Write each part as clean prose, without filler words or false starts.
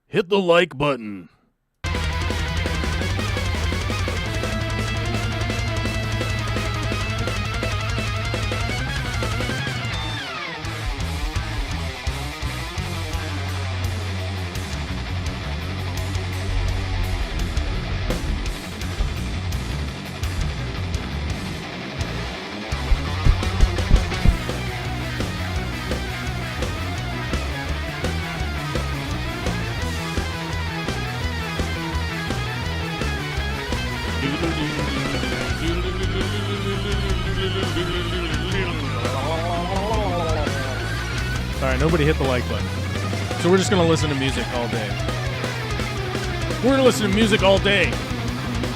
Hit the like button. Alright, nobody hit the like button. So we're just going to listen to music all day. We're going to listen to music all day.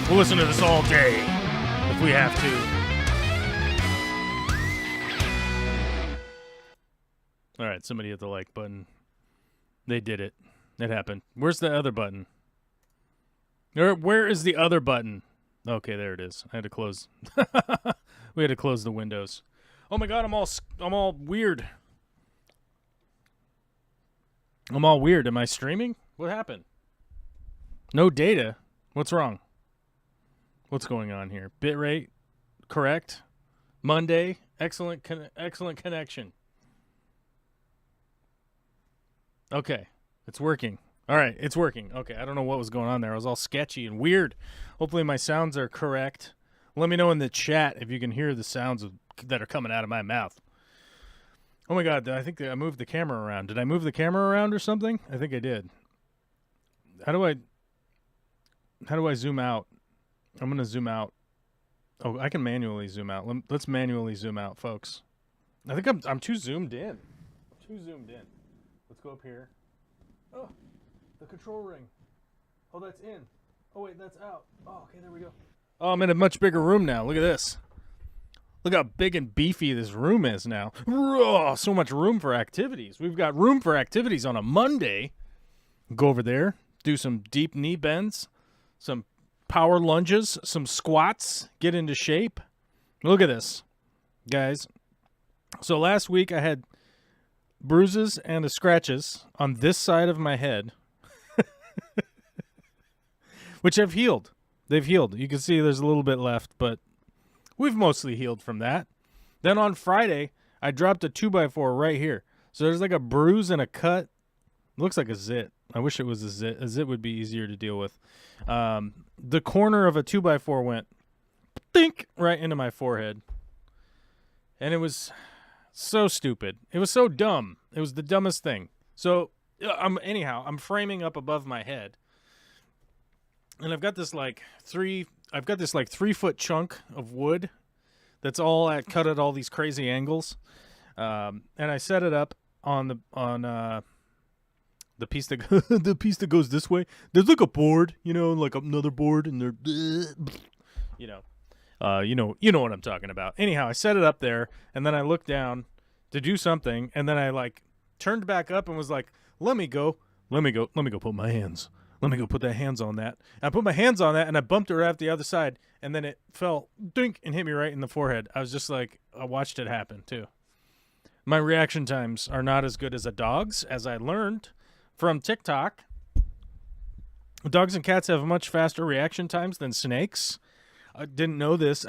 We'll listen to this all day if we have to. Alright, somebody hit the like button. They did it. It happened. Where's the other button? Where is the other button? Okay, there it is. I had to close. We had to close the windows. Oh my god, I'm all weird. I'm all weird. Am I streaming? What happened? No data? What's wrong? What's going on here? Bitrate correct. Monday, excellent connection. Okay, it's working. All right, it's working. Okay, I don't know what was going on there. It was all sketchy and weird. Hopefully my sounds are correct. Let me know in the chat if you can hear the sounds that are coming out of my mouth. Oh my god, I think I moved the camera around. Did I move the camera around or something? I think I did. How do I zoom out? I'm going to zoom out. Oh, I can manually zoom out. Let's manually zoom out, folks. I think I'm too zoomed in. Let's go up here. Oh, the control ring. Oh, that's in. Oh, wait, that's out. Oh, okay, there we go. Oh, I'm in a much bigger room now. Look at this. Look how big and beefy this room is now. Oh, so much room for activities. We've got room for activities on a Monday. Go over there, do some deep knee bends, some power lunges, some squats, get into shape. Look at this, guys. So last week I had bruises and scratches on this side of my head, which have healed. They've healed. You can see there's a little bit left, but we've mostly healed from that. Then on Friday, I dropped a 2x4 right here. So there's like a bruise and a cut. Looks like a zit. I wish it was a zit. A zit would be easier to deal with. The corner of a 2x4 went think right into my forehead. And it was so stupid. It was so dumb. It was the dumbest thing. So anyhow, I'm framing up above my head. And I've got this like I've got this like 3-foot chunk of wood that's all cut at all these crazy angles, and I set it up on the piece that the piece that goes this way. There's like a board, like another board, and they're, you know what I'm talking about. Anyhow, I set it up there, and then I looked down to do something, and then I like turned back up and was like, let me go put my hands. Let me go put the hands on that. And I put my hands on that, and I bumped it right off the other side, and then it fell, dink, and hit me right in the forehead. I was just like, I watched it happen, too. My reaction times are not as good as a dog's, as I learned from TikTok. Dogs and cats have much faster reaction times than snakes. I didn't know this,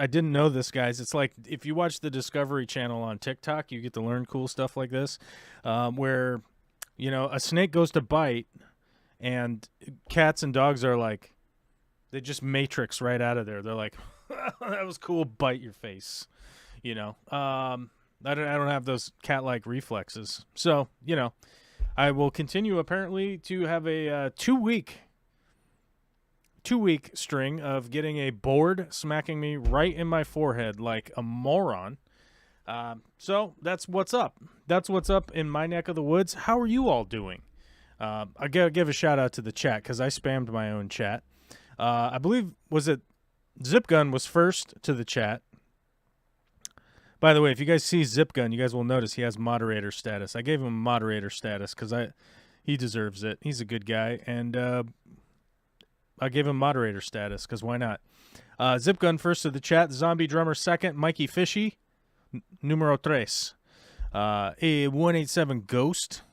guys. It's like if you watch the Discovery Channel on TikTok, you get to learn cool stuff like this, where, a snake goes to bite, and cats and dogs are like, they just matrix right out of there. They're like, that was cool, bite your face. I don't have those cat-like reflexes. So, I will continue apparently to have a 2-week string of getting a board smacking me right in my forehead like a moron. So that's what's up. That's what's up in my neck of the woods. How are you all doing? I gotta give a shout out to the chat because I spammed my own chat. I believe, was it Zipgun was first to the chat. By the way, if you guys see Zipgun, you guys will notice he has moderator status. I gave him moderator status because he deserves it. He's a good guy, and I gave him moderator status because why not? Zipgun first to the chat. Zombie Drummer second. Mikey Fishy, numero tres. A 187 Ghost.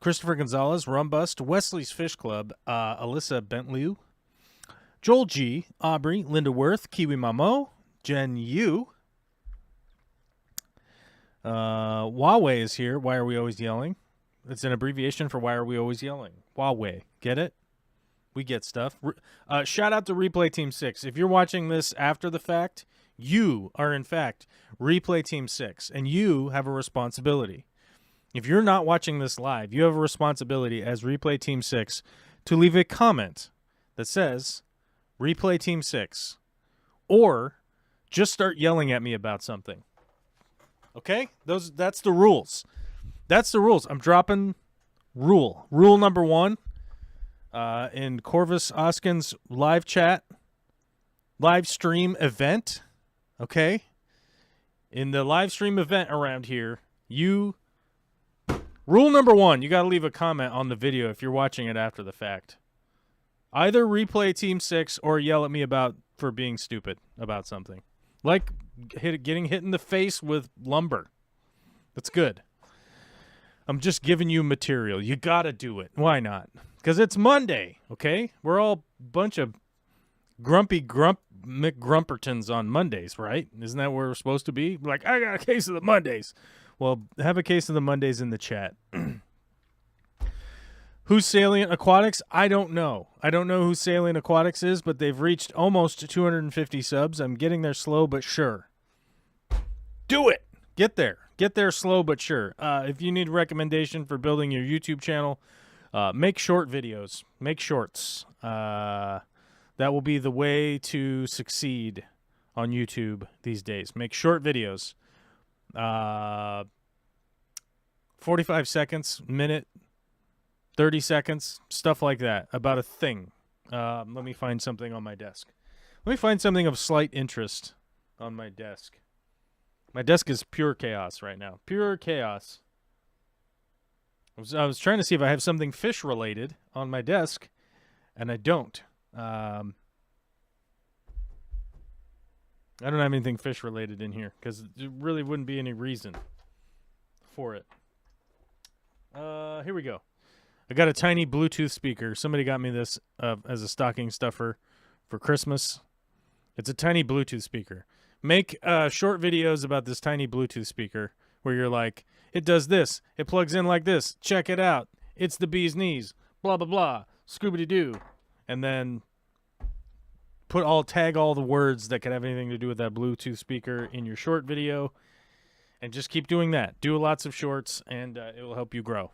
Christopher Gonzalez, Rumbust, Wesley's Fish Club, Alyssa Bentley, Joel G, Aubrey, Linda Worth, Kiwi Mamo, Jen Yu. Huawei is here. Why are we always yelling? It's an abbreviation for why are we always yelling. Huawei. Get it? We get stuff. Shout out to Replay Team 6. If you're watching this after the fact, you are in fact Replay Team 6, and you have a responsibility. If you're not watching this live, you have a responsibility as Replay Team 6 to leave a comment that says Replay Team 6, or just start yelling at me about something. Okay? That's the rules. That's the rules. I'm dropping rule. Rule number 1 in Corvus Oskin's live chat, live stream event. Okay? In the live stream event around here, rule number 1, you got to leave a comment on the video if you're watching it after the fact. Either Replay Team 6 or yell at me for being stupid about something. Like getting hit in the face with lumber. That's good. I'm just giving you material. You got to do it. Why not? Because it's Monday, okay? We're all a bunch of grumpy McGrumpertons on Mondays, right? Isn't that where we're supposed to be? Like, I got a case of the Mondays. Well, have a case of the Mondays in the chat. Who's Salient Aquatics? I don't know. I don't know who Salient Aquatics is, but they've reached almost 250 subs. I'm getting there slow but sure. Do it. Get there. Get there slow but sure. If you need a recommendation for building your YouTube channel, make short videos. Make shorts. That will be the way to succeed on YouTube these days. Make short videos. 45 seconds, minute, 30 seconds, stuff like that, about a thing. Let me find something on my desk. Let me find something of slight interest on my desk. My desk is pure chaos right now. Pure chaos. I was trying to see if I have something fish-related on my desk, and I don't. I don't have anything fish-related in here, because there really wouldn't be any reason for it. Here we go. I got a tiny Bluetooth speaker. Somebody got me this as a stocking stuffer for Christmas. It's a tiny Bluetooth speaker. Make short videos about this tiny Bluetooth speaker where you're like, it does this. It plugs in like this. Check it out. It's the bee's knees. Blah, blah, blah. Scooby-Doo. And then tag all the words that could have anything to do with that Bluetooth speaker in your short video. And just keep doing that. Do lots of shorts, and it will help you grow.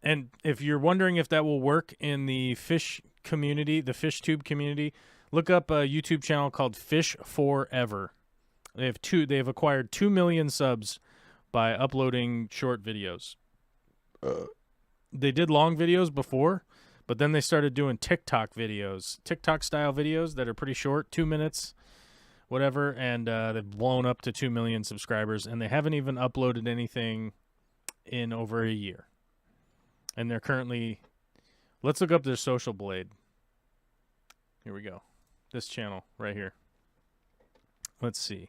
And if you're wondering if that will work in the fish community, the fish tube community, look up a YouTube channel called Fish Forever. They've acquired 2 million subs by uploading short videos. They did long videos before, but then they started doing TikTok videos, TikTok-style videos that are pretty short, 2 minutes, whatever, and they've blown up to 2 million subscribers, and they haven't even uploaded anything in over a year. And they're currently... Let's look up their social blade. Here we go. This channel right here. Let's see.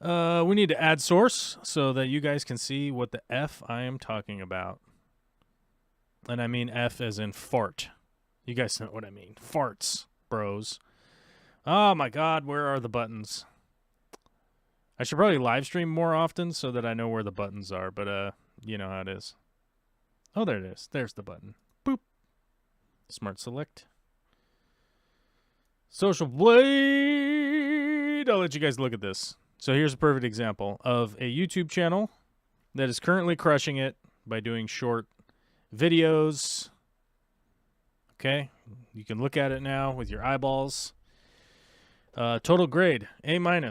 We need to add source so that you guys can see what the F I am talking about. And I mean F as in fart. You guys know what I mean. Farts, bros. Oh my god, where are the buttons? I should probably live stream more often so that I know where the buttons are, but you know how it is. Oh, there it is. There's the button. Boop. Smart select. Social blade. I'll let you guys look at this. So here's a perfect example of a YouTube channel that is currently crushing it by doing short videos. Okay, you can look at it now with your eyeballs. Total grade A-.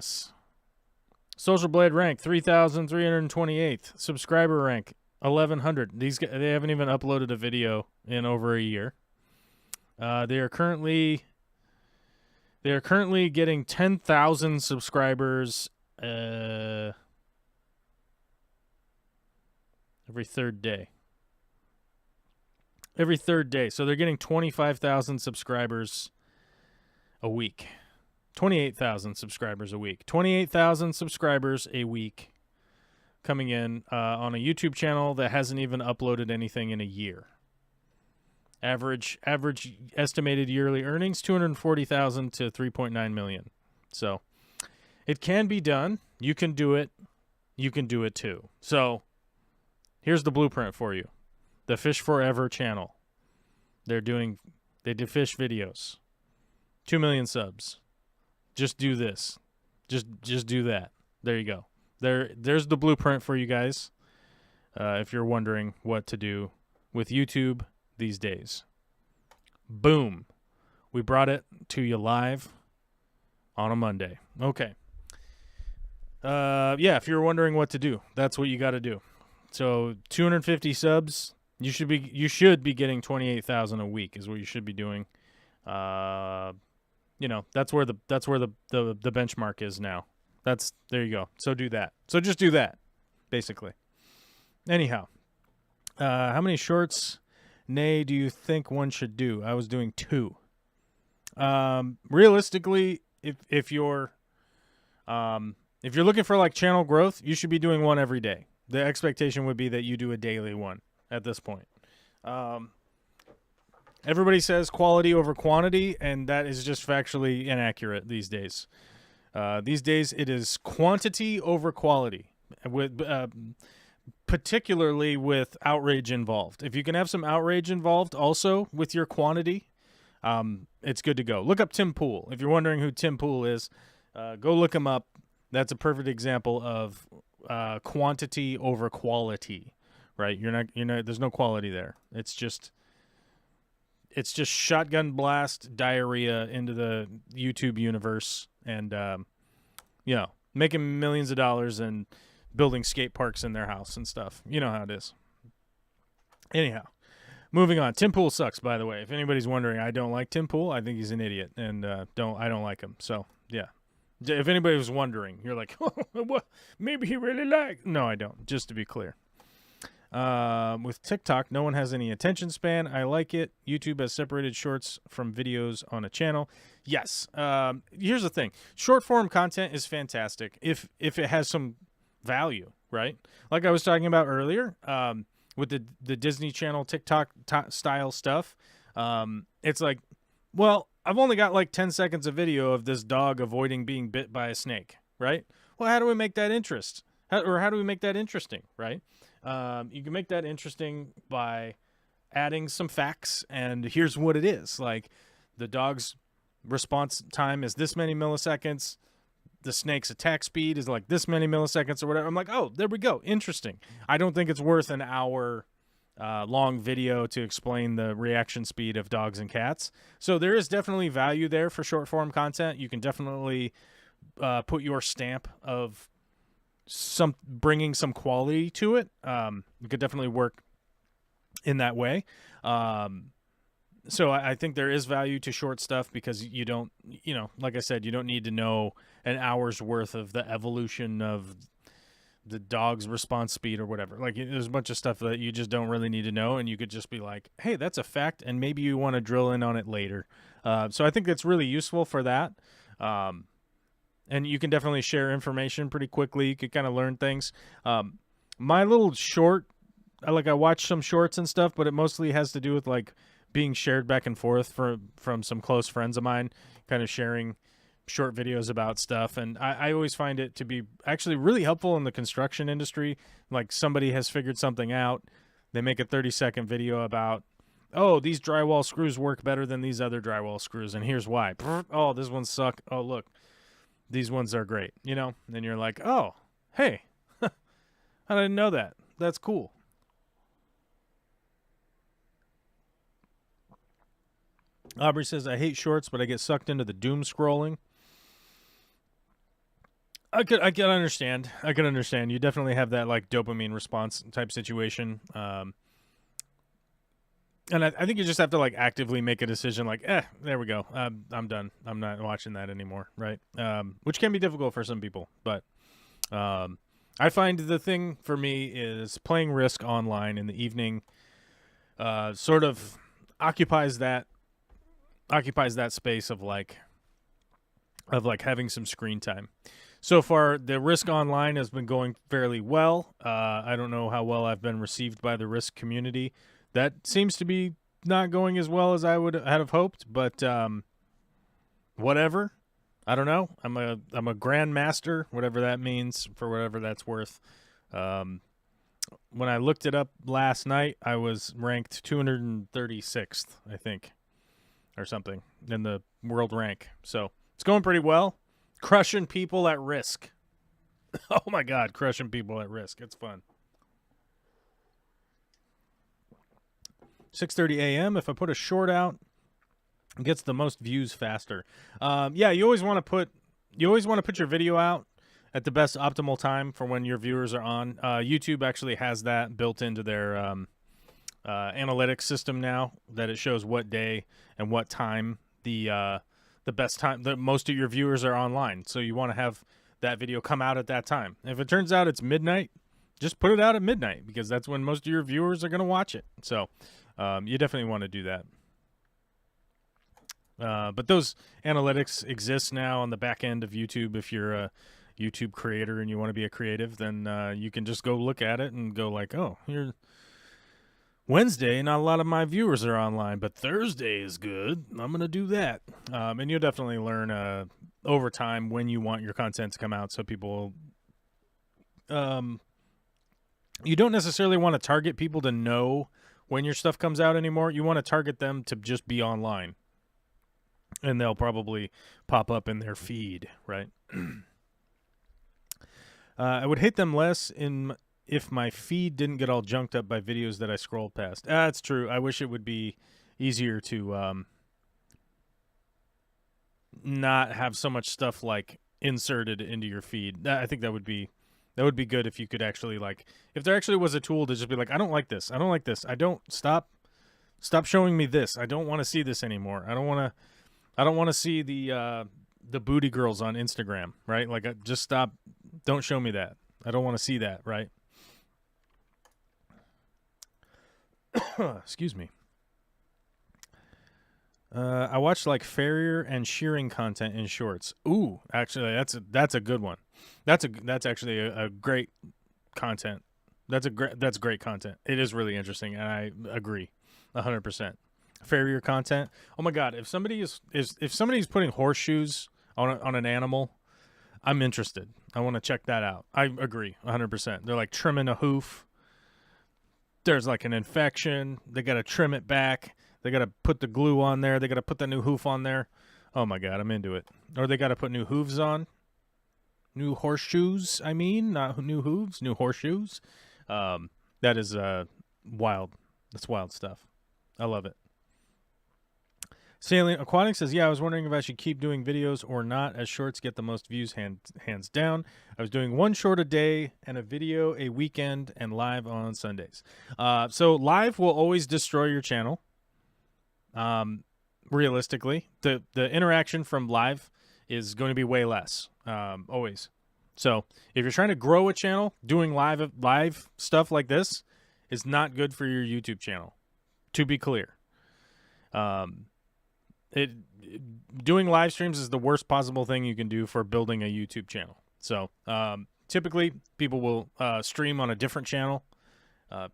Social blade rank 3,328th. Subscriber rank 1,100. They haven't even uploaded a video in over a year. They are currently getting 10,000 subscribers every third day. Every third day. So they're getting 25,000 subscribers a week. 28,000 subscribers a week. 28,000 subscribers a week coming in on a YouTube channel that hasn't even uploaded anything in a year. Average estimated yearly earnings, 240,000 to 3.9 million. So it can be done. You can do it. You can do it too. So here's the blueprint for you. The Fish Forever channel. They did fish videos. 2 million subs. Just do this. Just do that. There you go. There's the blueprint for you guys. If you're wondering what to do with YouTube these days. Boom. We brought it to you live on a Monday. Okay. Yeah, if you're wondering what to do, that's what you got to do. So 250 subs. You should be getting 28,000 a week is what you should be doing. You know, that's where the benchmark is now. There you go. So do that. So just do that, basically. Anyhow, how many shorts, nay, do you think one should do? I was doing 2. Realistically, if you're looking for like channel growth, you should be doing one every day. The expectation would be that you do a daily one at this point. Everybody says quality over quantity, and that is just factually inaccurate these days. These days, it is quantity over quality, with particularly with outrage involved. If you can have some outrage involved also with your quantity, it's good to go. Look up Tim Pool. If you're wondering who Tim Pool is, go look him up. That's a perfect example of quantity over quality, right? You're not. There's no quality there. It's just shotgun blast diarrhea into the YouTube universe, and making millions of dollars and building skate parks in their house and stuff. You know how it is. Anyhow, moving on. Tim Pool sucks, by the way. If anybody's wondering, I don't like Tim Pool. I think he's an idiot, and I don't like him. So yeah. If anybody was wondering, you're like, oh, what? Maybe he really likes. No, I don't. Just to be clear. With TikTok, no one has any attention span. I like it. YouTube has separated shorts from videos on a channel. Yes. Here's the thing. Short form content is fantastic if it has some value, right? Like I was talking about earlier, with the Disney Channel TikTok style stuff. It's like, well, I've only got like 10 seconds of video of this dog avoiding being bit by a snake, right? Well, how do we make that how do we make that interesting, right? You can make that interesting by adding some facts, and here's what it is. Like, the dog's response time is this many milliseconds. The snake's attack speed is like this many milliseconds or whatever. I'm like, oh, there we go. Interesting. I don't think it's worth an hour long video to explain the reaction speed of dogs and cats. So there is definitely value there for short form content. You can definitely put your stamp of bringing some quality to it. It could definitely work in that way. So I think there is value to short stuff because you don't, like I said, you don't need to know an hour's worth of the evolution of the dog's response speed or whatever. Like, there's a bunch of stuff that you just don't really need to know, and you could just be like, hey, that's a fact, and maybe you want to drill in on it later. So I think that's really useful for that. And you can definitely share information pretty quickly. You could kind of learn things. My little short, I watch some shorts and stuff, but it mostly has to do with like being shared back and forth from some close friends of mine, kind of sharing short videos about stuff. And I always find it to be actually really helpful in the construction industry. Like, somebody has figured something out. They make a 30-second video about, oh, these drywall screws work better than these other drywall screws, and here's why. Oh, this ones suck. Oh, look, these ones are great. And you're like, oh, hey, I didn't know that. That's cool. Aubrey says, I hate shorts, but I get sucked into the doom scrolling. I could understand. I could understand. You definitely have that like dopamine response type situation. And I think you just have to like actively make a decision like, there we go. I'm done. I'm not watching that anymore. Right. Which can be difficult for some people, but I find the thing for me is playing Risk online in the evening sort of occupies that space of having some screen time. So far, the Risk Online has been going fairly well. I don't know how well I've been received by the Risk community. That seems to be not going as well as I would have hoped, but whatever. I don't know. I'm a grandmaster, whatever that means, for whatever that's worth. When I looked it up last night, I was ranked 236th, I think, or something in the world rank. So it's going pretty well. Crushing people at Risk. Oh my God, crushing people at Risk. It's fun. 6:30 a.m. If I put a short out, it gets the most views faster. Yeah, you always want to put your video out at the best optimal time for when your viewers are on. YouTube actually has that built into their analytics system now, that it shows what day and what time the best time that most of your viewers are online. So you want to have that video come out at that time. If it turns out it's midnight, just put it out at midnight, because that's when most of your viewers are going to watch it. So you definitely want to do that. But those analytics exist now on the back end of YouTube. If you're a YouTube creator and you want to be a creative, then you can just go look at it and go like, oh, here's Wednesday, not a lot of my viewers are online, but Thursday is good. I'm going to do that. And you'll definitely learn over time when you want your content to come out. So people, you don't necessarily want to target people to know when your stuff comes out anymore. You want to target them to just be online, and they'll probably pop up in their feed, right? I would hate them less if my feed didn't get all junked up by videos that I scrolled past. That's true. I wish it would be easier to not have so much stuff like inserted into your feed. I think that would be good if you could actually, like, if there actually was a tool to just be like, I don't like this. I don't like this. I don't stop showing me this. I don't want to see this anymore. I don't want to see the booty girls on Instagram, right? Like, just stop. Don't show me that. I don't want to see that, right? Excuse me. I watched like farrier and shearing content in shorts. Ooh, actually, that's a good one. That's actually a great content. That's great content. It is really interesting, and I agree, 100%. Farrier content. Oh my God, if somebody's putting horseshoes on an animal, I'm interested. I want to check that out. I agree, 100%. They're like trimming a hoof. There's like an infection. They got to trim it back. They got to put the glue on there. They got to put the new hoof on there. Oh my God, I'm into it. Or they got to put new hooves on. New horseshoes, I mean. Not new hooves, new horseshoes. That is wild. That's wild stuff. I love it. Salient Aquatic says, yeah, I was wondering if I should keep doing videos or not, as shorts get the most views hands down. I was doing one short a day and a video a weekend and live on Sundays. So live will always destroy your channel. Realistically, the interaction from live is going to be way less, always. So if you're trying to grow a channel, doing live stuff like this is not good for your YouTube channel, to be clear. Doing live streams is the worst possible thing you can do for building a YouTube channel. So typically people will stream on a different channel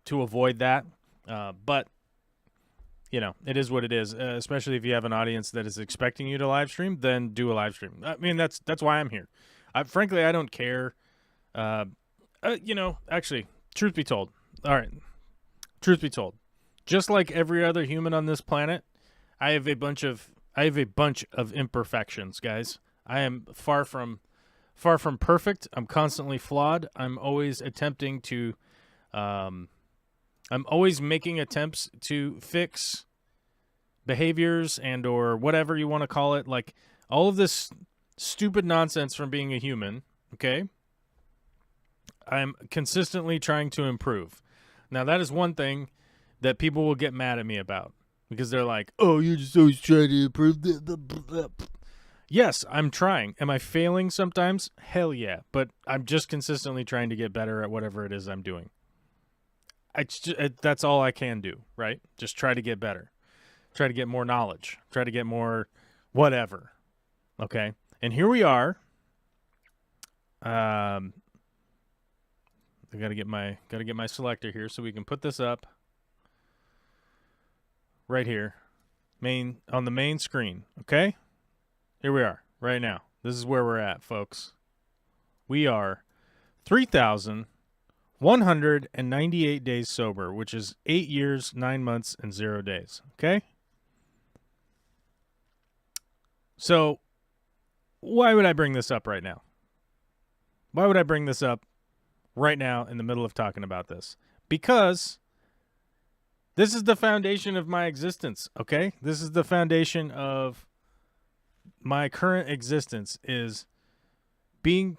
to avoid that. But you know, it is what it is. Especially if you have an audience that is expecting you to live stream, then do a live stream. I mean, that's why I'm here. Frankly, I don't care. You know, actually, truth be told. All right, truth be told. Just like every other human on this planet, I have a bunch of imperfections, guys. I am far from perfect. I'm constantly flawed. I'm always attempting to I'm always making attempts to fix behaviors and or whatever you want to call it, like all of this stupid nonsense from being a human, okay? I'm consistently trying to improve. Now, that is one thing that people will get mad at me about, because they're like, oh, you're just always trying to improve. Yes, I'm trying. Am I failing sometimes? Hell yeah. But I'm just consistently trying to get better at whatever it is I'm doing. That's all I can do, right? Just try to get better. Try to get more knowledge. Try to get more whatever. Okay? And here we are. I gotta get my selector here so we can put this up right here. On the main screen. Okay? Here we are, right now. This is where we're at, folks. We are 3,198 days sober, which is 8 years, 9 months, and 0 days. Okay? So, why would I bring this up right now? Why would I bring this up right now in the middle of talking about this? Because this is the foundation of my existence, okay? This is the foundation of my current existence, is being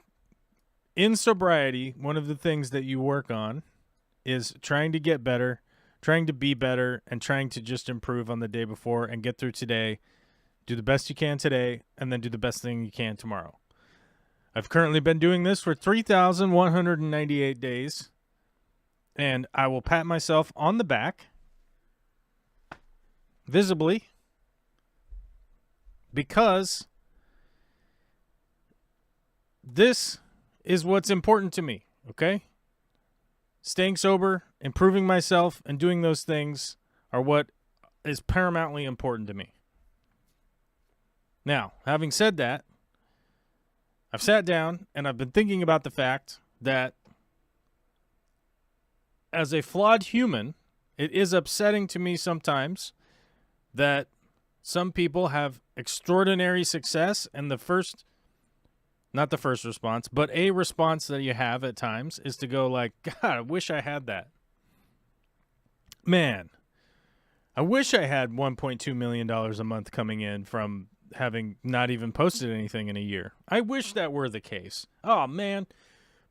in sobriety. One of the things that you work on is trying to get better, trying to be better, and trying to just improve on the day before and get through today. Do the best you can today, and then do the best thing you can tomorrow. I've currently been doing this for 3,198 days, and I will pat myself on the back, visibly, because this is what's important to me, okay? Staying sober, improving myself, and doing those things are what is paramountly important to me. Now, having said that, I've sat down and I've been thinking about the fact that as a flawed human, it is upsetting to me sometimes that some people have extraordinary success, and not the first response, but a response that you have at times is to go like, God, I wish I had that. Man, I wish I had $1.2 million a month coming in from having not even posted anything in a year. I wish that were the case. Oh, man.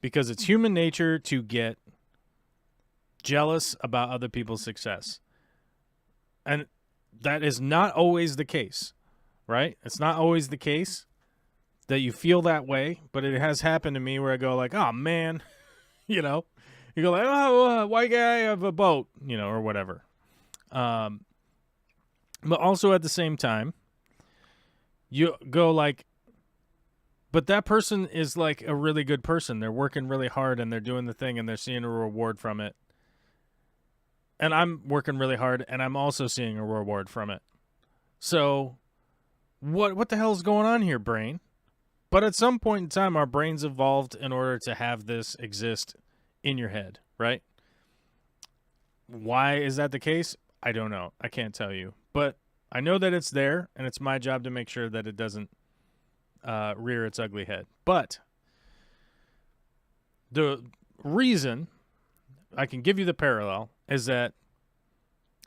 Because it's human nature to get jealous about other people's success. And that is not always the case, right? It's not always the case that you feel that way, but it has happened to me where I go like, oh, man. You know? You go like, oh, why can't I have a boat? You know, or whatever. But also at the same time, you go like, but that person is like a really good person. They're working really hard and they're doing the thing and they're seeing a reward from it. And I'm working really hard and I'm also seeing a reward from it. So what the hell is going on here, brain? But at some point in time, our brains evolved in order to have this exist in your head, right? Why is that the case? I don't know. I can't tell you. But I know that it's there, and it's my job to make sure that it doesn't rear its ugly head. But the reason I can give you the parallel is that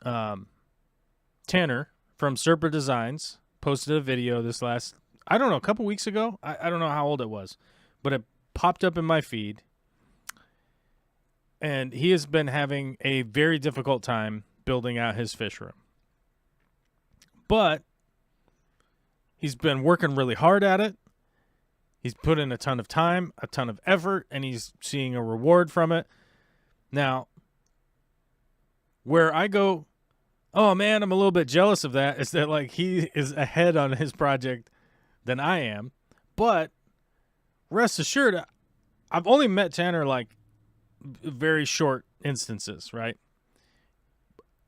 Tanner from Serpa Designs posted a video this last, I don't know, a couple weeks ago. I don't know how old it was, but it popped up in my feed. And he has been having a very difficult time building out his fish room. But he's been working really hard at it. He's put in a ton of time, a ton of effort, and he's seeing a reward from it. Now, where I go, oh man, I'm a little bit jealous of that, is that like he is ahead on his project than I am. But rest assured, I've only met Tanner like very short instances, right?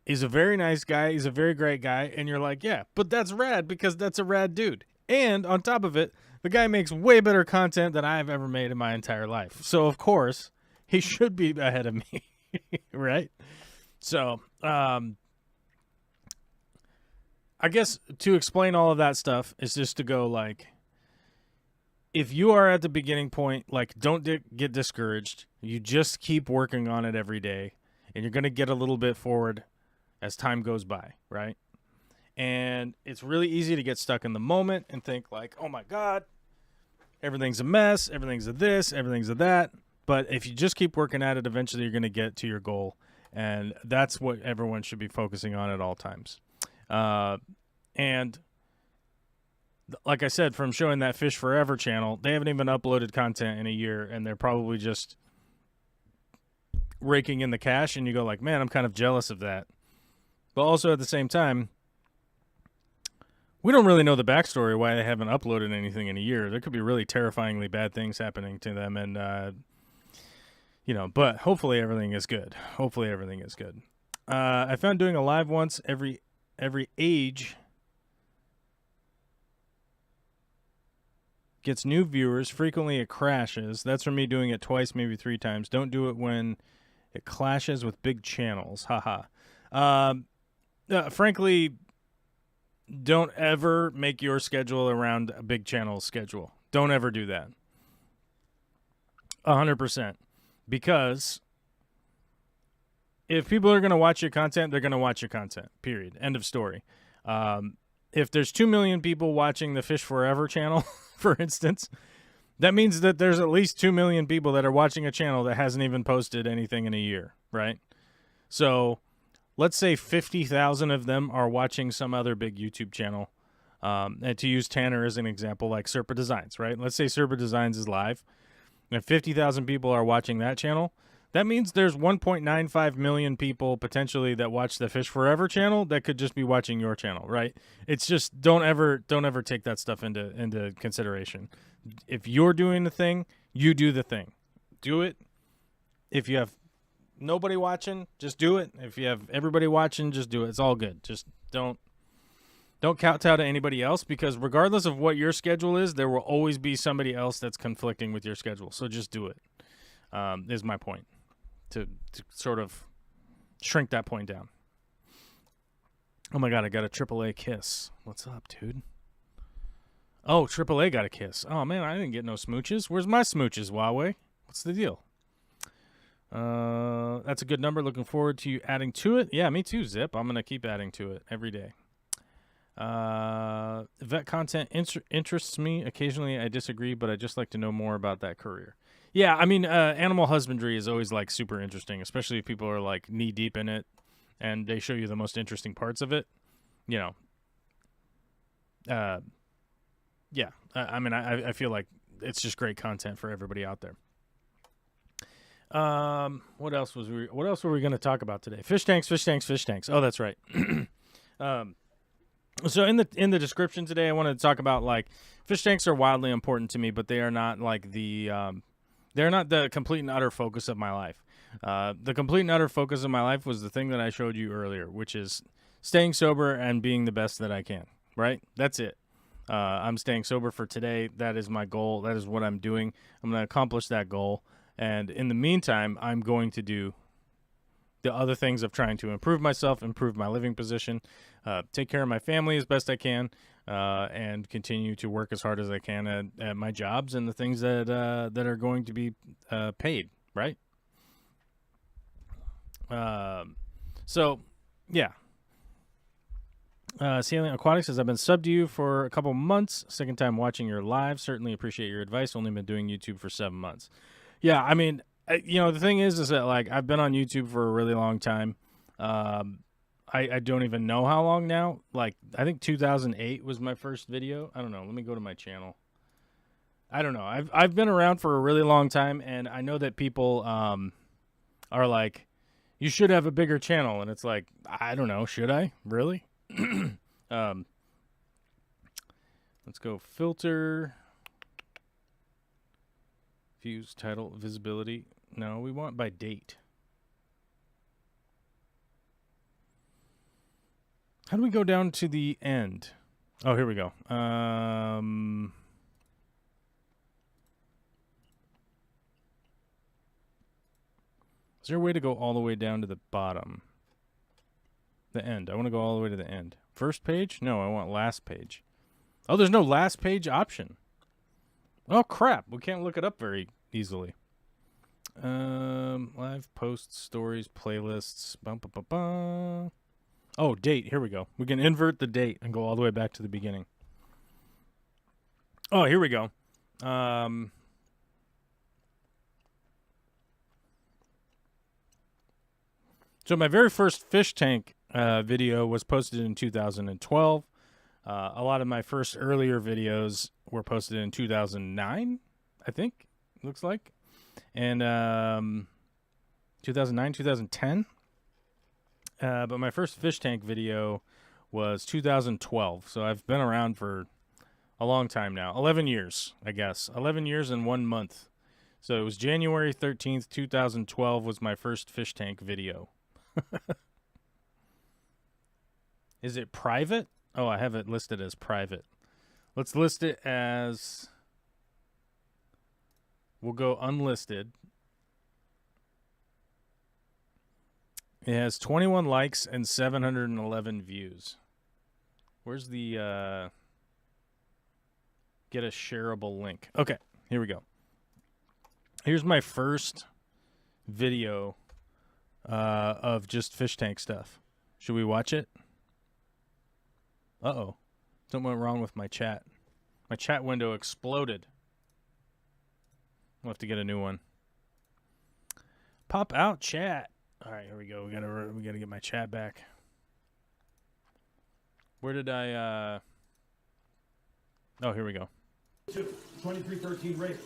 He's a very nice guy. He's a very great guy. And you're like, yeah, but that's rad because that's a rad dude. And on top of it, the guy makes way better content than I've ever made in my entire life. So, of course, he should be ahead of me, right? So, I guess to explain all of that stuff is just to go like, if you are at the beginning point, like don't get discouraged. You just keep working on it every day, and you're going to get a little bit forward as time goes by, right? And it's really easy to get stuck in the moment and think like, oh my God, everything's a mess, everything's a this, everything's a that. But if you just keep working at it, eventually you're going to get to your goal. And that's what everyone should be focusing on at all times. And like I said, from showing that Fish Forever channel, they haven't even uploaded content in a year, and they're probably just raking in the cash, and you go like, man, I'm kind of jealous of that. But also at the same time, we don't really know the backstory why they haven't uploaded anything in a year. There could be really terrifyingly bad things happening to them, and but hopefully everything is good. Hopefully everything is good. I found doing a live once every age gets new viewers. Frequently it crashes. That's from me doing it twice, maybe 3 times. Don't do it when it clashes with big channels. Haha. Frankly, don't ever make your schedule around a big channel's schedule. Don't ever do that. 100%. Because if people are going to watch your content, they're going to watch your content. Period. End of story. If there's 2 million people watching the Fish Forever channel, for instance, that means that there's at least 2 million people that are watching a channel that hasn't even posted anything in a year, right? So let's say 50,000 of them are watching some other big YouTube channel. And to use Tanner as an example, like Serpa Designs, right? Let's say Serpa Designs is live, and 50,000 people are watching that channel. That means there's 1.95 million people potentially that watch the Fish Forever channel that could just be watching your channel, right? It's just don't ever take that stuff into consideration. If you're doing the thing, you do the thing. Do it. If you have nobody watching, just do it. If you have everybody watching, just do it. It's all good. Just don't kowtow to anybody else, because regardless of what your schedule is, there will always be somebody else that's conflicting with your schedule. So just do it. Is my point. To sort of shrink that point down. Oh my God, I got a AAA kiss. What's up, dude? Oh, AAA got a kiss. Oh man, I didn't get no smooches. Where's my smooches, Huawei? What's the deal? That's a good number. Looking forward to you adding to it. Yeah, me too, Zip. I'm going to keep adding to it every day. Vet content interests me. Occasionally I disagree, but I just like to know more about that career. Yeah, I mean, animal husbandry is always like super interesting, especially if people are like knee deep in it and they show you the most interesting parts of it. You know, yeah. I mean, I feel like it's just great content for everybody out there. What else were we going to talk about today? Fish tanks. Oh, that's right. So in the description today, I wanted to talk about like fish tanks are wildly important to me, but they are not like they're not the complete and utter focus of my life. The complete and utter focus of my life was the thing that I showed you earlier, which is staying sober and being the best that I can, right? That's it. I'm staying sober for today. That is my goal. That is what I'm doing. I'm going to accomplish that goal. And in the meantime, I'm going to do the other things of trying to improve myself, improve my living position, take care of my family as best I can, and continue to work as hard as I can at my jobs and the things that are going to be paid, right? So, yeah, Sailing Aquatic says, I've been subbed to you for a couple months. Second time watching your live. Certainly appreciate your advice. Only been doing YouTube for 7 months. Yeah, I mean, the thing is that, like, I've been on YouTube for a really long time. I don't even know how long now. Like, I think 2008 was my first video. I don't know. Let me go to my channel. I don't know. I've been around for a really long time, and I know that people are like, you should have a bigger channel. And it's like, I don't know. Should I? Really? Let's go filter, views, title, visibility. No, we want by date. How do we go down to the end? Oh, here we go. Is there a way to go all the way down to the bottom? The end. I want to go all the way to the end. First page? No, I want last page. Oh, there's no last page option. Oh, crap. We can't look it up very easily. Live posts, stories, playlists. Bum, bum, bum, bum. Oh, date. Here we go. We can invert the date and go all the way back to the beginning. Oh, here we go. So my very first fish tank video was posted in 2012. A lot of my first earlier videos were posted in 2009, I think, looks like. And 2009, 2010. But my first fish tank video was 2012. So I've been around for a long time now. 11 years, I guess. 11 years and 1 month. So it was January 13th, 2012 was my first fish tank video. Is it private? Oh, I have it listed as private. Let's list it as... We'll go unlisted. It has 21 likes and 711 views. Where's the get a shareable link? Okay, here we go. Here's my first video of just fish tank stuff. Should we watch it? Uh-oh. Something went wrong with my chat. My chat window exploded. We'll have to get a new one. Pop out chat. All right, here we go. We gotta get my chat back. Where did I? Oh, here we go. 23-13 Raiders.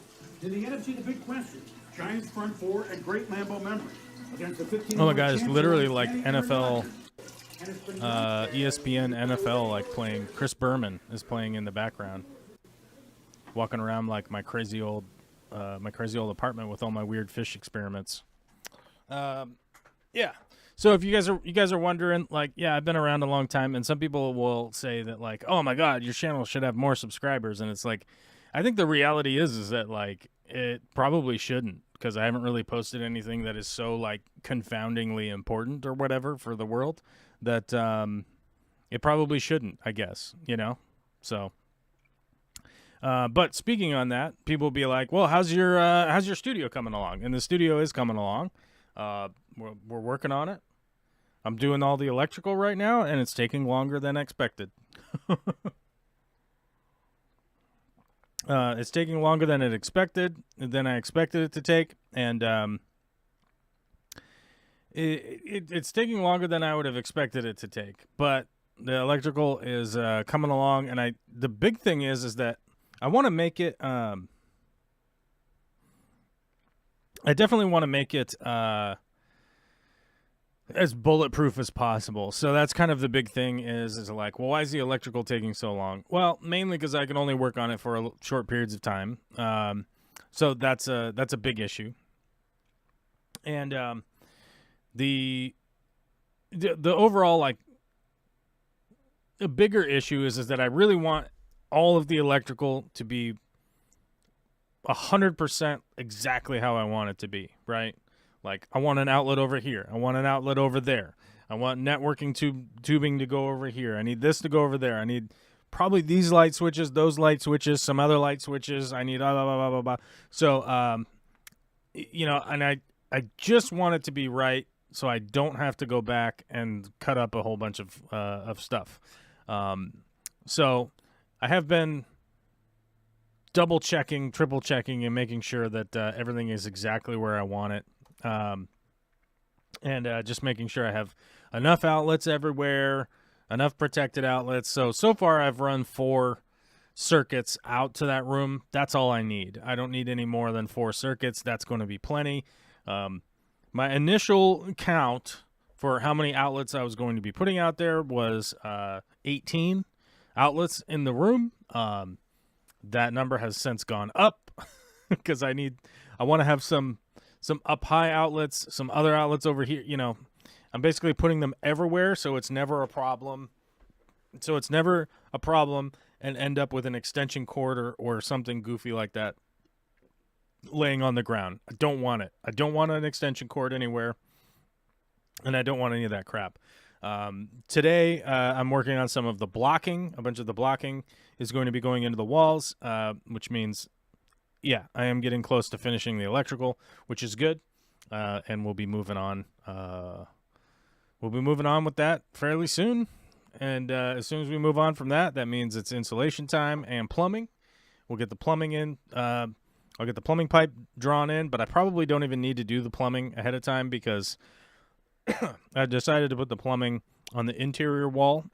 In the NFC, the big question: Giants front four and great Lambeau memory against the 15. Oh my God, it's literally like NFL, ESPN NFL, like playing. Chris Berman is playing in the background, walking around like my crazy old apartment with all my weird fish experiments. Yeah. So if you guys are wondering, like, yeah, I've been around a long time, and some people will say that, like, oh my God, your channel should have more subscribers, and it's like, I think the reality is that, like, it probably shouldn't, because I haven't really posted anything that is so, like, confoundingly important or whatever for the world that it probably shouldn't, I guess, you know? So, but speaking on that, people will be like, well, how's your studio coming along? And the studio is coming along. We're working on it. I'm doing all the electrical right now, and it's taking longer than expected. It's taking longer than I expected it to take, and it's taking longer than I would have expected it to take. But the electrical is coming along, and the big thing is that I want to make it. I definitely want to make it as bulletproof as possible. So that's kind of the big thing is like, well, why is the electrical taking so long? Well, mainly because I can only work on it for short periods of time. So that's a big issue. And the overall, like, a bigger issue is that I really want all of the electrical to be 100% exactly how I want it to be, right? Like, I want an outlet over here. I want an outlet over there. I want networking tubing to go over here. I need this to go over there. I need probably these light switches, those light switches, some other light switches. I need blah, blah, blah, blah, blah. So, you know, and I just want it to be right so I don't have to go back and cut up a whole bunch of stuff. So I have been double checking, triple checking, and making sure that everything is exactly where I want it. And just making sure I have enough outlets everywhere, enough protected outlets. So far I've run 4 circuits out to that room. That's all I need. I don't need any more than 4 circuits. That's going to be plenty. My initial count for how many outlets I was going to be putting out there was 18 outlets in the room. That number has since gone up because I want to have some up high outlets, some other outlets over here. You know, I'm basically putting them everywhere, so it's never a problem. And end up with an extension cord or something goofy like that laying on the ground. I don't want it. I don't want an extension cord anywhere, and I don't want any of that crap. Today, I'm working on some of the blocking. A bunch of the blocking is going to be going into the walls, which means, yeah, I am getting close to finishing the electrical, which is good, and we'll be moving on. We'll be moving on with that fairly soon. And as soon as we move on from that, that means it's insulation time and plumbing. We'll get the plumbing in. I'll get the plumbing pipe drawn in, but I probably don't even need to do the plumbing ahead of time because I decided to put the plumbing on the interior wall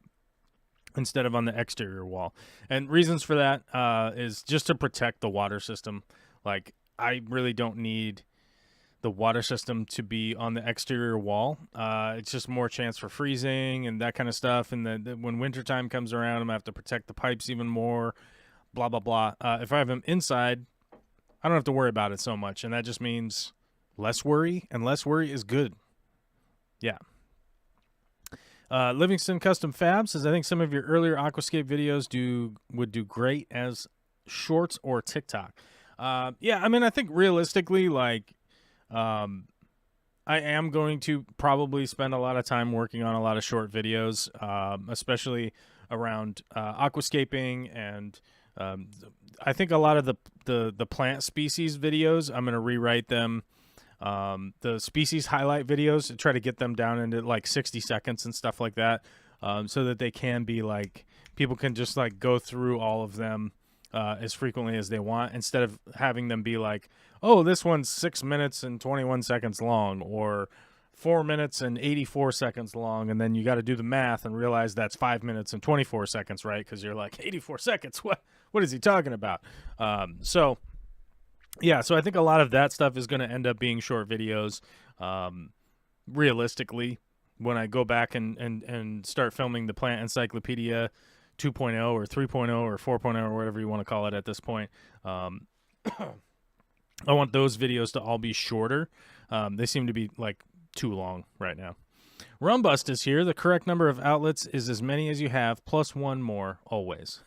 instead of on the exterior wall. And reasons for that is just to protect the water system. Like, I really don't need the water system to be on the exterior wall. It's just more chance for freezing and that kind of stuff. And then when wintertime comes around, I'm going to have to protect the pipes even more, blah, blah, blah. If I have them inside, I don't have to worry about it so much. And that just means less worry, and less worry is good. Yeah. Livingston Custom Fab says, I think some of your earlier Aquascape videos would do great as shorts or TikTok. Yeah, I mean, I think realistically, like, I am going to probably spend a lot of time working on a lot of short videos, especially around aquascaping, and I think a lot of the plant species videos, I'm going to rewrite them. The species highlight videos, to try to get them down into like 60 seconds and stuff like that, so that they can be like, people can just like go through all of them as frequently as they want, instead of having them be like, oh, this one's 6 minutes and 21 seconds long, or 4 minutes and 84 seconds long, and then you got to do the math and realize that's 5 minutes and 24 seconds, right? Because you're like, 84 seconds, what is he talking about? So yeah, so I think a lot of that stuff is going to end up being short videos. Realistically, when I go back and start filming the Plant Encyclopedia 2.0 or 3.0 or 4.0 or whatever you want to call it at this point, I want those videos to all be shorter. They seem to be like too long right now. Rumbust is here. The correct number of outlets is as many as you have, plus one more, always.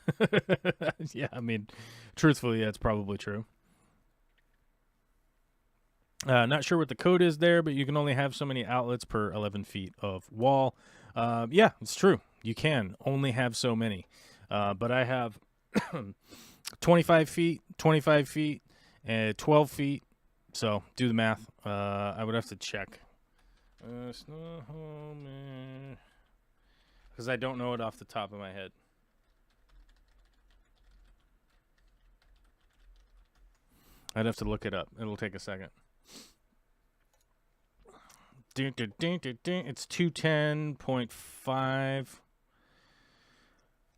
Yeah, I mean, truthfully, that's probably true. Not sure what the code is there, but you can only have so many outlets per 11 feet of wall. Yeah, it's true. You can only have so many. But I have 25 feet, 25 feet, and 12 feet. So do the math. I would have to check. Because I don't know it off the top of my head. I'd have to look it up. It'll take a second. It's 210.5.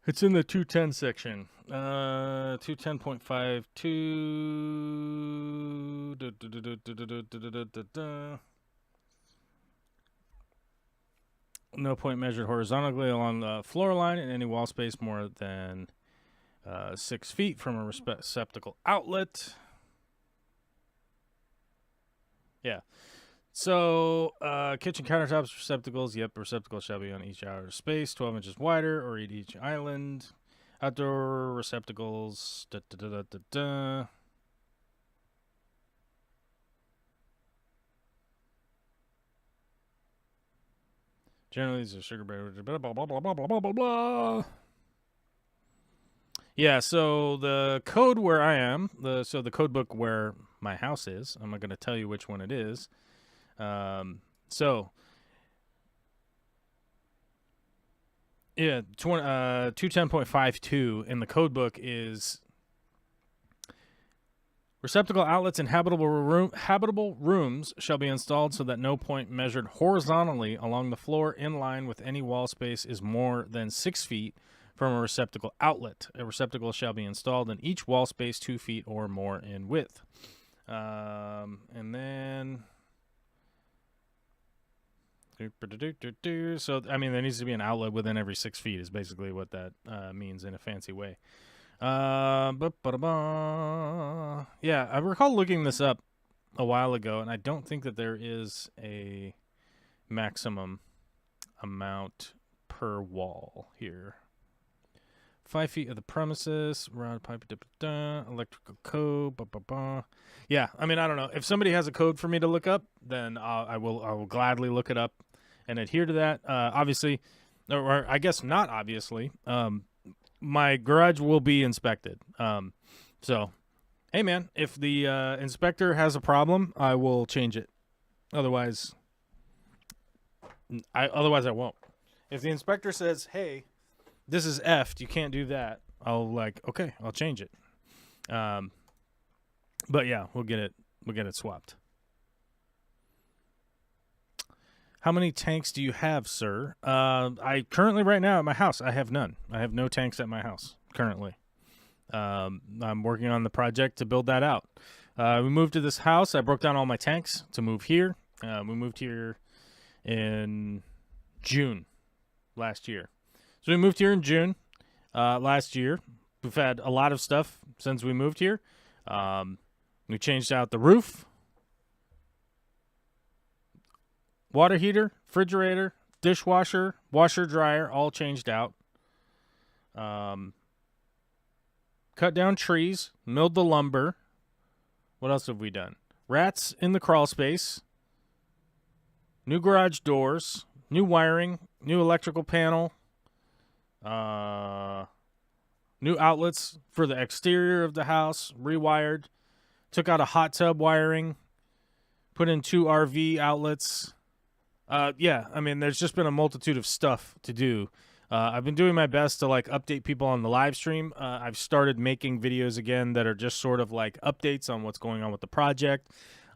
It's in the 210 section. 210.52. No point measured horizontally along the floor line in any wall space more than 6 feet from a receptacle outlet. Yeah. So, kitchen countertops, receptacles. Yep, receptacles shall be on each outer space, 12 inches wider, or at each island. Outdoor receptacles. Generally, these are sugar bear. Blah, blah, blah, blah, blah, blah, blah, blah. Yeah, so the code where I am, the code book where my house is, I'm not going to tell you which one it is. So Yeah, 210.52 in the code book is receptacle outlets in habitable rooms shall be installed so that no point measured horizontally along the floor in line with any wall space is more than 6 feet from a receptacle outlet. A receptacle shall be installed in each wall space 2 feet or more in width. And then... So, I mean, there needs to be an outlet within every 6 feet is basically what that means in a fancy way. Yeah, I recall looking this up a while ago, and I don't think that there is a maximum amount per wall here. 5 feet of the premises, round pipe, electrical code, Yeah, I mean, I don't know. If somebody has a code for me to look up, then I will gladly look it up and adhere to that. Obviously, or I guess not obviously. My garage will be inspected. So, hey man, if the inspector has a problem, I will change it. Otherwise, I won't. If the inspector says, "Hey, this is effed, you can't do that," okay, I'll change it. But yeah, we'll get it swapped. How many tanks do you have, sir? I currently, right now at my house, I have none. I have no tanks at my house currently. I'm working on the project to build that out. We moved to this house. I broke down all my tanks to move here. We moved here in June last year. So we moved here in June last year. We've had a lot of stuff since we moved here. We changed out the roof. Water heater, refrigerator, dishwasher, washer, dryer, all changed out. Cut down trees, milled the lumber. What else have we done? Rats in the crawl space. New garage doors, new wiring, new electrical panel. New outlets for the exterior of the house, rewired. Took out a hot tub wiring. Put in 2 RV outlets. Yeah, I mean, there's just been a multitude of stuff to do. I've been doing my best to update people on the live stream. I've started making videos again that are just sort of like updates on what's going on with the project.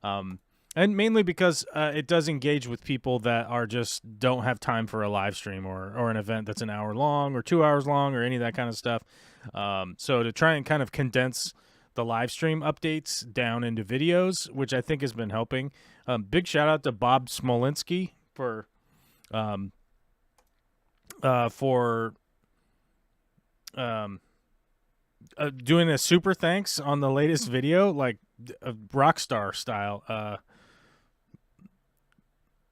And mainly because it does engage with people that are just don't have time for a live stream or an event that's an hour long or 2 hours long or any of that kind of stuff. So to try and kind of condense the live stream updates down into videos, which I think has been helping. Big shout out to Bob Smolinski for doing a super thanks on the latest video, like rockstar style.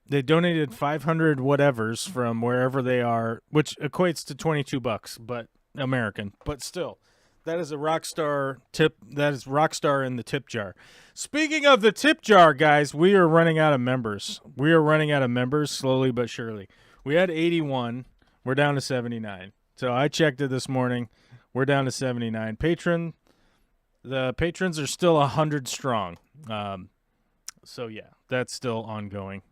They donated 500 whatevers from wherever they are, which equates to $22, but American, but still. That is a rockstar tip. That is rockstar in the tip jar. Speaking of the tip jar, guys, we are running out of members. We are running out of members slowly but surely. We had 81. We're down to 79. So I checked it this morning. We're down to 79. The patrons are still 100 strong. So yeah, that's still ongoing.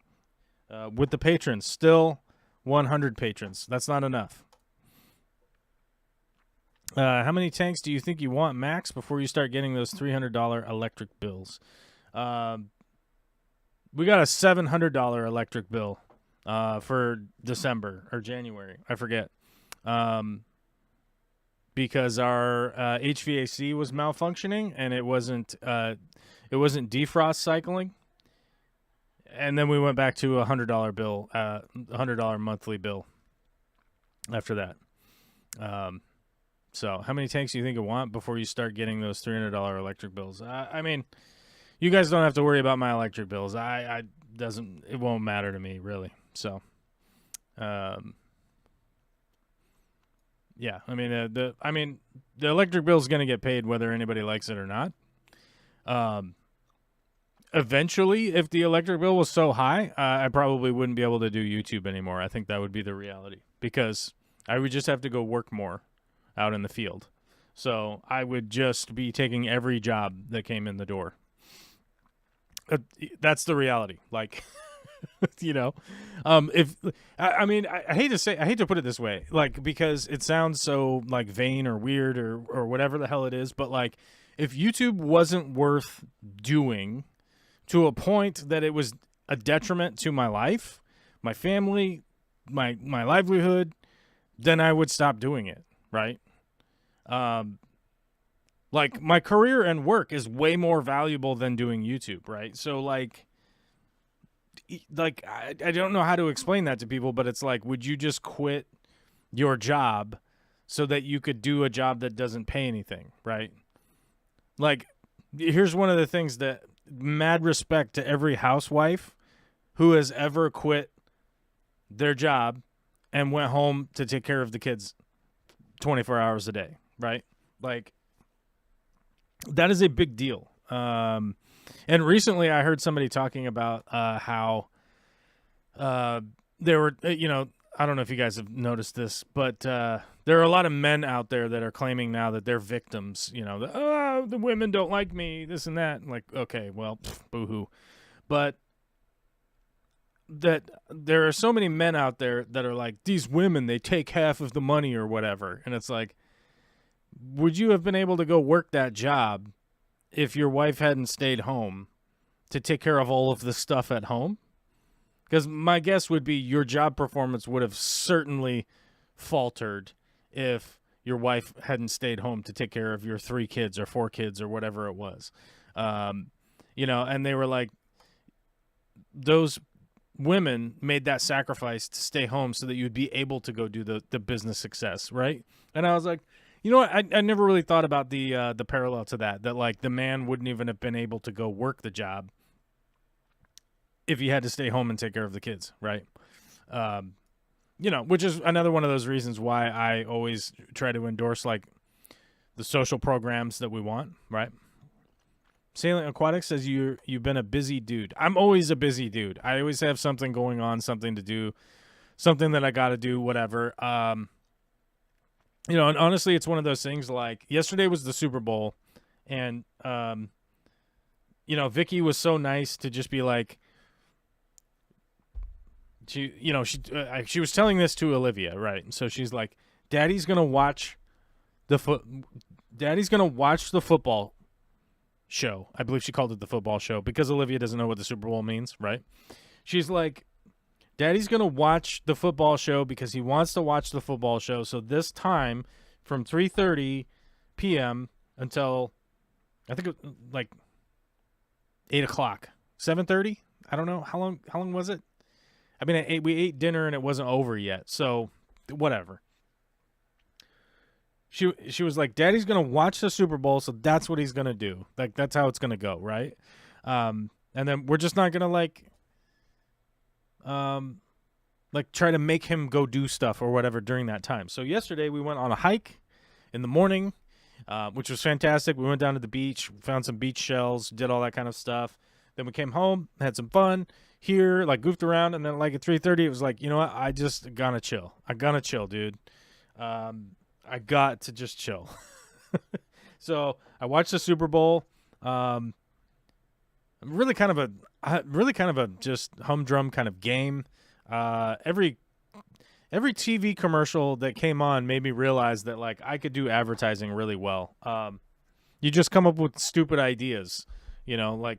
With the patrons, still 100 patrons. That's not enough. How many tanks do you think you want max before you start getting those $300 electric bills? We got a $700 electric bill for December or January. I forget. Because our HVAC was malfunctioning and it wasn't defrost cycling. And then we went back to a $100 bill, $100 monthly bill after that. So how many tanks do you think you want before you start getting those $300 electric bills? I mean, you guys don't have to worry about my electric bills. It won't matter to me really. So, yeah, I mean, the electric bill is going to get paid whether anybody likes it or not. Eventually, if the electric bill was so high, I probably wouldn't be able to do YouTube anymore. I think that would be the reality because I would just have to go work more out in the field. So I would just be taking every job that came in the door. That's the reality. Like, you know, if I mean, I hate to put it this way, like, because it sounds so like vain or weird or whatever the hell it is, but like, if YouTube wasn't worth doing to a point that it was a detriment to my life, my family, my livelihood, then I would stop doing it, right? Like, my career and work is way more valuable than doing YouTube, right? So like I don't know how to explain that to people, but it's like, would you just quit your job so that you could do a job that doesn't pay anything, right? Like, here's one of the things that, mad respect to every housewife who has ever quit their job and went home to take care of the kids 24 hours a day, right? Like, that is a big deal. And recently I heard somebody talking about how there were, I don't know if you guys have noticed this, but there are a lot of men out there that are claiming now that they're victims, the women don't like me, this and that. Like, okay, well, boo-hoo. But that there are so many men out there that are like, these women, they take half of the money or whatever. And it's like, would you have been able to go work that job if your wife hadn't stayed home to take care of all of the stuff at home? Because my guess would be your job performance would have certainly faltered if your wife hadn't stayed home to take care of your 3 kids or 4 kids or whatever it was. And they were like, those women made that sacrifice to stay home so that you'd be able to go do the business success, right? And I was like, you know what? I never really thought about the parallel to that like the man wouldn't even have been able to go work the job if he had to stay home and take care of the kids, right? Which is another one of those reasons why I always try to endorse like the social programs that we want, right? Salient Aquatic says you've been a busy dude. I'm always a busy dude. I always have something going on, something to do, something that I got to do, whatever. And honestly, it's one of those things like yesterday was the Super Bowl and, Vicky was so nice to just be like, she was telling this to Olivia, right? And so she's like, Daddy's going to watch the football show. I believe she called it the football show because Olivia doesn't know what the Super Bowl means, right? She's like, Daddy's going to watch the football show because he wants to watch the football show. So this time from 3:30 p.m. until I think like 8 o'clock, 7:30. I don't know. How long was it? I mean, we ate dinner and it wasn't over yet. So whatever. She was like, Daddy's going to watch the Super Bowl. So that's what he's going to do. Like, that's how it's going to go. Right. And then we're just not going to try to make him go do stuff or whatever during that time. So yesterday we went on a hike in the morning, which was fantastic. We went down to the beach, found some beach shells, did all that kind of stuff. Then we came home, had some fun here, like goofed around. And then like at 3:30, it was like, you know what? I just gotta chill. I gotta chill, dude. I got to just chill. So I watched the Super Bowl. Really kind of a just humdrum kind of game. Every TV commercial that came on made me realize that like I could do advertising really well. You just come up with stupid ideas, like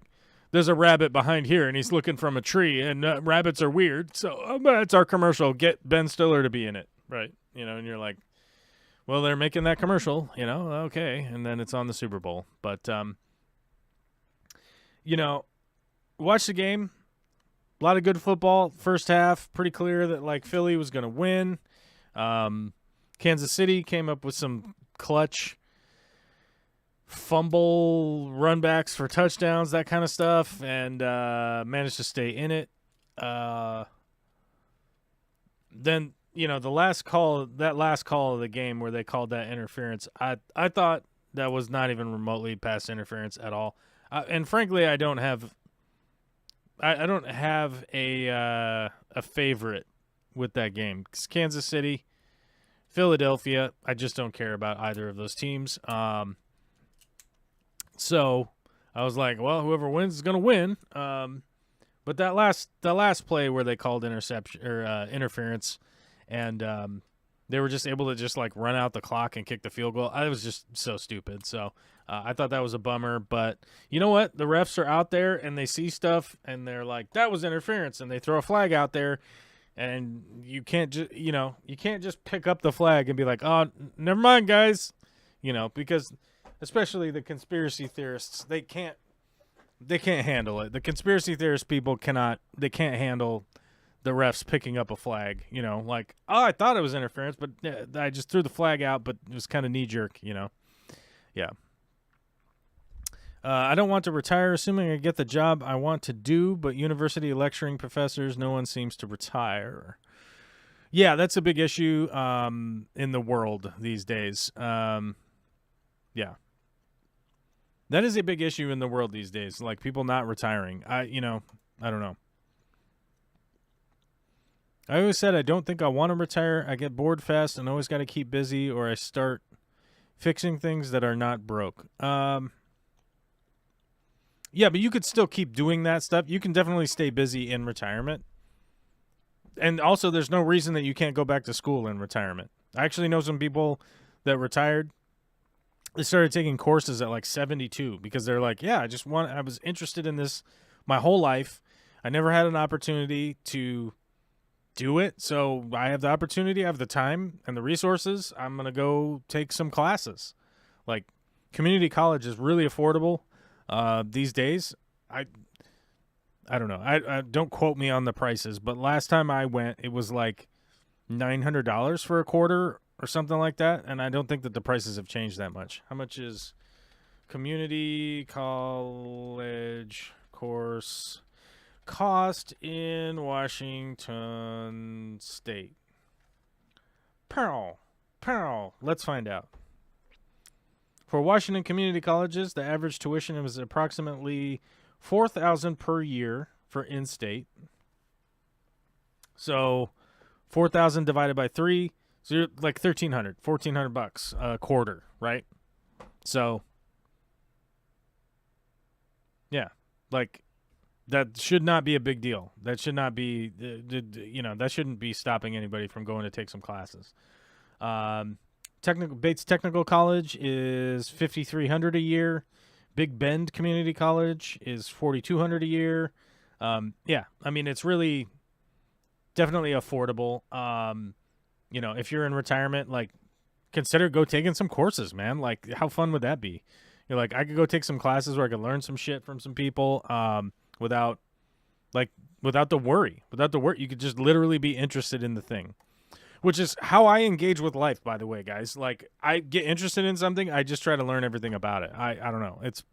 there's a rabbit behind here and he's looking from a tree and rabbits are weird. So it's our commercial. Get Ben Stiller to be in it. Right. And you're like, well, they're making that commercial, okay. And then it's on the Super Bowl, but, watch the game. A lot of good football. First half, pretty clear that like Philly was going to win. Kansas City came up with some clutch fumble runbacks for touchdowns, that kind of stuff, and managed to stay in it. Then, the last call of the game where they called that interference, I thought that was not even remotely pass interference at all. And frankly, I don't have a favorite with that game. It's Kansas City, Philadelphia. I just don't care about either of those teams. So I was like, well, whoever wins is going to win. But the last play where they called interception or interference, and they were just able to just like run out the clock and kick the field goal. I was just so stupid. So I thought that was a bummer. But you know what? The refs are out there and they see stuff and they're like, that was interference, and they throw a flag out there, and you can't just pick up the flag and be like, oh, never mind, guys, because especially the conspiracy theorists, they can't handle it. The conspiracy theorist people can't handle the refs picking up a flag, like, oh, I thought it was interference, but I just threw the flag out, but it was kind of knee jerk, Yeah. I don't want to retire, assuming I get the job I want to do, but university lecturing professors, no one seems to retire. Yeah, that's a big issue in the world these days. Yeah. That is a big issue in the world these days, like people not retiring. I don't know. I always said I don't think I want to retire. I get bored fast and always got to keep busy, or I start fixing things that are not broke. Yeah, but you could still keep doing that stuff. You can definitely stay busy in retirement. And also, there's no reason that you can't go back to school in retirement. I actually know some people that retired. They started taking courses at like 72 because they're like, yeah, I was interested in this my whole life. I never had an opportunity to do it. So I have the opportunity, I have the time and the resources. I'm going to go take some classes. Like, community college is really affordable these days. I don't know. I don't quote me on the prices, but last time I went, it was like $900 for a quarter or something like that, and I don't think that the prices have changed that much. How much is community college course cost in Washington State? Pearl. Let's find out. For Washington community colleges, the average tuition was approximately $4,000 per year for in-state. So 4,000 divided by 3, so you're like $1,400 a quarter, right? So yeah, like that should not be a big deal. That should not be, that shouldn't be stopping anybody from going to take some classes. Bates Technical College is $5,300 a year. Big Bend Community College is $4,200 a year. Yeah, I mean, it's really definitely affordable. If you're in retirement, like, consider taking some courses, man. Like, how fun would that be? You're like, I could go take some classes where I could learn some shit from some people without the worry. You could just literally be interested in the thing. Which is how I engage with life, by the way, guys. Like, I get interested in something, I just try to learn everything about it. I don't know. It's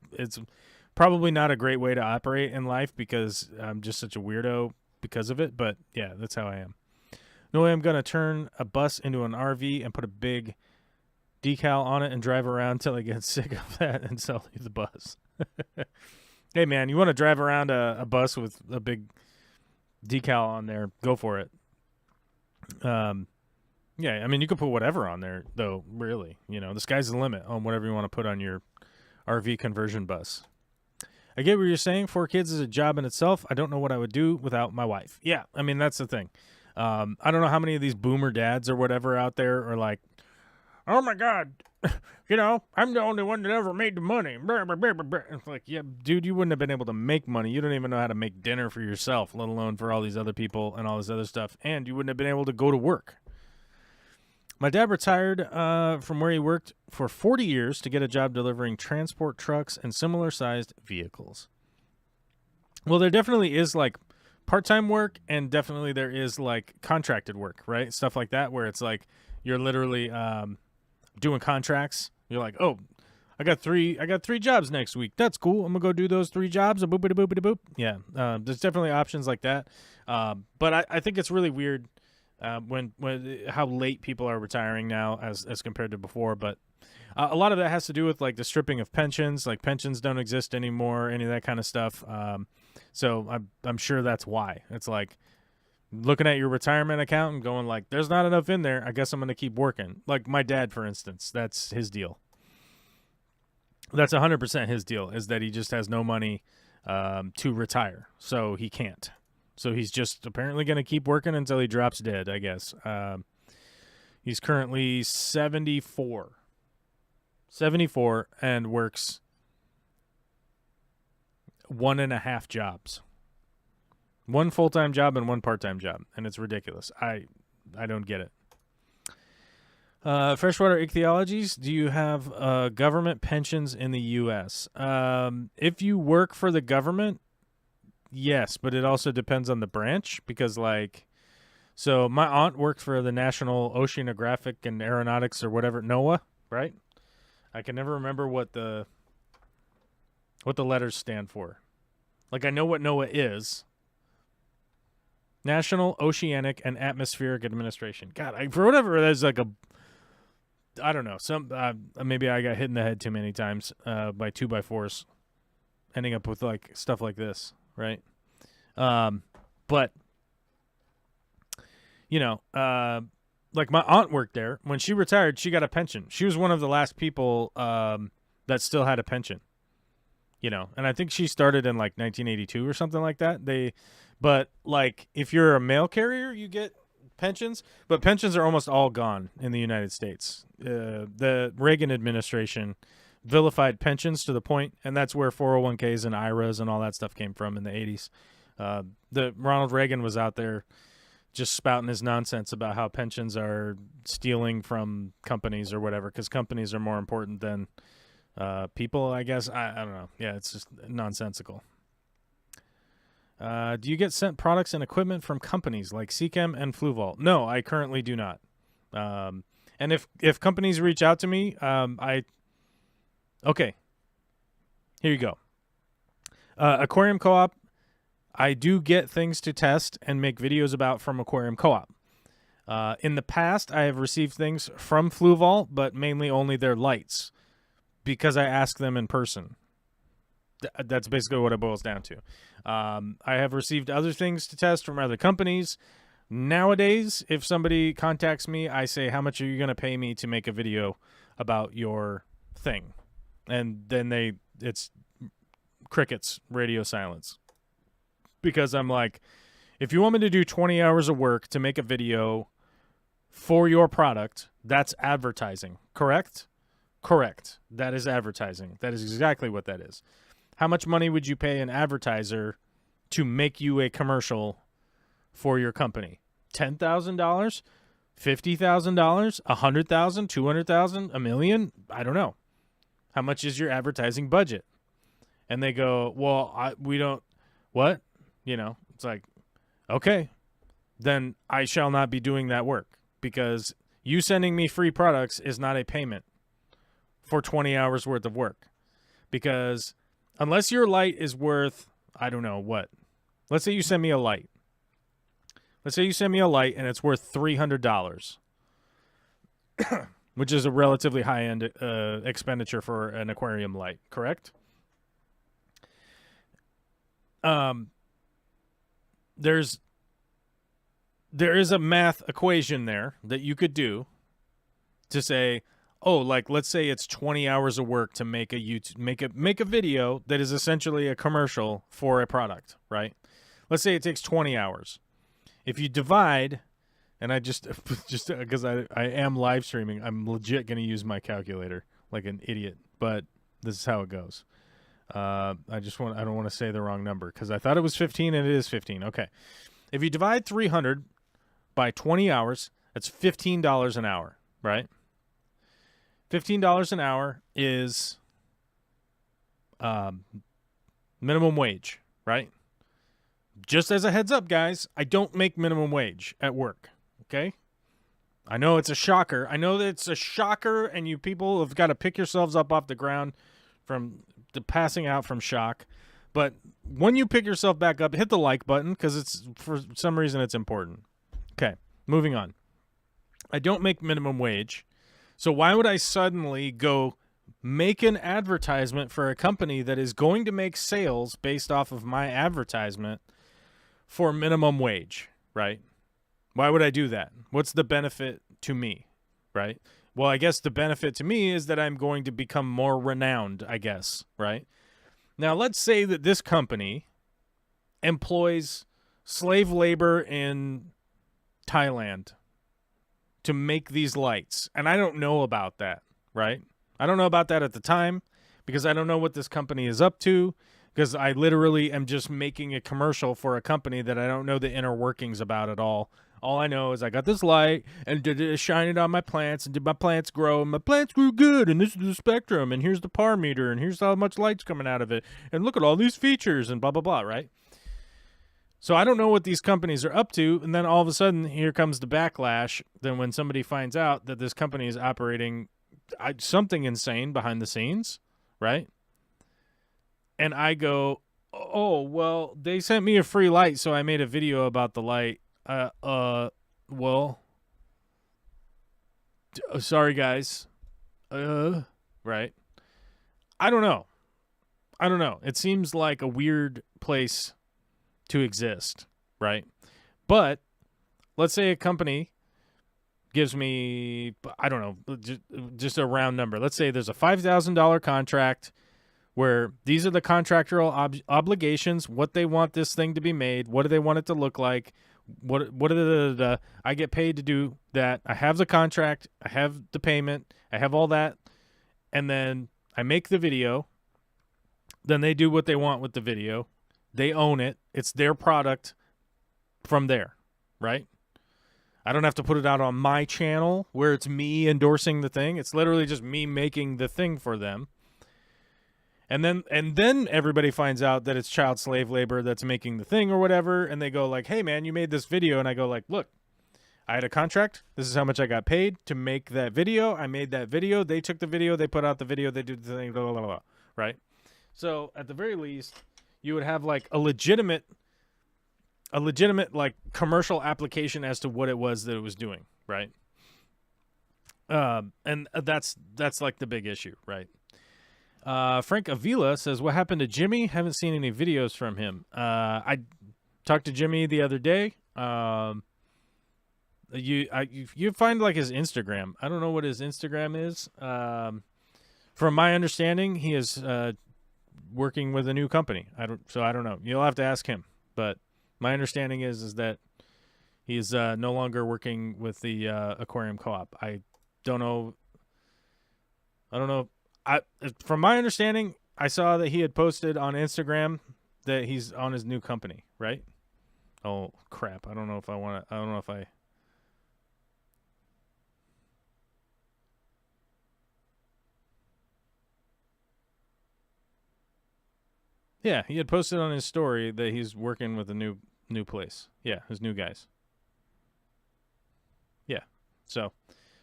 probably not a great way to operate in life because I'm just such a weirdo because of it. But, yeah, that's how I am. No way I'm going to turn a bus into an RV and put a big decal on it and drive around until I get sick of that and sell you the bus. Hey, man, you want to drive around a bus with a big decal on there, go for it. Yeah, I mean, you can put whatever on there, though, really. The sky's the limit on whatever you want to put on your RV conversion bus. I get what you're saying. 4 kids is a job in itself. I don't know what I would do without my wife. Yeah, I mean, that's the thing. I don't know how many of these boomer dads or whatever out there are like, oh, my God, I'm the only one that ever made the money. It's like, yeah, dude, you wouldn't have been able to make money. You don't even know how to make dinner for yourself, let alone for all these other people and all this other stuff. And you wouldn't have been able to go to work. My dad retired from where he worked for 40 years to get a job delivering transport trucks and similar-sized vehicles. Well, there definitely is, like, part-time work, and definitely there is, like, contracted work, right? Stuff like that where it's like you're literally doing contracts. You're like, oh, I got three jobs next week. That's cool. I'm going to go do those 3 jobs. Boop-a-boop-a-boop. Yeah, there's definitely options like that. But I think it's really weird when how late people are retiring now as compared to before, but a lot of that has to do with like the stripping of pensions. Like, pensions don't exist anymore, any of that kind of stuff. So I'm sure that's why. It's like looking at your retirement account and going like, there's not enough in there. I guess I'm going to keep working. Like my dad, for instance, that's his deal. That's 100% his deal, is that he just has no money to retire. So he can't. So he's just apparently going to keep working until he drops dead, I guess. He's currently 74. 74 and works 1.5 jobs. 1 full-time job and 1 part-time job. And it's ridiculous. I don't get it. Freshwater ichthyologies, do you have government pensions in the U.S.? If you work for the government, yes, but it also depends on the branch because, like, so my aunt worked for the National Oceanographic and Aeronautics or whatever, NOAA, right? I can never remember what the letters stand for. Like, I know what NOAA is. National Oceanic and Atmospheric Administration. God, for whatever, there's like I don't know. Maybe I got hit in the head too many times by 2x4s, ending up with like stuff like this, right? But you know, like my aunt worked there. When she retired, she got a pension. She was one of the last people that still had a pension. You know, and I think she started in like 1982 or something like that. But like if you're a mail carrier, you get pensions, but pensions are almost all gone in the United States. The Reagan administration vilified pensions to the point, and that's where 401ks and IRAs and all that stuff came from in the 80s. The Ronald Reagan was out there just spouting his nonsense about how pensions are stealing from companies or whatever, because companies are more important than people, I guess. I don't know. Yeah, it's just nonsensical. Do you get sent products and equipment from companies like Seachem and FluVault? No, I currently do not. And if companies reach out to me, okay, here you go. Aquarium Co-op, I do get things to test and make videos about from Aquarium Co-op. In the past, I have received things from FluVault, but mainly only their lights because I ask them in person. That's basically what it boils down to. I have received other things to test from other companies. Nowadays, if somebody contacts me, I say, how much are you going to pay me to make a video about your thing? And then it's crickets, radio silence. Because I'm like, if you want me to do 20 hours of work to make a video for your product, that's advertising, correct? Correct. That is advertising. That is exactly what that is. How much money would you pay an advertiser to make you a commercial for your company? $10,000? $50,000? $100,000? $200,000? $1 million? I don't know. How much is your advertising budget? And they go, well, we don't, what? You know, it's like, okay, then I shall not be doing that work because you sending me free products is not a payment for 20 hours worth of work. Because unless your light is worth, I don't know what. Let's say you send me a light. Let's say you send me a light and it's worth $300, which is a relatively high-end expenditure for an aquarium light, correct? There is a math equation there that you could do to say, oh, like let's say it's 20 hours of work to make a video that is essentially a commercial for a product, right? Let's say it takes 20 hours. If you divide, and I just because I am live streaming, I'm legit going to use my calculator like an idiot, but this is how it goes. I don't want to say the wrong number because I thought it was 15 and it is 15. Okay. If you divide 300 by 20 hours, that's $15 an hour, right? $15 an hour is minimum wage, right? Just as a heads up, guys, I don't make minimum wage at work, okay? I know it's a shocker. I know that it's a shocker, and you people have got to pick yourselves up off the ground from the passing out from shock. But when you pick yourself back up, hit the like button because it's for some reason it's important. Okay, moving on. I don't make minimum wage. So why would I suddenly go make an advertisement for a company that is going to make sales based off of my advertisement for minimum wage, right? Why would I do that? What's the benefit to me, right? Well, I guess the benefit to me is that I'm going to become more renowned, I guess, right? Now, let's say that this company employs slave labor in Thailand to make these lights. And I don't know about that, right? I don't know about that at the time because I don't know what this company is up to, because I literally am just making a commercial for a company that I don't know the inner workings about at all. All I know is I got this light and did it shine it on my plants, and did my plants grow, and my plants grew good, and this is the spectrum, and here's the par meter, and here's how much light's coming out of it, and look at all these features, and blah, blah, blah, right? So I don't know what these companies are up to, and then all of a sudden, here comes the backlash. Then when somebody finds out that this company is operating something insane behind the scenes, right? And I go, oh, well, they sent me a free light, so I made a video about the light. Well, sorry, guys. Right. I don't know. It seems like a weird place to exist, right? But let's say a company gives me, I don't know, just a round number. Let's say there's a $5,000 contract where these are the contractual obligations, what they want this thing to be made, what do they want it to look like, I get paid to do that. I have the contract, I have the payment, I have all that, and then I make the video. Then they do what they want with the video. They own it. It's their product from there, right? I don't have to put it out on my channel where it's me endorsing the thing. It's literally just me making the thing for them. And then everybody finds out that it's child slave labor that's making the thing or whatever, and they go like, hey, man, you made this video. And I go like, look, I had a contract. This is how much I got paid to make that video. I made that video. They took the video. They put out the video. They did the thing, blah, blah, blah, blah, right? So at the very least, you would have like a legitimate like commercial application as to what it was that it was doing, right? And that's like the big issue, right? Frank Avila says, what happened to Jimmy? Haven't seen any videos from him. I talked to Jimmy the other day. You find like his Instagram. I don't know what his Instagram is. From my understanding, he is working with a new company. I don't know. You'll have to ask him. But my understanding is that he's no longer working with the aquarium co-op. I don't know. From my understanding, I saw that he had posted on Instagram that he's on his new company, right? Oh crap! I don't know if I. Yeah, he had posted on his story that he's working with a new place. Yeah, his new guys. Yeah, so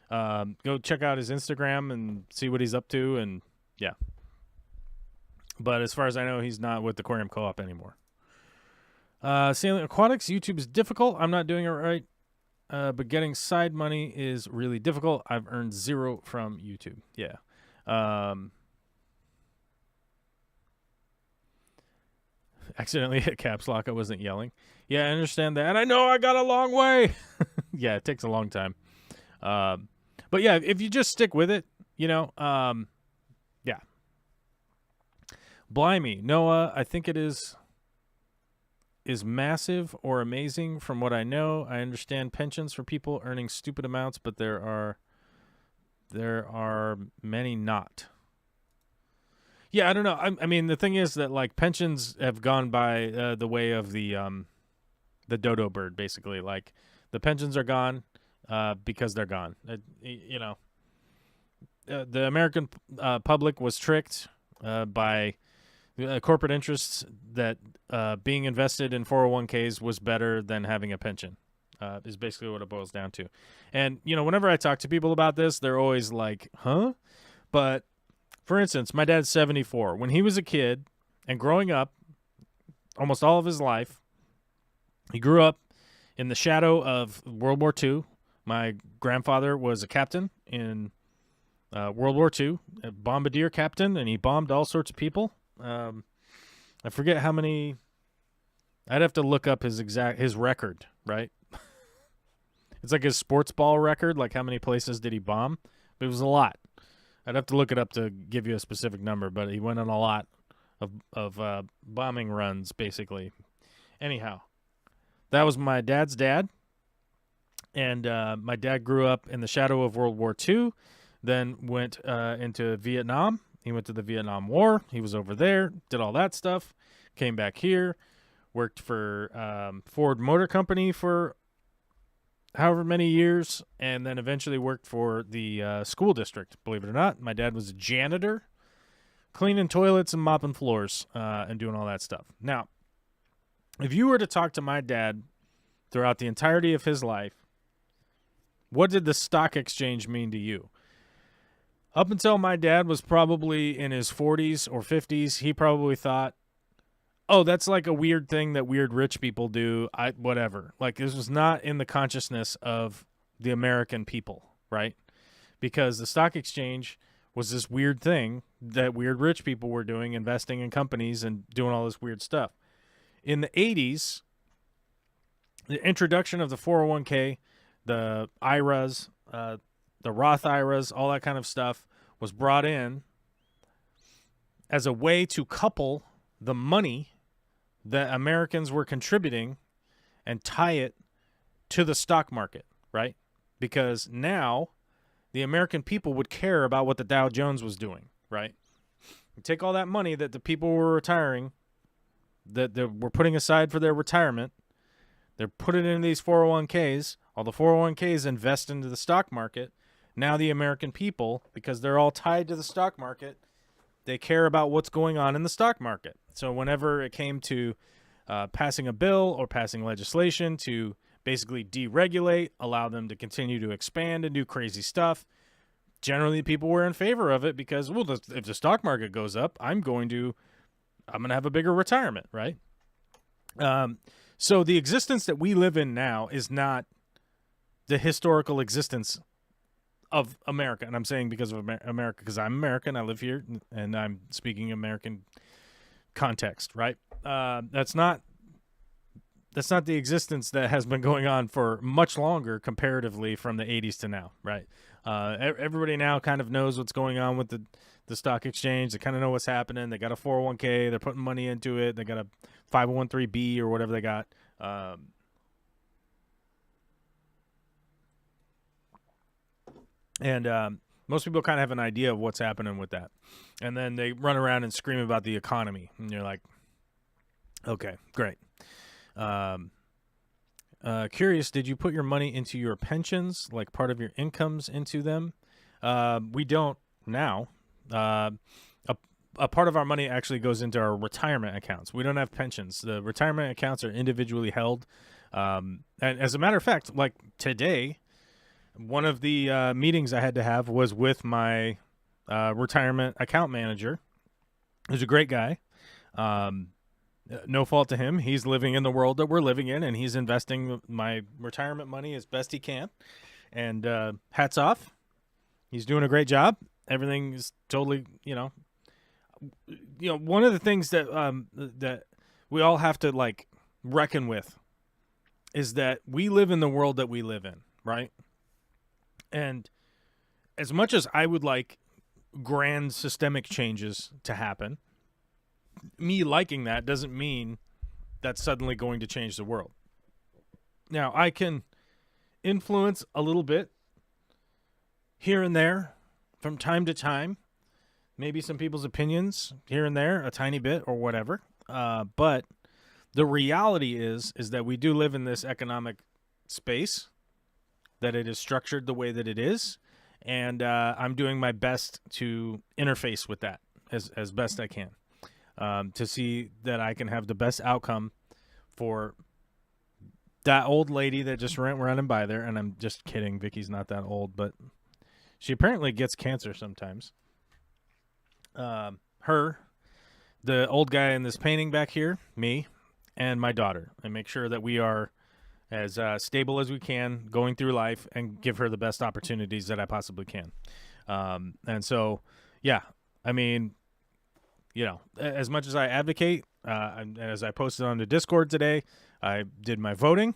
go check out his Instagram and see what he's up to, and yeah. But as far as I know, he's not with the Aquarium Co-op anymore. Sailing Aquatics, YouTube is difficult. I'm not doing it right, but getting side money is really difficult. I've earned 0 from YouTube. Yeah. Accidentally hit caps lock. I wasn't yelling. Yeah, I understand that. And I know I got a long way. Yeah, it takes a long time. But yeah, if you just stick with it, yeah. Blimey, Noah, I think it is massive or amazing from what I know. I understand pensions for people earning stupid amounts, but there are many not. Yeah, I don't know. I mean, the thing is that like pensions have gone by the way of the dodo bird, basically. Like the pensions are gone because they're gone. The American public was tricked by corporate interests that being invested in 401ks was better than having a pension. Is basically what it boils down to. And whenever I talk to people about this, they're always like, "Huh?" But for instance, my dad's 74. When he was a kid and growing up, almost all of his life, he grew up in the shadow of World War II. My grandfather was a captain in World War II, a bombardier captain, and he bombed all sorts of people. I forget how many. I'd have to look up his record, right? It's like his sports ball record, like how many places did he bomb? It was a lot. I'd have to look it up to give you a specific number, but he went on a lot of bombing runs, basically. Anyhow, that was my dad's dad, and my dad grew up in the shadow of World War II, then went into Vietnam. He went to the Vietnam War. He was over there, did all that stuff, came back here, worked for Ford Motor Company for however many years, and then eventually worked for the school district, believe it or not. My dad was a janitor, cleaning toilets and mopping floors and doing all that stuff. Now, if you were to talk to my dad throughout the entirety of his life, what did the stock exchange mean to you? Up until my dad was probably in his 40s or 50s, he probably thought, oh, that's like a weird thing that weird rich people do, whatever. Like, this was not in the consciousness of the American people, right? Because the stock exchange was this weird thing that weird rich people were doing, investing in companies and doing all this weird stuff. In the 80s, the introduction of the 401k, the IRAs, the Roth IRAs, all that kind of stuff was brought in as a way to couple the money that Americans were contributing and tie it to the stock market, right? Because now the American people would care about what the Dow Jones was doing, right? You take all that money that the people were retiring, that they were putting aside for their retirement, they're putting it in these 401ks. All the 401ks invest into the stock market. Now the American people, because they're all tied to the stock market, they care about what's going on in the stock market. So whenever it came to passing a bill or passing legislation to basically deregulate, allow them to continue to expand and do crazy stuff, generally people were in favor of it because, well, if the stock market goes up, I'm going to have a bigger retirement, right? So the existence that we live in now is not the historical existence of America. And I'm saying because of America, because I'm American, I live here, and I'm speaking American context, right? That's not the existence that has been going on for much longer comparatively from the 80s to now, right? Everybody now kind of knows what's going on with the stock exchange. They kind of know what's happening. They got a 401k. They're putting money into it. They got a 501(b) or whatever they got. And most people kind of have an idea of what's happening with that. And then they run around and scream about the economy. And you're like, okay, great. Curious, did you put your money into your pensions, like part of your incomes into them? We don't now. A part of our money actually goes into our retirement accounts. We don't have pensions. The retirement accounts are individually held. And as a matter of fact, like today, one of the meetings I had to have was with my retirement account manager. He's a great guy. No fault to him. He's living in the world that we're living in, and he's investing my retirement money as best he can. And hats off. He's doing a great job. Everything is totally, one of the things that that we all have to like reckon with is that we live in the world that we live in, right? And as much as I would like grand systemic changes to happen, me liking that doesn't mean that's suddenly going to change the world. Now, I can influence a little bit here and there from time to time, maybe some people's opinions here and there, a tiny bit or whatever. But the reality is that we do live in this economic space, that it is structured the way that it is, and I'm doing my best to interface with that as best I can, to see that I can have the best outcome for that old lady that just running by there. And I'm just kidding. Vicky's not that old, but she apparently gets cancer sometimes. Her, the old guy in this painting back here, me, and my daughter, and make sure that we are as stable as we can going through life and give her the best opportunities that I possibly can. And so, yeah, I mean, as much as I advocate, and as I posted on the Discord today, I did my voting.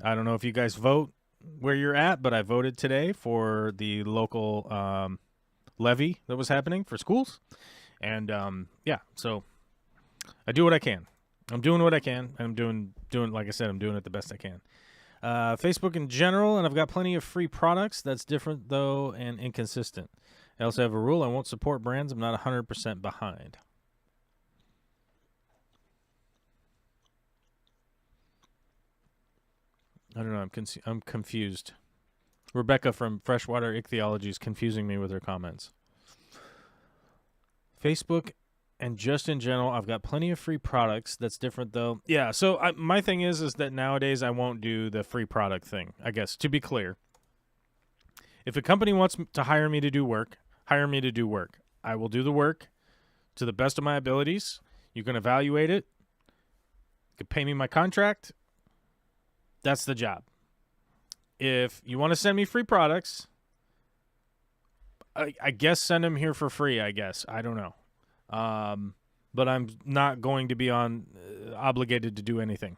I don't know if you guys vote where you're at, but I voted today for the local levy that was happening for schools. And yeah, so I do what I can. I'm doing what I can, and I'm doing like I said, I'm doing it the best I can. Facebook in general, and I've got plenty of free products. That's different though and inconsistent. I also have a rule: I won't support brands I'm not 100% behind. I don't know. I'm confused. Rebecca from Freshwater Ichthyology is confusing me with her comments. Facebook and just in general, I've got plenty of free products. That's different, though. Yeah, so my thing is that nowadays I won't do the free product thing, I guess, to be clear. If a company wants to hire me to do work, hire me to do work. I will do the work to the best of my abilities. You can evaluate it. You can pay me my contract. That's the job. If you want to send me free products, I guess send them here for free, I guess. I don't know. But I'm not going to be obligated to do anything.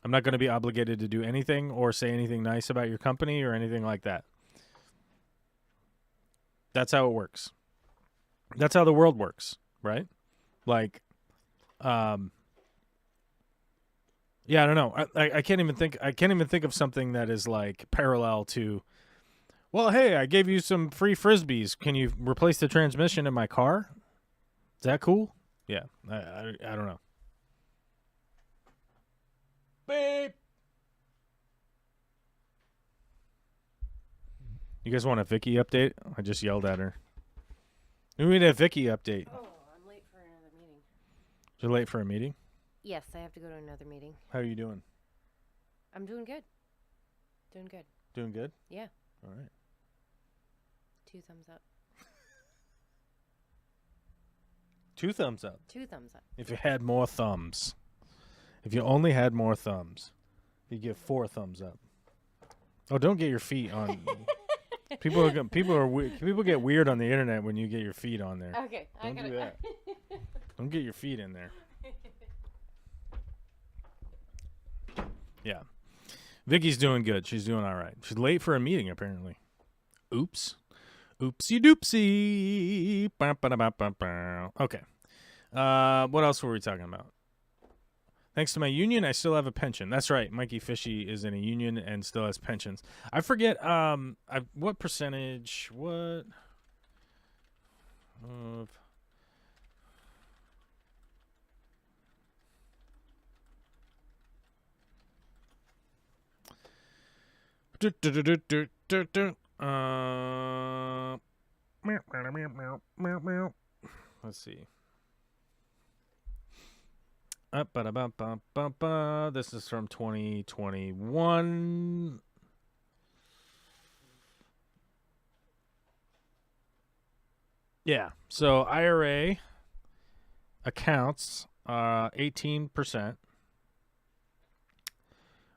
I'm not going to be obligated to do anything or say anything nice about your company or anything like that. That's how it works. That's how the world works, right? Like, yeah, I don't know. I can't even think. I can't even think of something that is like parallel to. Well, hey, I gave you some free frisbees. Can you replace the transmission in my car? Is that cool? Yeah, I don't know. Beep. You guys want a Vicky update? I just yelled at her. We need a Vicky update. Oh, I'm late for another meeting. You're late for a meeting? Yes, I have to go to another meeting. How are you doing? I'm doing good. Doing good. Doing good? Yeah. All right. 2 thumbs up. 2 thumbs up. 2 thumbs up. If you had more thumbs. If you only had more thumbs, you give 4 thumbs up. Oh, don't get your feet on. People get weird on the internet when you get your feet on there. Okay, Don't do that. Don't get your feet in there. Yeah. Vicky's doing good. She's doing all right. She's late for a meeting, apparently. Oops. Oopsie doopsie. Okay. What else were we talking about? Thanks to my union, I still have a pension. That's right. Mikey Fishy is in a union and still has pensions. I forget what percentage, what of let's see. This is from 2021. Yeah. So IRA accounts 18%.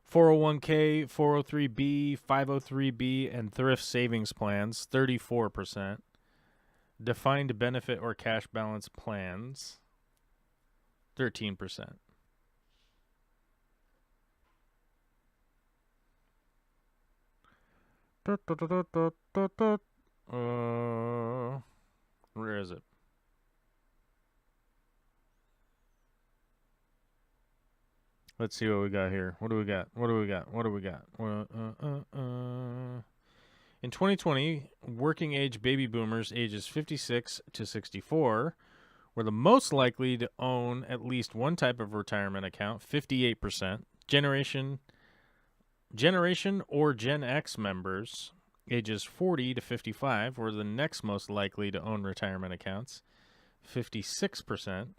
401k, 403b, 503b, and thrift savings plans 34%. Defined benefit or cash balance plans 13%. Where is it? Let's see what we got here. What do we got? In 2020, working age baby boomers ages 56 to 64 were the most likely to own at least one type of retirement account, 58%. Generation or Gen X members ages 40 to 55 were the next most likely to own retirement accounts, 56%.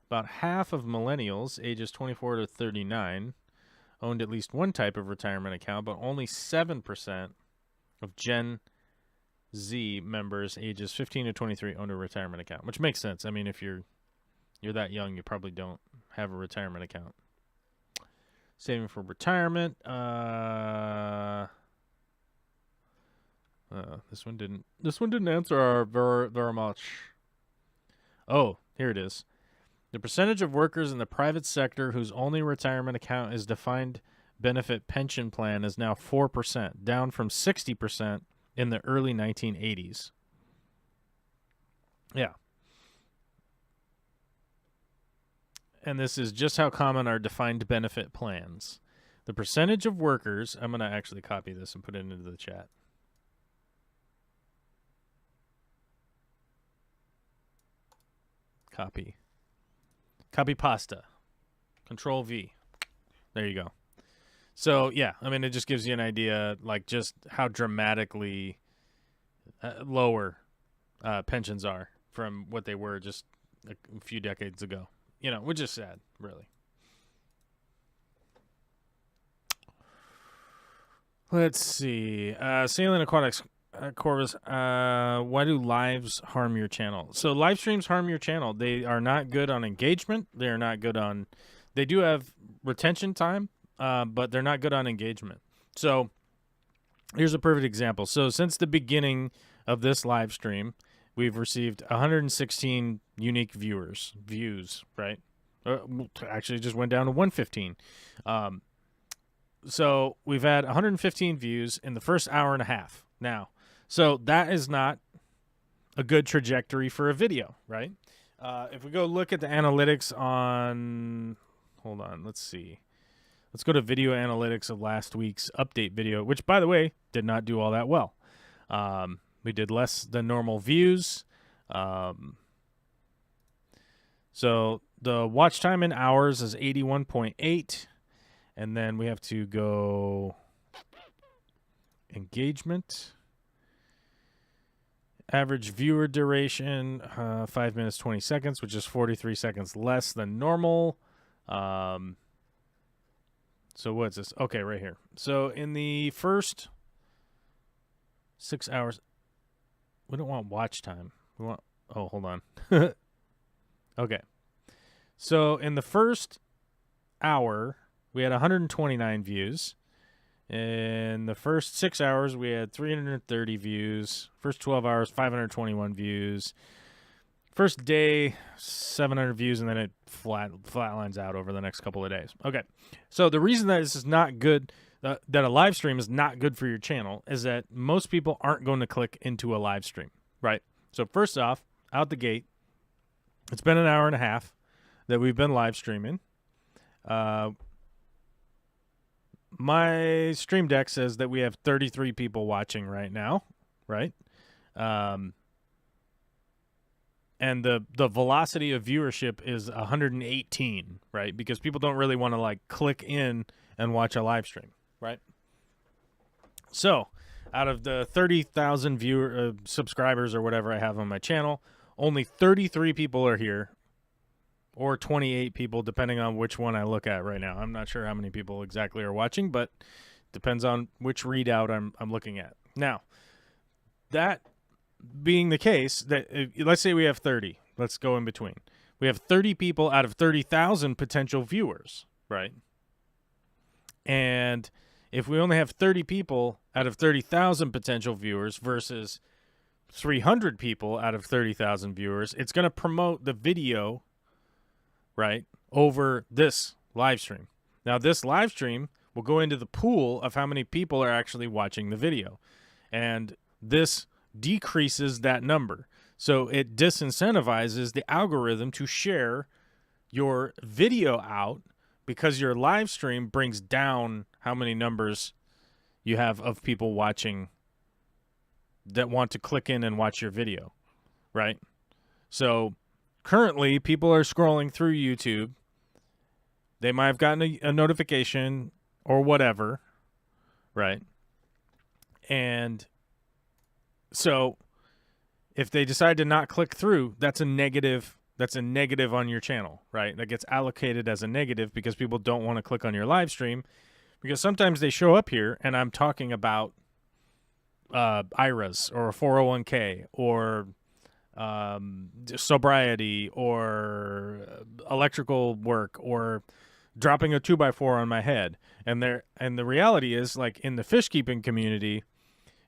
About half of millennials ages 24 to 39 owned at least one type of retirement account, but only 7% of Gen Z members ages 15 to 23 own a retirement account, which makes sense. I mean, if you're that young, you probably don't have a retirement account. Saving for retirement. This one didn't answer our very much. Oh, here it is. The percentage of workers in the private sector whose only retirement account is defined benefit pension plan is now 4%, down from 60% in the early 1980s. Yeah. and this is just how common are defined benefit plans. The percentage of workers, I'm going to actually copy this and put it into the chat. Copy. Copy pasta. Control V. There you go. So, yeah, I mean, it just gives you an idea, like, just how dramatically lower pensions are from what they were just a few decades ago. You know, which is sad, really. Let's see. Salient Aquatics, Corvus, why do lives harm your channel? So live streams harm your channel. They are not good on engagement. They are not good on... They do have retention time, but they're not good on engagement. So here's a perfect example. So since the beginning of this live stream, we've received 116 unique views, right? Actually, it just went down to 115. So we've had 115 views in the first hour and a half now. So that is not a good trajectory for a video, right? If we go look at the analytics on... Hold on, let's see. Let's go to video analytics of last week's update video, which, by the way, did not do all that well. We did less than normal views. So the watch time in hours is 81.8. And then we have to go engagement. Average viewer duration, 5 minutes, 20 seconds, which is 43 seconds less than normal. So what's this? Okay, right here. So in the first 6 hours, we don't want watch time. We want, oh, hold on. Okay. So in the first hour, we had 129 views. In the first 6 hours, we had 330 views. First 12 hours, 521 views. First day, 700 views, and then it flatlines out over the next couple of days. Okay, so the reason that this is not good, that a live stream is not good for your channel, is that most people aren't going to click into a live stream, right? So first off, out the gate, it's been an hour and a half that we've been live streaming. My stream deck says that we have 33 people watching right now, right? And the velocity of viewership is 118, right? Because people don't really want to like click in and watch a live stream, right? So, out of the 30,000 subscribers or whatever I have on my channel, only 33 people are here, or 28 people, depending on which one I look at right now. I'm not sure how many people exactly are watching, but depends on which readout I'm looking at. Now, that being the case, that let's say we have 30. Let's go in between. We have 30 people out of 30,000 potential viewers, right? And if we only have 30 people out of 30,000 potential viewers versus 300 people out of 30,000 viewers, it's going to promote the video, right, over this live stream. Now, this live stream will go into the pool of how many people are actually watching the video. And this decreases that number. So it disincentivizes the algorithm to share your video out because your live stream brings down how many numbers you have of people watching that want to click in and watch your video, right? So currently, people are scrolling through YouTube. They might have gotten a notification or whatever, right? And so if they decide to not click through, that's a negative. That's a negative on your channel, right? That gets allocated as a negative because people don't want to click on your live stream because sometimes they show up here and I'm talking about IRAs or a 401k or sobriety or electrical work or dropping a 2x4 on my head. And the reality is, like, in the fish keeping community,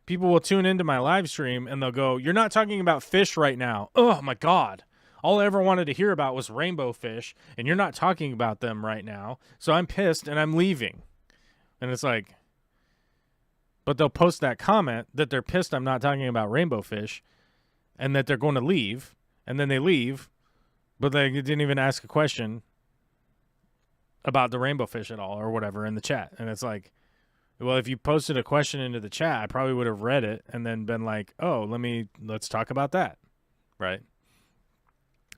people will tune into my live stream and they'll go, "You're not talking about fish right now. Oh my God. All I ever wanted to hear about was rainbow fish, and you're not talking about them right now. So I'm pissed and I'm leaving." And it's like, but they'll post that comment that they're pissed I'm not talking about rainbow fish and that they're going to leave, and then they leave, but they didn't even ask a question about the rainbow fish at all or whatever in the chat. And it's like, well, if you posted a question into the chat, I probably would have read it and then been like, oh, let's talk about that. Right.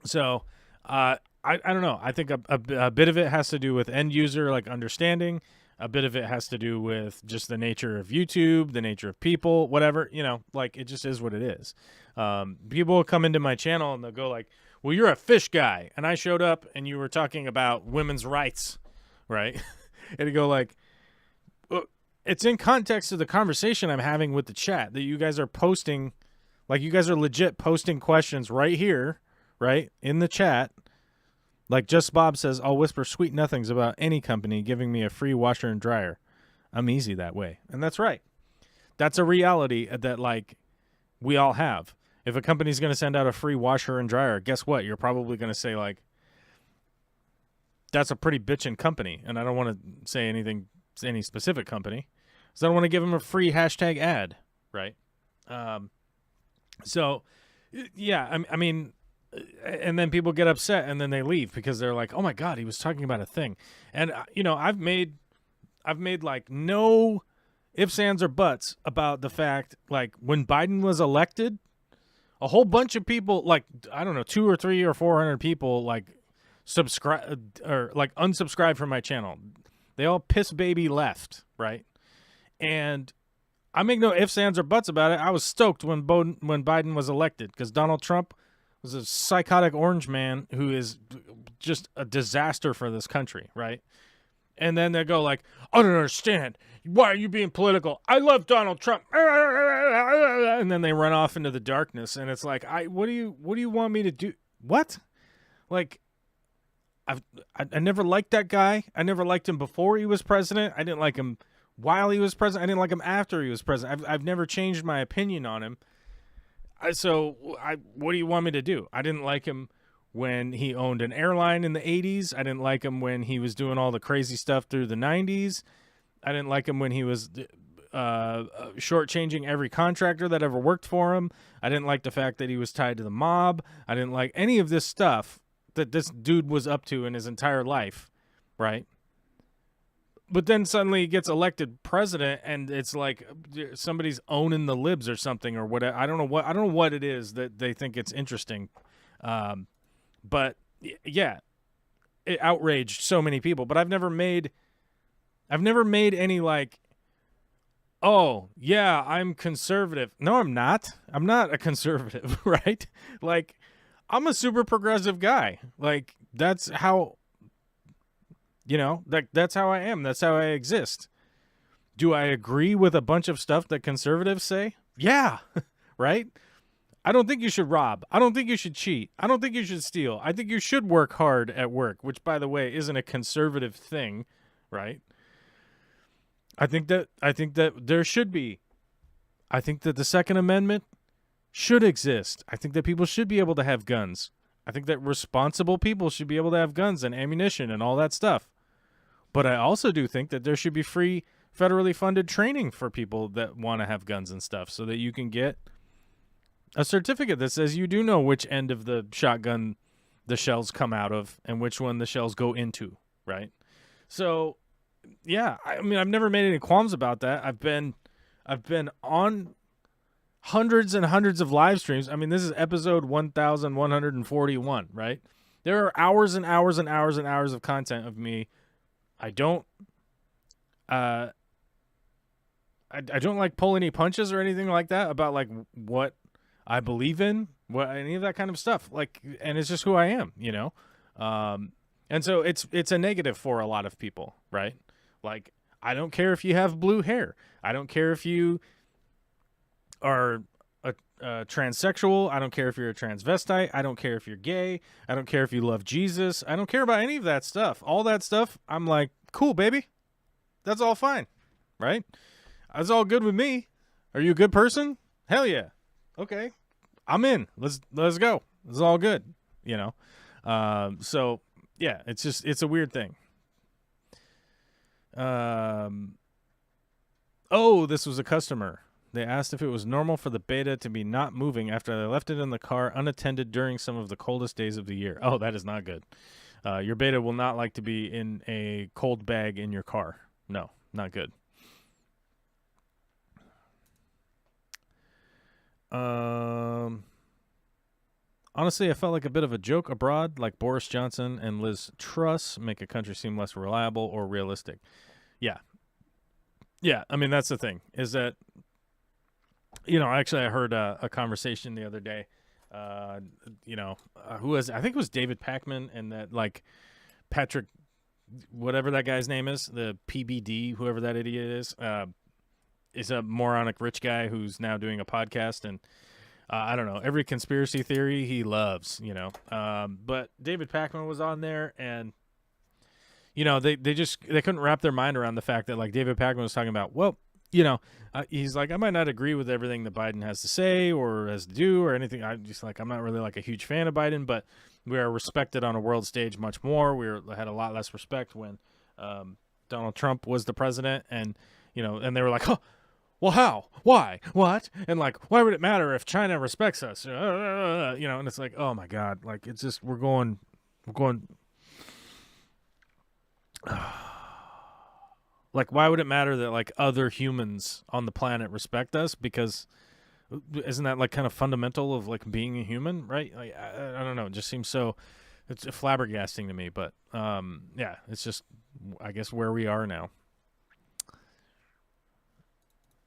So, I don't know. I think a bit of it has to do with end user, like understanding. A bit of it has to do with just the nature of YouTube, the nature of people, whatever, like it just is what it is. People will come into my channel and they'll go like, well, you're a fish guy. And I showed up and you were talking about women's rights. Right. And you go like, it's in context of the conversation I'm having with the chat that you guys are posting. Like you guys are legit posting questions right here, right, in the chat. Like Just Bob says, I'll whisper sweet nothings about any company giving me a free washer and dryer. I'm easy that way. And that's right. That's a reality that, like, we all have. If a company's going to send out a free washer and dryer, guess what? You're probably going to say, like, that's a pretty bitchin' company. And I don't want to say any specific company. So I don't want to give them a free hashtag ad, right? So, yeah, I mean, and then people get upset and then they leave because they're like, oh my God, he was talking about a thing. And, I've made like no ifs, ands, or buts about the fact, like when Biden was elected, a whole bunch of people, like, I don't know, 200 or 300 or 400 people, like, subscribe or like unsubscribed from my channel. They all piss baby left, right? And I make no ifs, ands, or buts about it. I was stoked when Biden was elected because Donald Trump was a psychotic orange man who is just a disaster for this country, right? And then they go like, I don't understand. Why are you being political? I love Donald Trump. And then they run off into the darkness. And it's like, what do you want me to do? What? Like, I never liked that guy. I never liked him before he was president. I didn't like him while he was president. I didn't like him after he was president. I've never changed my opinion on him. So what do you want me to do? I didn't like him when he owned an airline in the 80s. I didn't like him when he was doing all the crazy stuff through the 90s. I didn't like him when he was shortchanging every contractor that ever worked for him. I didn't like the fact that he was tied to the mob. I didn't like any of this stuff that this dude was up to in his entire life, right? But then suddenly he gets elected president, and it's like somebody's owning the libs or something or whatever. I don't know what it is that they think it's interesting. But yeah, it outraged so many people. But I've never made any like, oh yeah, I'm conservative. No, I'm not. I'm not a conservative, right? Like, I'm a super progressive guy. Like, that's how. That's how I am. That's how I exist. Do I agree with a bunch of stuff that conservatives say? Yeah, right? I don't think you should rob. I don't think you should cheat. I don't think you should steal. I think you should work hard at work, which, by the way, isn't a conservative thing, right? I think that there should be. I think that the Second Amendment should exist. I think that people should be able to have guns. I think that responsible people should be able to have guns and ammunition and all that stuff. But I also do think that there should be free federally funded training for people that want to have guns and stuff so that you can get a certificate that says you do know which end of the shotgun the shells come out of and which one the shells go into, right? So, yeah, I mean, I've never made any qualms about that. I've been on hundreds and hundreds of live streams. I mean, this is episode 1141, right? There are hours and hours and hours and hours of content of me. I don't like pull any punches or anything like that about like what I believe in, what any of that kind of stuff. Like, and it's just who I am, and so it's a negative for a lot of people, right? Like, I don't care if you have blue hair. I don't care if you are a transsexual. I don't care if you're a transvestite. I don't care if you're gay. I don't care if you love Jesus. I don't care about any of that stuff. All that stuff, I'm like, cool, baby. That's all fine, right? That's all good with me. Are you a good person? Hell yeah. Okay, I'm in. Let's go. It's all good, So yeah, it's a weird thing. Oh, this was a customer. They asked if it was normal for the beta to be not moving after they left it in the car unattended during some of the coldest days of the year. Oh, that is not good. Your beta will not like to be in a cold bag in your car. No, not good. Honestly, I felt like a bit of a joke abroad, like Boris Johnson and Liz Truss make a country seem less reliable or realistic. Yeah. Yeah, I mean, that's the thing, is that, actually I heard a conversation the other day, who was, I think it was David Pacman, and that, like, Patrick, whatever that guy's name is, the PBD, whoever that idiot is a moronic rich guy who's now doing a podcast, and I don't know, every conspiracy theory he loves, but David Pacman was on there, and they couldn't wrap their mind around the fact that, like, David Pacman was talking about, well, he's like, I might not agree with everything that Biden has to say or has to do or anything. I'm not really like a huge fan of Biden, but we are respected on a world stage much more. Had a lot less respect when Donald Trump was the president, and and they were like, oh, well, how? Why? What? And, like, why would it matter if China respects us? And it's like, oh my God, like, it's just, we're going. Like, why would it matter that, like, other humans on the planet respect us? Because isn't that, like, kind of fundamental of, like, being a human, right? Like, I don't know. It just seems so, it's flabbergasting to me. But yeah, it's just, I guess, where we are now.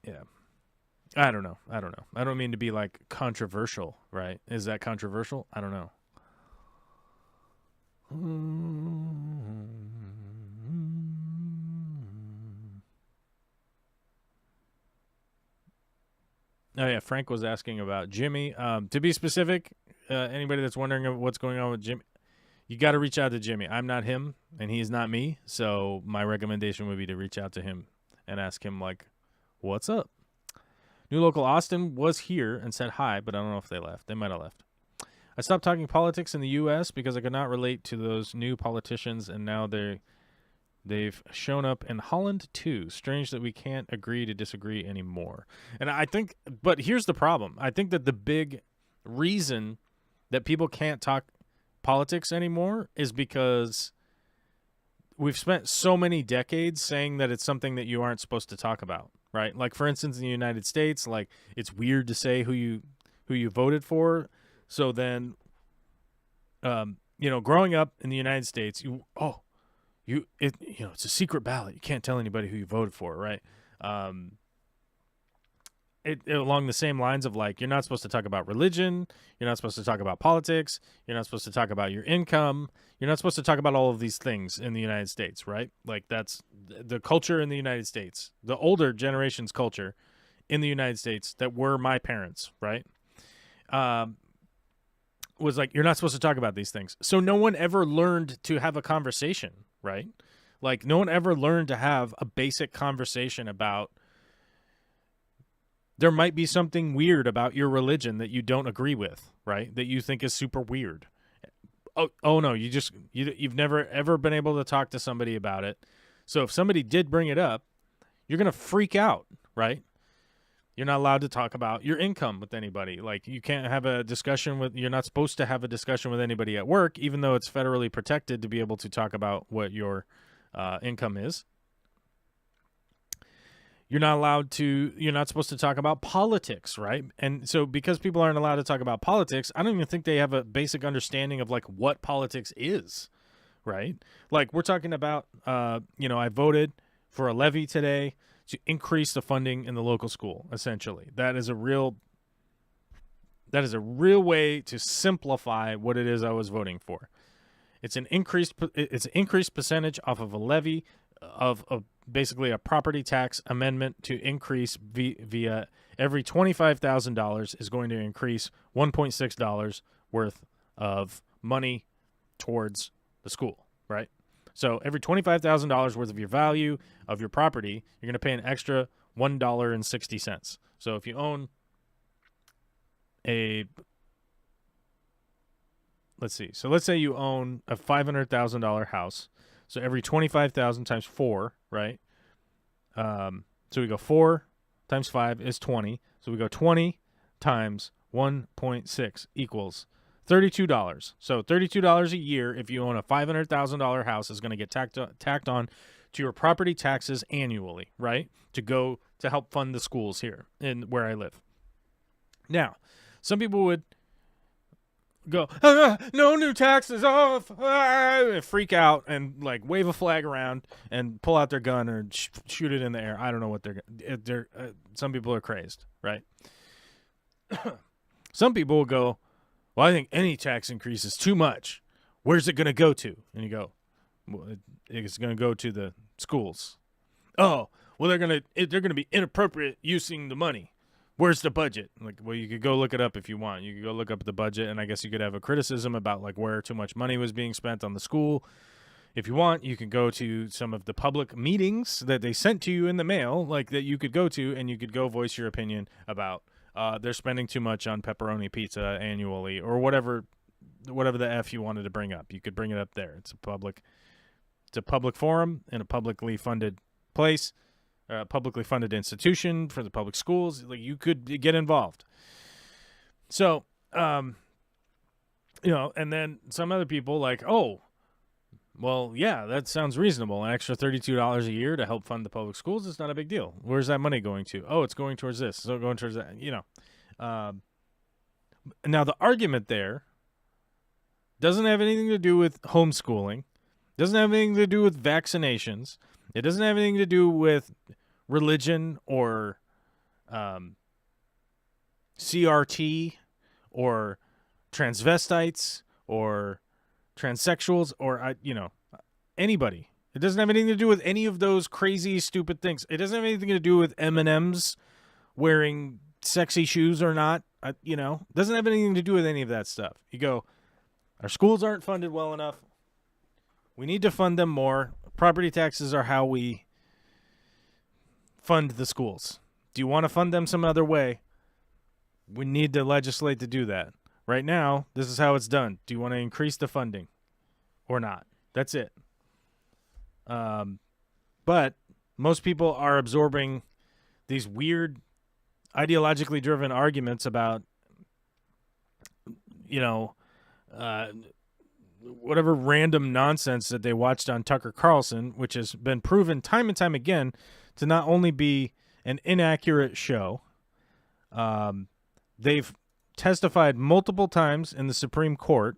Yeah. I don't know. I don't mean to be, like, controversial, right? Is that controversial? I don't know. Oh, yeah, Frank was asking about Jimmy. To be specific, anybody that's wondering what's going on with Jimmy, you got to reach out to Jimmy. I'm not him, and he's not me, so my recommendation would be to reach out to him and ask him, like, what's up? New Local Austin was here and said hi, but I don't know if they left. They might have left. I stopped talking politics in the U.S. because I could not relate to those new politicians, and now they've shown up in Holland too. Strange that we can't agree to disagree anymore. And I think, but here's the problem. I think that the big reason that people can't talk politics anymore is because we've spent so many decades saying that it's something that you aren't supposed to talk about, right? Like, for instance, in the United States, like, it's weird to say who you voted for. So then, growing up in the United States, it's a secret ballot. You can't tell anybody who you voted for, right? Along the same lines of, like, you're not supposed to talk about religion. You're not supposed to talk about politics. You're not supposed to talk about your income. You're not supposed to talk about all of these things in the United States, right? Like, that's the culture in the United States, the older generation's culture in the United States that were my parents, right? Was like, you're not supposed to talk about these things. So no one ever learned to have a conversation, right? Like, no one ever learned to have a basic conversation about, there might be something weird about your religion that you don't agree with, right? That you think is super weird. Oh no, you've never ever been able to talk to somebody about it. So if somebody did bring it up, you're going to freak out, right? You're not allowed to talk about your income with anybody. Like, you can't have a discussion you're not supposed to have a discussion with anybody at work, even though it's federally protected to be able to talk about what your income is. You're not supposed to talk about politics, right? And so because people aren't allowed to talk about politics, I don't even think they have a basic understanding of, like, what politics is, right? Like, we're talking about, I voted for a levy today to increase the funding in the local school, essentially. That is a real way to simplify what it is I was voting for. It's an increased percentage off of a levy of basically a property tax amendment to increase via every $25,000 is going to increase $1.6 worth of money towards the school, right? So every $25,000 worth of your value of your property, you're going to pay an extra $1.60. So if you own let's say you own a $500,000 house. So every 25,000 times 4, right? So we go 4 times 5 is 20. So we go 20 times 1.6 equals $32. So $32 a year if you own a $500,000 house is going to get tacked on to your property taxes annually, right? To help fund the schools here in where I live. Now, some people would go, no new taxes, freak out and like wave a flag around and pull out their gun or shoot it in the air. I don't know what they're some people are crazed, right? Some people will go, well, I think any tax increase is too much. Where's it going to go to? And you go, well, it's going to go to the schools. Oh, well, they're going to be inappropriate using the money. Where's the budget? Like, well, you could go look it up if you want. You could go look up the budget, and I guess you could have a criticism about like where too much money was being spent on the school. If you want, you can go to some of the public meetings that they sent to you in the mail, like that you could go to, and you could go voice your opinion about they're spending too much on pepperoni pizza annually or whatever the F you wanted to bring up. You could bring it up there. It's a public forum in a publicly funded place. A publicly funded institution for the public schools. Like, you could get involved. So, and then some other people like, oh, well, yeah, that sounds reasonable. An extra $32 a year to help fund the public schools is not a big deal. Where's that money going to? Oh, it's going towards this. So going towards that, Now, the argument there doesn't have anything to do with homeschooling. Doesn't have anything to do with vaccinations. It doesn't have anything to do with religion or CRT or transvestites or transsexuals or, anybody. It doesn't have anything to do with any of those crazy, stupid things. It doesn't have anything to do with M&Ms wearing sexy shoes or not. Doesn't have anything to do with any of that stuff. You go, our schools aren't funded well enough. We need to fund them more. Property taxes are how we fund the schools. Do you want to fund them some other way? We need to legislate to do that. Right now, this is how it's done. Do you want to increase the funding or not? That's it. But most people are absorbing these weird ideologically driven arguments about, whatever random nonsense that they watched on Tucker Carlson, which has been proven time and time again to not only be an inaccurate show. They've testified multiple times in the Supreme Court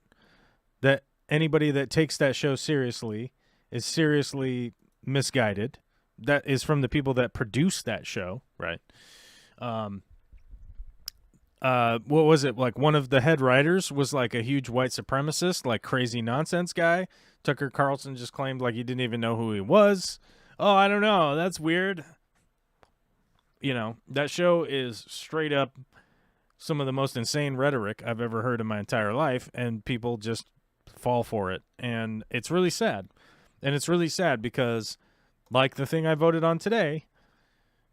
that anybody that takes that show seriously is seriously misguided. That is from the people that produce that show, right? What was it? Like, one of the head writers was like a huge white supremacist, like crazy nonsense guy. Tucker Carlson just claimed like he didn't even know who he was. Oh, I don't know. That's weird. That show is straight up some of the most insane rhetoric I've ever heard in my entire life, and people just fall for it. And it's really sad. And it's really sad because, like the thing I voted on today,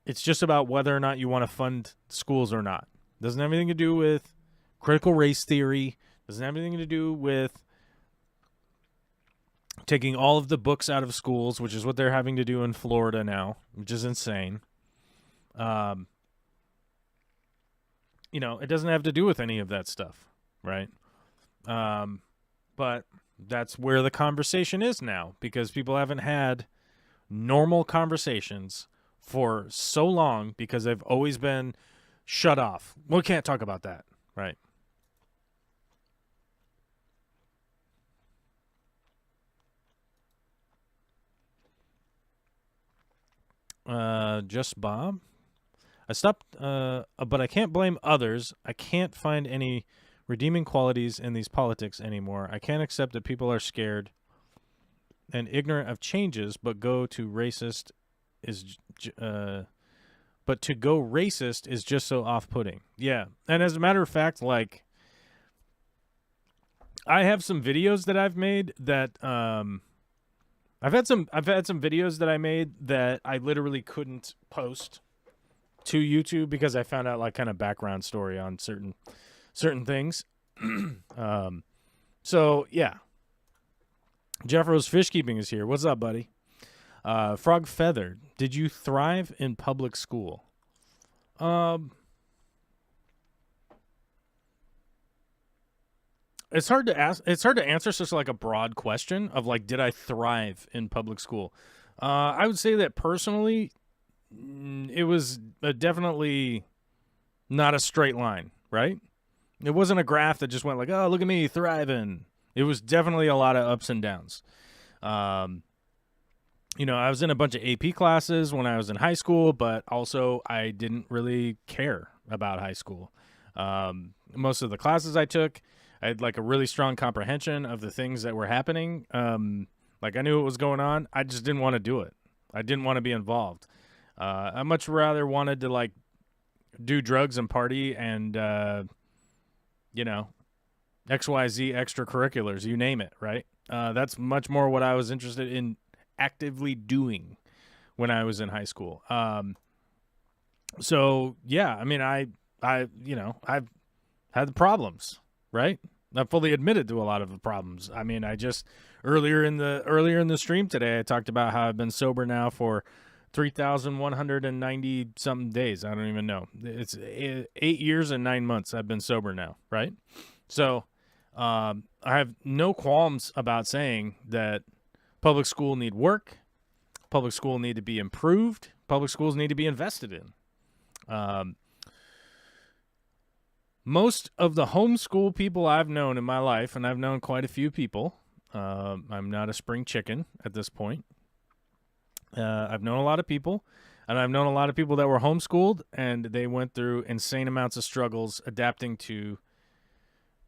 it's just about whether or not you want to fund schools or not. Doesn't have anything to do with critical race theory. Doesn't have anything to do with taking all of the books out of schools, which is what they're having to do in Florida now, which is insane. It doesn't have to do with any of that stuff, right? But that's where the conversation is now, because people haven't had normal conversations for so long because they've always been shut off. Well, we can't talk about that, right? Just Bob. I stopped, but I can't blame others. I can't find any redeeming qualities in these politics anymore. I can't accept that people are scared and ignorant of changes, but to go racist is just so off-putting. Yeah, and as a matter of fact, like, I have some videos that I've made that I've had some videos that I made that I literally couldn't post to YouTube because I found out like kind of background story on certain things. So yeah, Jeffro's Fish Keeping is here. What's up, buddy? Frog Feathered, did you thrive in public school? it's hard to ask. It's hard to answer such like a broad question of like, did I thrive in public school? I would say that personally, it was definitely not a straight line, right? It wasn't a graph that just went like, oh, look at me thriving. It was definitely a lot of ups and downs. I was in a bunch of AP classes when I was in high school, but also I didn't really care about high school. Most of the classes I took, I had like a really strong comprehension of the things that were happening. Like I knew what was going on. I just didn't want to do it. I didn't want to be involved. I much rather wanted to like do drugs and party and, XYZ extracurriculars, you name it, right? That's much more what I was interested in actively doing when I was in high school. So yeah, I mean, I've had the problems, right? I fully admitted to a lot of the problems. I mean, I just earlier in the stream today, I talked about how I've been sober now for 3,190 something days. I don't even know. It's 8 years and 9 months I've been sober now, right? So I have no qualms about saying that public school need work, public school need to be improved, public schools need to be invested in. Most of the homeschool people I've known in my life, and I've known quite a few people, I'm not a spring chicken at this point. I've known a lot of people, and I've known a lot of people that were homeschooled, and they went through insane amounts of struggles adapting to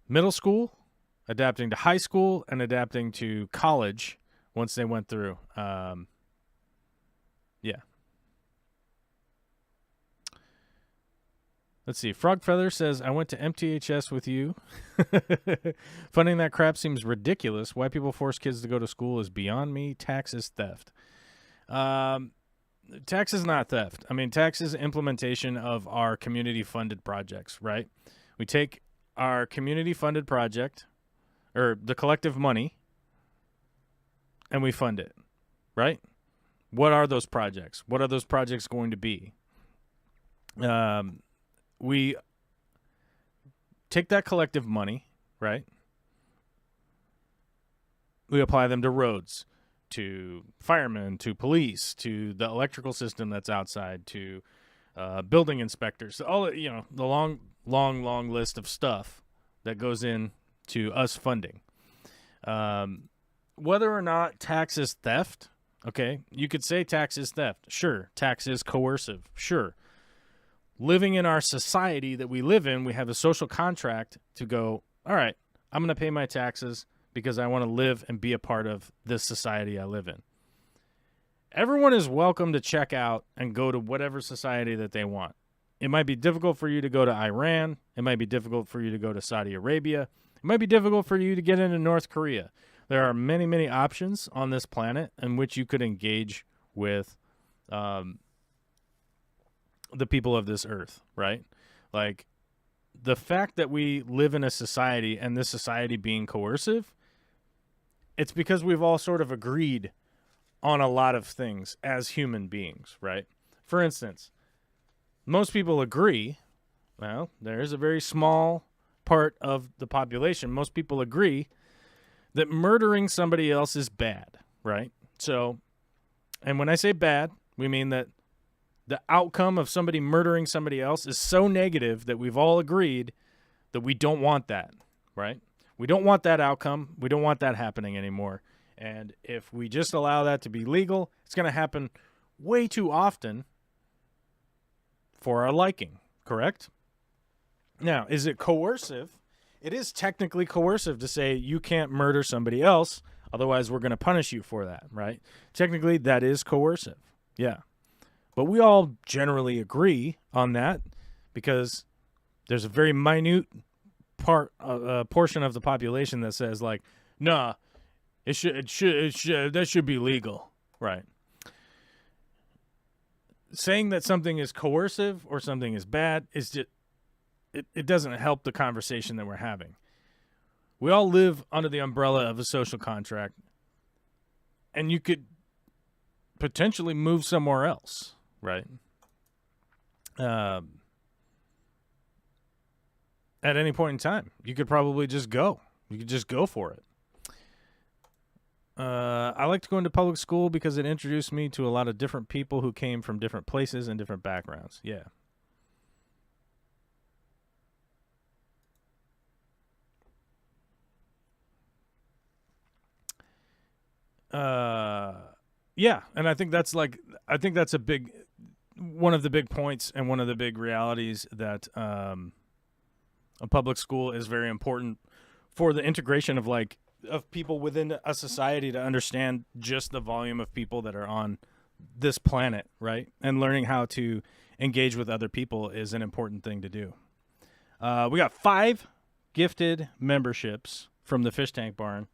middle school, adapting to high school, and adapting to college once they went through. Yeah. Let's see. Frog Feather says, I went to MTHS with you. Funding that crap seems ridiculous. Why people force kids to go to school is beyond me. Tax is theft. Tax is not theft. I mean, tax is implementation of our community-funded projects, right? We take our community-funded project, or the collective money, and we fund it, right? What are those projects? What are those projects going to be? We take that collective money, right? We apply them to roads, to firemen, to police, to the electrical system that's outside, to building inspectors, all the long list of stuff that goes in to us funding. Whether or not tax is theft, okay, you could say tax is theft. Sure, tax is coercive. Sure. Living in our society that we live in, we have a social contract to go, all right, I'm going to pay my taxes because I want to live and be a part of this society I live in. Everyone is welcome to check out and go to whatever society that they want. It might be difficult for you to go to Iran. It might be difficult for you to go to Saudi Arabia. It might be difficult for you to get into North Korea. There are many, many options on this planet in which you could engage with the people of this earth, right? Like, the fact that we live in a society and this society being coercive, it's because we've all sort of agreed on a lot of things as human beings, right? For instance, most people agree, well, there's a very small part of the population, most people agree that murdering somebody else is bad, right? So, and when I say bad, we mean that the outcome of somebody murdering somebody else is so negative that we've all agreed that we don't want that, right? We don't want that outcome. We don't want that happening anymore. And if we just allow that to be legal, it's going to happen way too often for our liking, correct? Now, is it coercive? It is technically coercive to say you can't murder somebody else, otherwise we're going to punish you for that, right? Technically, that is coercive, yeah. But we all generally agree on that because there's a very minute portion of the population that says like, nah, that should be legal, right? Saying that something is coercive or something is bad is just it doesn't help the conversation that we're having. We all live under the umbrella of a social contract, and you could potentially move somewhere else. Right. At any point in time, you could probably just go. You could just go for it. I liked going to public school because it introduced me to a lot of different people who came from different places and different backgrounds. Yeah. Yeah, and I think that's a big one of the big points and one of the big realities that a public school is very important for the integration of people within a society to understand just the volume of people that are on this planet, right? And learning how to engage with other people is an important thing to do. We got 5 gifted memberships from the Fish Tank Barn.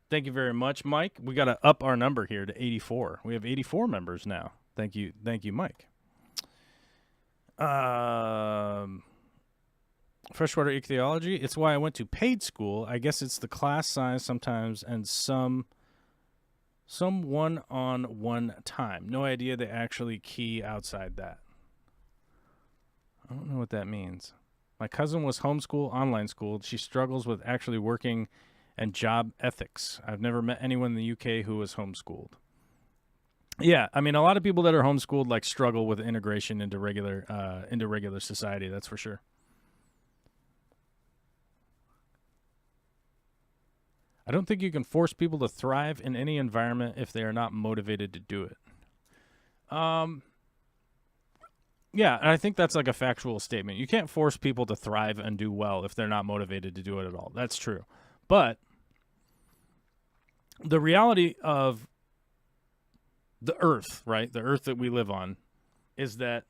Thank you very much, Mike. We got to up our number here to 84. We have 84 members now. Thank you, Mike. Freshwater ichthyology. It's why I went to paid school. I guess it's the class size sometimes and some one-on-one time. No idea they actually key outside that. I don't know what that means. My cousin was homeschooled, online schooled. She struggles with actually working and job ethics. I've never met anyone in the UK who was homeschooled. Yeah, I mean, a lot of people that are homeschooled struggle with integration into regular society. That's for sure. I don't think you can force people to thrive in any environment if they are not motivated to do it. Yeah, and I think that's a factual statement. You can't force people to thrive and do well if they're not motivated to do it at all. That's true. But the reality of the earth, right? The earth that we live on is that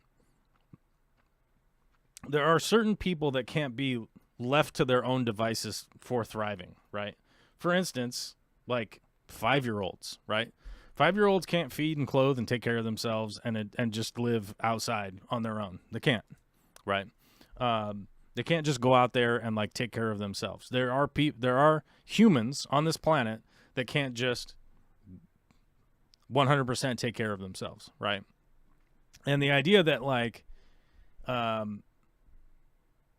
there are certain people that can't be left to their own devices for thriving, right? For instance, 5-year-olds, right? 5-year-olds can't feed and clothe and take care of themselves and just live outside on their own. They can't, right? They can't just go out there and take care of themselves. There are humans on this planet that can't just 100% take care of themselves, right? And the idea that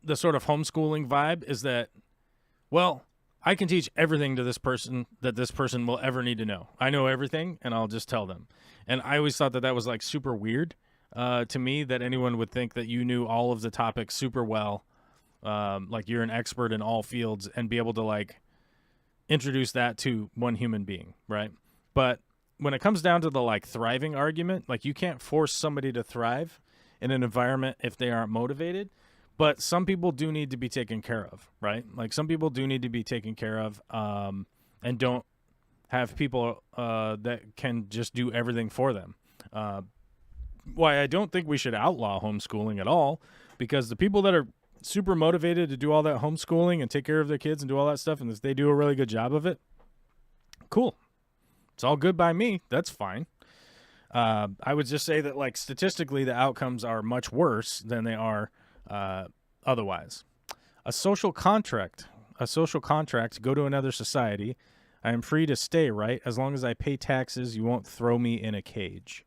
the sort of homeschooling vibe is that, well, I can teach everything to this person that this person will ever need to know. I know everything, and I'll just tell them. And I always thought that was super weird to me, that anyone would think that you knew all of the topics super well, you're an expert in all fields, and be able to introduce that to one human being, right? But when it comes down to the thriving argument, you can't force somebody to thrive in an environment if they aren't motivated. But some people do need to be taken care of, right? Some people do need to be taken care of, and don't have people that can just do everything for them. Why I don't think we should outlaw homeschooling at all, because the people that are super motivated to do all that homeschooling and take care of their kids and do all that stuff, and if they do a really good job of it, cool. It's all good by me. That's fine. I would just say that statistically the outcomes are much worse than they are otherwise. A social contract, go to another society. I am free to stay, right? As long as I pay taxes, you won't throw me in a cage.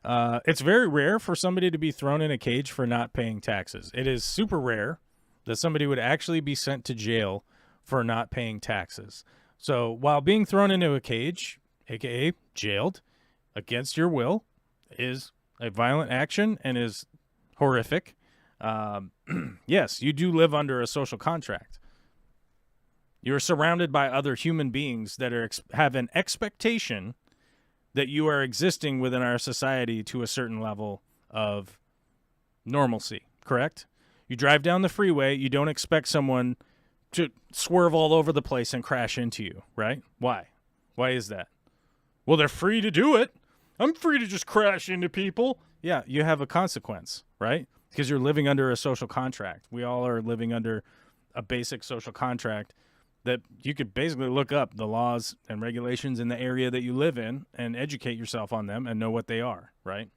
It's very rare for somebody to be thrown in a cage for not paying taxes. It is super rare that somebody would actually be sent to jail for not paying taxes. So while being thrown into a cage, aka jailed, against your will, is a violent action and is horrific, yes, you do live under a social contract. You're surrounded by other human beings that have an expectation that you are existing within our society to a certain level of normalcy, correct? You drive down the freeway, you don't expect someone to swerve all over the place and crash into you, right? Why? Why is that? Well, they're free to do it. I'm free to just crash into people. Yeah, you have a consequence, right? Because you're living under a social contract. We all are living under a basic social contract that you could basically look up the laws and regulations in the area that you live in and educate yourself on them and know what they are, right?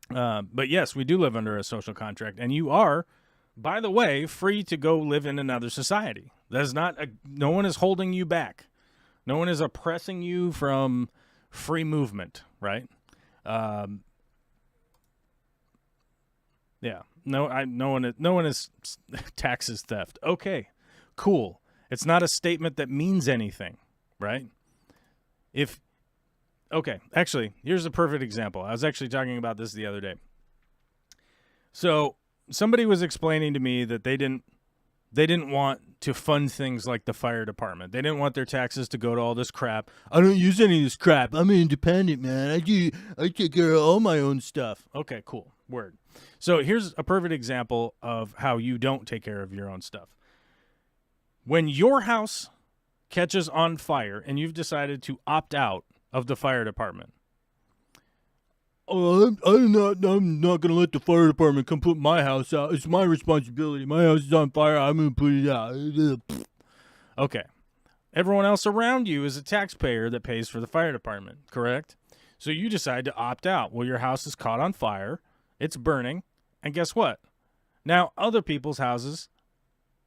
But yes, we do live under a social contract, and you are, by the way, free to go live in another society. No one is holding you back. No one is oppressing you from free movement, right? Yeah. No one is taxes theft. Okay, cool. It's not a statement that means anything, right? Okay, actually, here's a perfect example. I was actually talking about this the other day. So somebody was explaining to me that they didn't want to fund things like the fire department. They didn't want their taxes to go to all this crap. I don't use any of this crap. I'm independent, man. I take care of all my own stuff. Okay, cool. Word. So here's a perfect example of how you don't take care of your own stuff. When your house catches on fire and you've decided to opt out of the fire department, I'm not going to let the fire department come put my house out. It's my responsibility. My house is on fire. I'm going to put it out. Okay. Everyone else around you is a taxpayer that pays for the fire department, correct? So you decide to opt out. Well, your house is caught on fire. It's burning. And guess what? Now other people's houses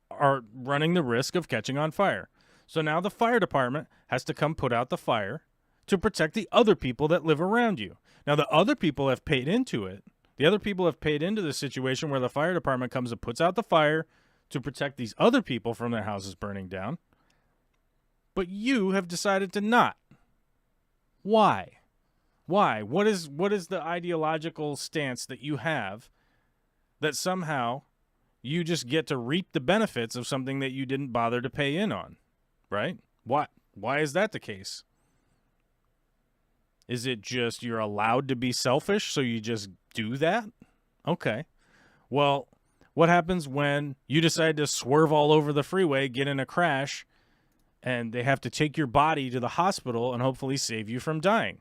are running the risk of catching on fire. So now the fire department has to come put out the fire to protect the other people that live around you. Now, the other people have paid into it. The other people have paid into the situation where the fire department comes and puts out the fire to protect these other people from their houses burning down. But you have decided to not. Why? Why? What is the ideological stance that you have that somehow you just get to reap the benefits of something that you didn't bother to pay in on? Right? Why is that the case? Is it just you're allowed to be selfish, so you just do that? Okay. Well, what happens when you decide to swerve all over the freeway, get in a crash, and they have to take your body to the hospital and hopefully save you from dying?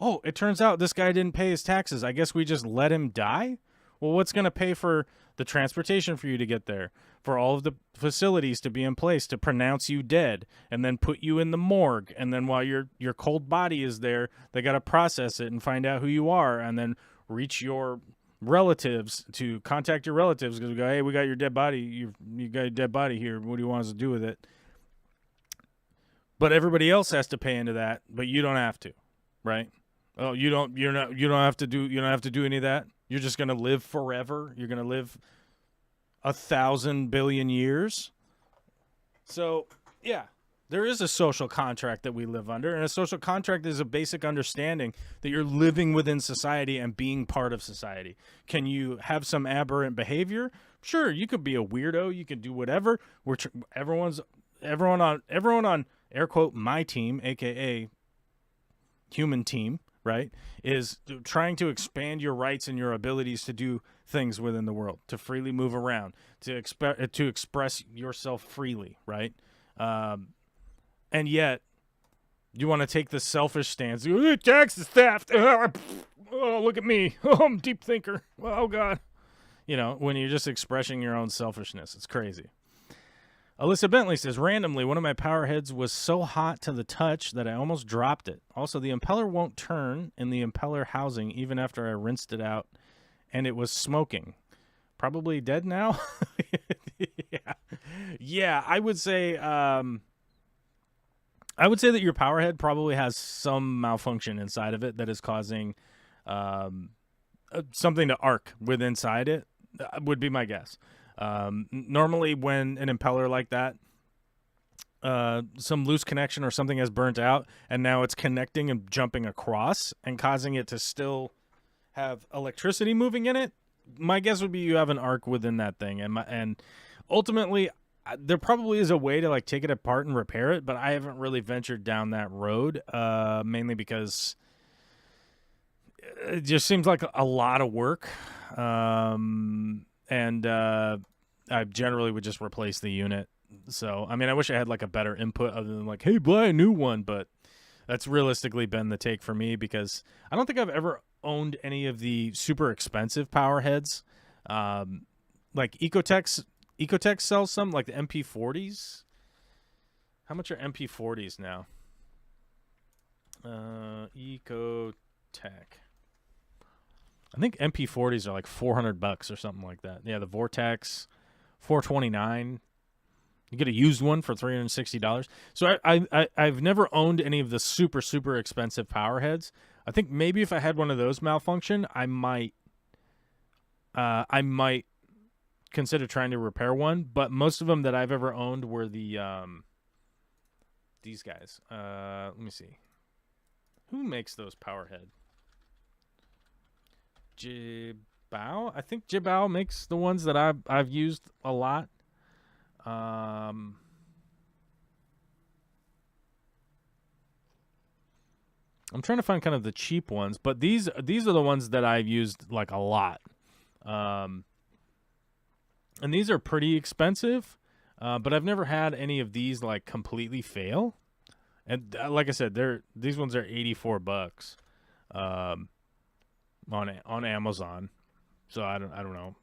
Oh, it turns out this guy didn't pay his taxes. I guess we just let him die? Well, what's going to pay for the transportation for you to get there, for all of the facilities to be in place to pronounce you dead and then put you in the morgue, and then while your cold body is there, they got to process it and find out who you are and then reach your relatives to contact your relatives because we go, hey, we got your dead body. You got a dead body here. What do you want us to do with it? But everybody else has to pay into that, but you don't have to, right? Oh, you don't have to do any of that. You're just going to live forever. You're going to live 1,000 billion years. So, yeah, there is a social contract that we live under, and a social contract is a basic understanding that you're living within society and being part of society. Can you have some aberrant behavior? Sure, you could be a weirdo. You can do whatever. Everyone on air quote my team, aka human team, right, is trying to expand your rights and your abilities to do things within the world, to freely move around, to express yourself freely, right? And yet, you want to take the selfish stance. Taxes theft. Oh, look at me. Oh, I'm a deep thinker. Oh, God. You know, when you're just expressing your own selfishness. It's crazy. Alyssa Bentley says, randomly, one of my power heads was so hot to the touch that I almost dropped it. Also, the impeller won't turn in the impeller housing even after I rinsed it out, and it was smoking. Probably dead now? Yeah, I would say that your power head probably has some malfunction inside of it that is causing something to arc within inside it, would be my guess. Normally when an impeller like that, some loose connection or something has burnt out and now it's connecting and jumping across and causing it to still have electricity moving in it, my guess would be you have an arc within that thing. And ultimately there probably is a way to like take it apart and repair it, but I haven't really ventured down that road, mainly because it just seems like a lot of work. And I generally would just replace the unit. So, I mean, I wish I had like a better input other than like, hey, buy a new one. But that's realistically been the take for me because I don't think I've ever owned any of the super expensive power heads. Like Ecotech sells some, like the MP40s. How much are MP40s now? Ecotech. I think MP40s are like $400 or something like that. Yeah, the Vortex, $429. You get a used one for $360. So I've never owned any of the super, super expensive power heads. I think maybe if I had one of those malfunction, I might consider trying to repair one, but most of them that I've ever owned were the these guys. Let me see. Who makes those Powerhead? Jibao? I think Jibao makes the ones that I've used a lot. I'm trying to find kind of the cheap ones, but these are the ones that I've used like a lot. And these are pretty expensive, but I've never had any of these like completely fail. And like I said, these ones are $84 on Amazon. So I don't know.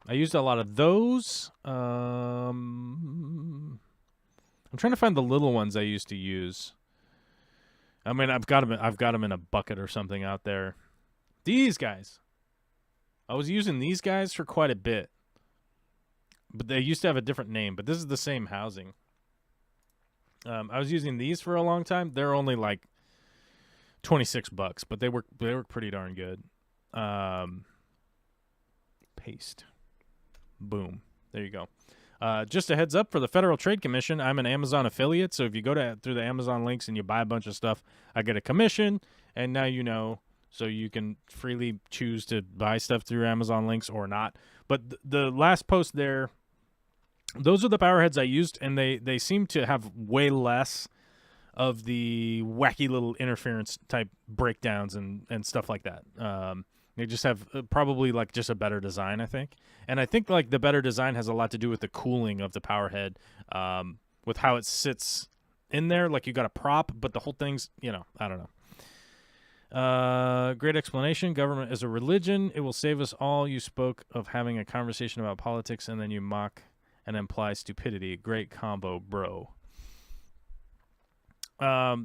I used a lot of those. I'm trying to find the little ones I used to use. I mean, I've got them in a bucket or something out there. These guys. I was using these guys for quite a bit. But they used to have a different name, but this is the same housing. I was using these for a long time. They're only like $26, but they work pretty darn good. Paste. Boom. There you go. Just a heads up for the Federal Trade Commission, I'm an Amazon affiliate, so if you go through the Amazon links and you buy a bunch of stuff, I get a commission, and now you know, so you can freely choose to buy stuff through Amazon links or not. But the last post there, those are the Powerheads I used, and they seem to have way less of the wacky little interference type breakdowns and stuff like that. They just have probably like just a better design, I think. And I think like the better design has a lot to do with the cooling of the Powerhead, with how it sits in there. Like you got a prop, but the whole thing's, I don't know. Great explanation. Government is a religion. It will save us all. You spoke of having a conversation about politics, and then you mock and imply stupidity. Great combo, bro. I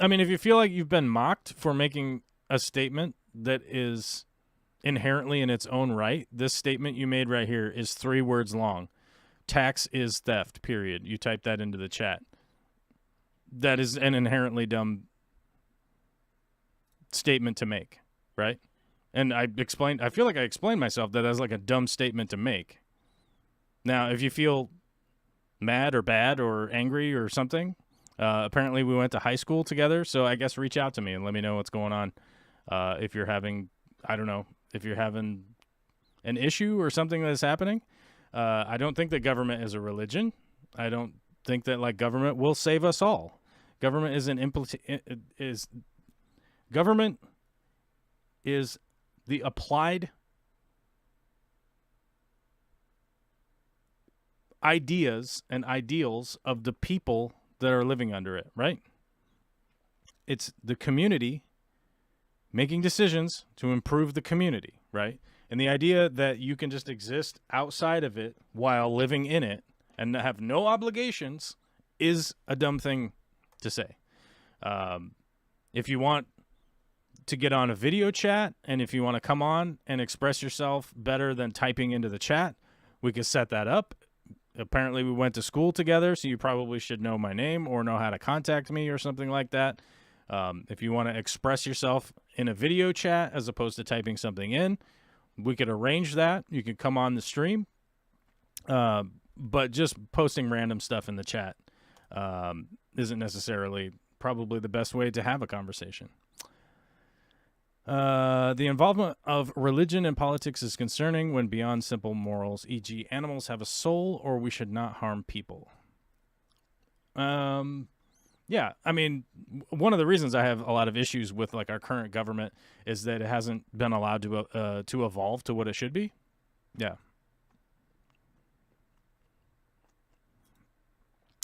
mean, if you feel like you've been mocked for making a statement that is inherently in its own right, this statement you made right here is 3 words long. Tax is theft, period. You type that into the chat. That is an inherently dumb statement to make, right? And I feel like I explained myself that as like a dumb statement to make. Now, if you feel mad or bad or angry or something, apparently we went to high school together, so I guess reach out to me and let me know what's going on. If you're having, I don't know, if you're having an issue or something that's happening. I don't think that government is a religion. I don't think that like government will save us all. Government government is the applied ideas and ideals of the people that are living under it, right? It's the community making decisions to improve the community, right? And the idea that you can just exist outside of it while living in it and have no obligations is a dumb thing to say. If you want to get on a video chat and if you want to come on and express yourself better than typing into the chat, we could set that up. Apparently we went to school together, so you probably should know my name or know how to contact me or something like that. If you want to express yourself in a video chat as opposed to typing something in, we could arrange that. You could come on the stream. But just posting random stuff in the chat isn't necessarily probably the best way to have a conversation. The involvement of religion in politics is concerning when beyond simple morals, e.g. animals have a soul or we should not harm people. Yeah, I mean, one of the reasons I have a lot of issues with like our current government is that it hasn't been allowed to evolve to what it should be. Yeah.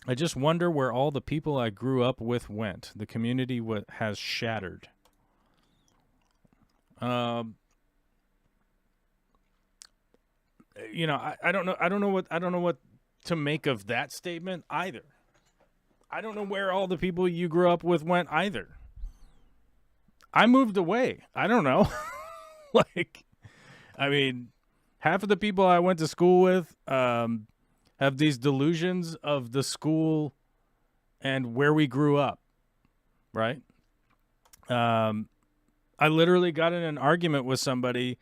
I just wonder where all the people I grew up with went. The community has shattered. I don't know what to make of that statement either. I don't know where all the people you grew up with went either. I moved away. I don't know. I mean, half of the people I went to school with have these delusions of the school and where we grew up, right? I literally got in an argument with somebody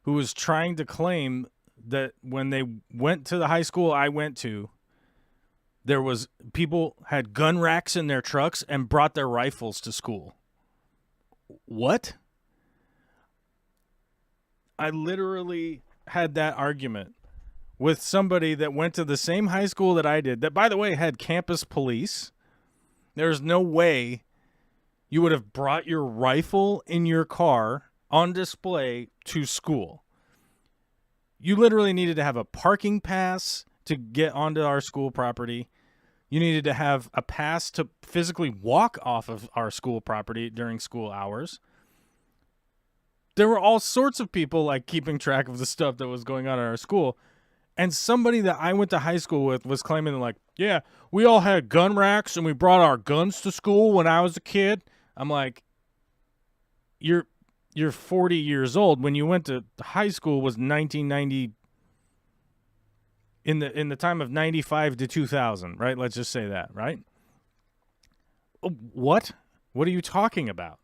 who was trying to claim that when they went to the high school I went to, there was people had gun racks in their trucks and brought their rifles to school. What? I literally had that argument with somebody that went to the same high school that I did, that, by the way, had campus police. There's no way you would have brought your rifle in your car on display to school. You literally needed to have a parking pass to get onto our school property. You needed to have a pass to physically walk off of our school property during school hours. There were all sorts of people like keeping track of the stuff that was going on at our school. And somebody that I went to high school with was claiming like, yeah, we all had gun racks and we brought our guns to school when I was a kid. I'm like, you're 40 years old. When you went to high school was 1990, in the time of 95 to 2000, right? Let's just say that, right? What? What are you talking about?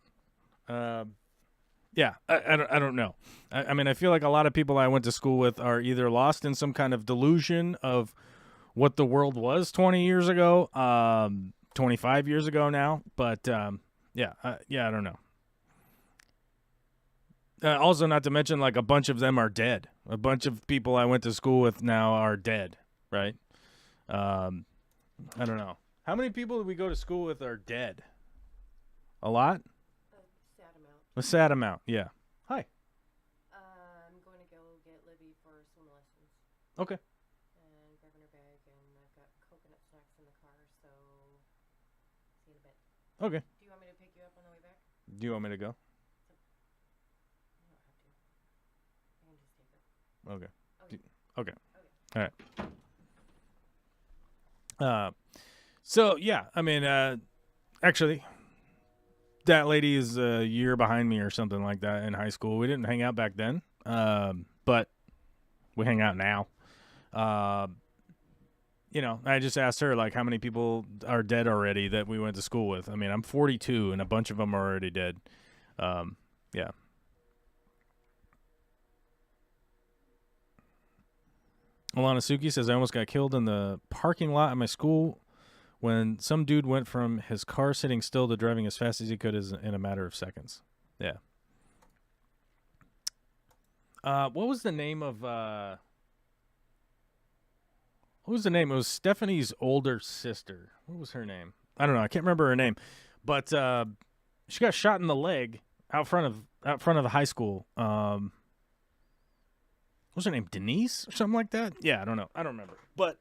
Yeah, I don't know. I mean, I feel like a lot of people I went to school with are either lost in some kind of delusion of what the world was 20 years ago, 25 years ago now. But, yeah, I don't know. Also, not to mention, like, a bunch of them are dead. A bunch of people I went to school with now are dead, right? I don't know. How many people did we go to school with are dead? A lot? A sad amount, yeah. Hi. I'm going to go get Libby for swim lessons. Okay. And grabbing her bag, and I've got coconut snacks in the car, so see you in a bit. Okay. Do you want me to pick you up on the way back? Do you want me to go? You don't have to. I can just take her. Okay. Okay. Okay. All right. So, yeah, I mean, actually, that lady is a year behind me or something like that in high school. We didn't hang out back then, but we hang out now. You know, I just asked her, like, how many people are dead already that we went to school with. I mean, I'm 42, and a bunch of them are already dead. Yeah. Alana Suki says, I almost got killed in the parking lot at my school when some dude went from his car sitting still to driving as fast as he could in a matter of seconds. Yeah. What was the name of... What was the name? It was Stephanie's older sister. What was her name? I don't know. I can't remember her name. But she got shot in the leg out front of the high school. What was her name? Denise or something like that? Yeah, I don't know. I don't remember. But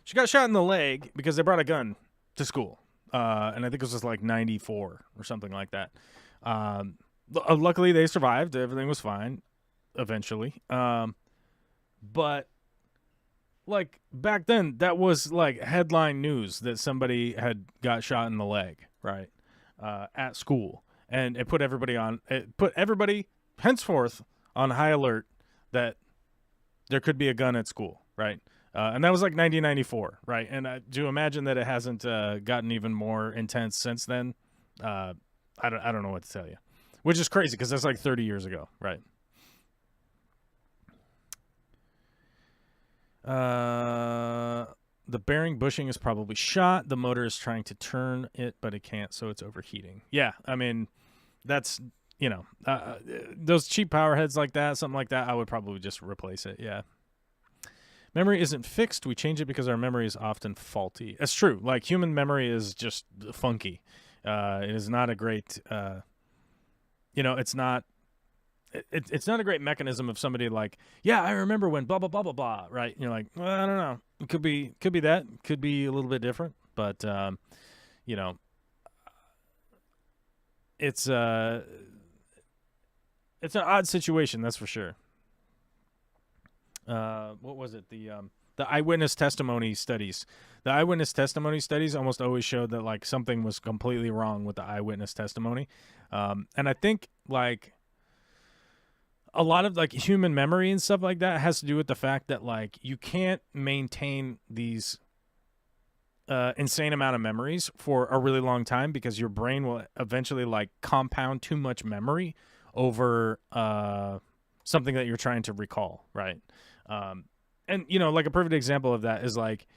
she got shot in the leg because they brought a gun to school. And I think it was just like 94 or something like that. Luckily, they survived. Everything was fine eventually. But, like, back then, that was, like, headline news that somebody had got shot in the leg, right, at school. And it put everybody henceforth on high alert that there could be a gun at school, right? And that was like 1994, right? And to imagine that it hasn't gotten even more intense since then, I don't know what to tell you, which is crazy because that's like 30 years ago, right? The bearing bushing is probably shot. The motor is trying to turn it, but it can't, so it's overheating. Yeah, I mean, that's, you know, those cheap power heads like that, something like that, I would probably just replace it, yeah. Memory isn't fixed. We change it because our memory is often faulty. That's true. Like, human memory is just funky. It is not a great, you know, it's not a great mechanism of somebody like, yeah, I remember when blah, blah, blah, blah, blah, right? And you're like, well, I don't know. It could be that. Could be a little bit different. But, you know, it's an odd situation, that's for sure. What was it? The eyewitness testimony studies. The eyewitness testimony studies almost always showed that, like, something was completely wrong with the eyewitness testimony. And I think, like, a lot of, like, human memory and stuff like that has to do with the fact that, like, you can't maintain these insane amount of memories for a really long time because your brain will eventually like compound too much memory over something that you're trying to recall, right? And you know, like a perfect example of that is like,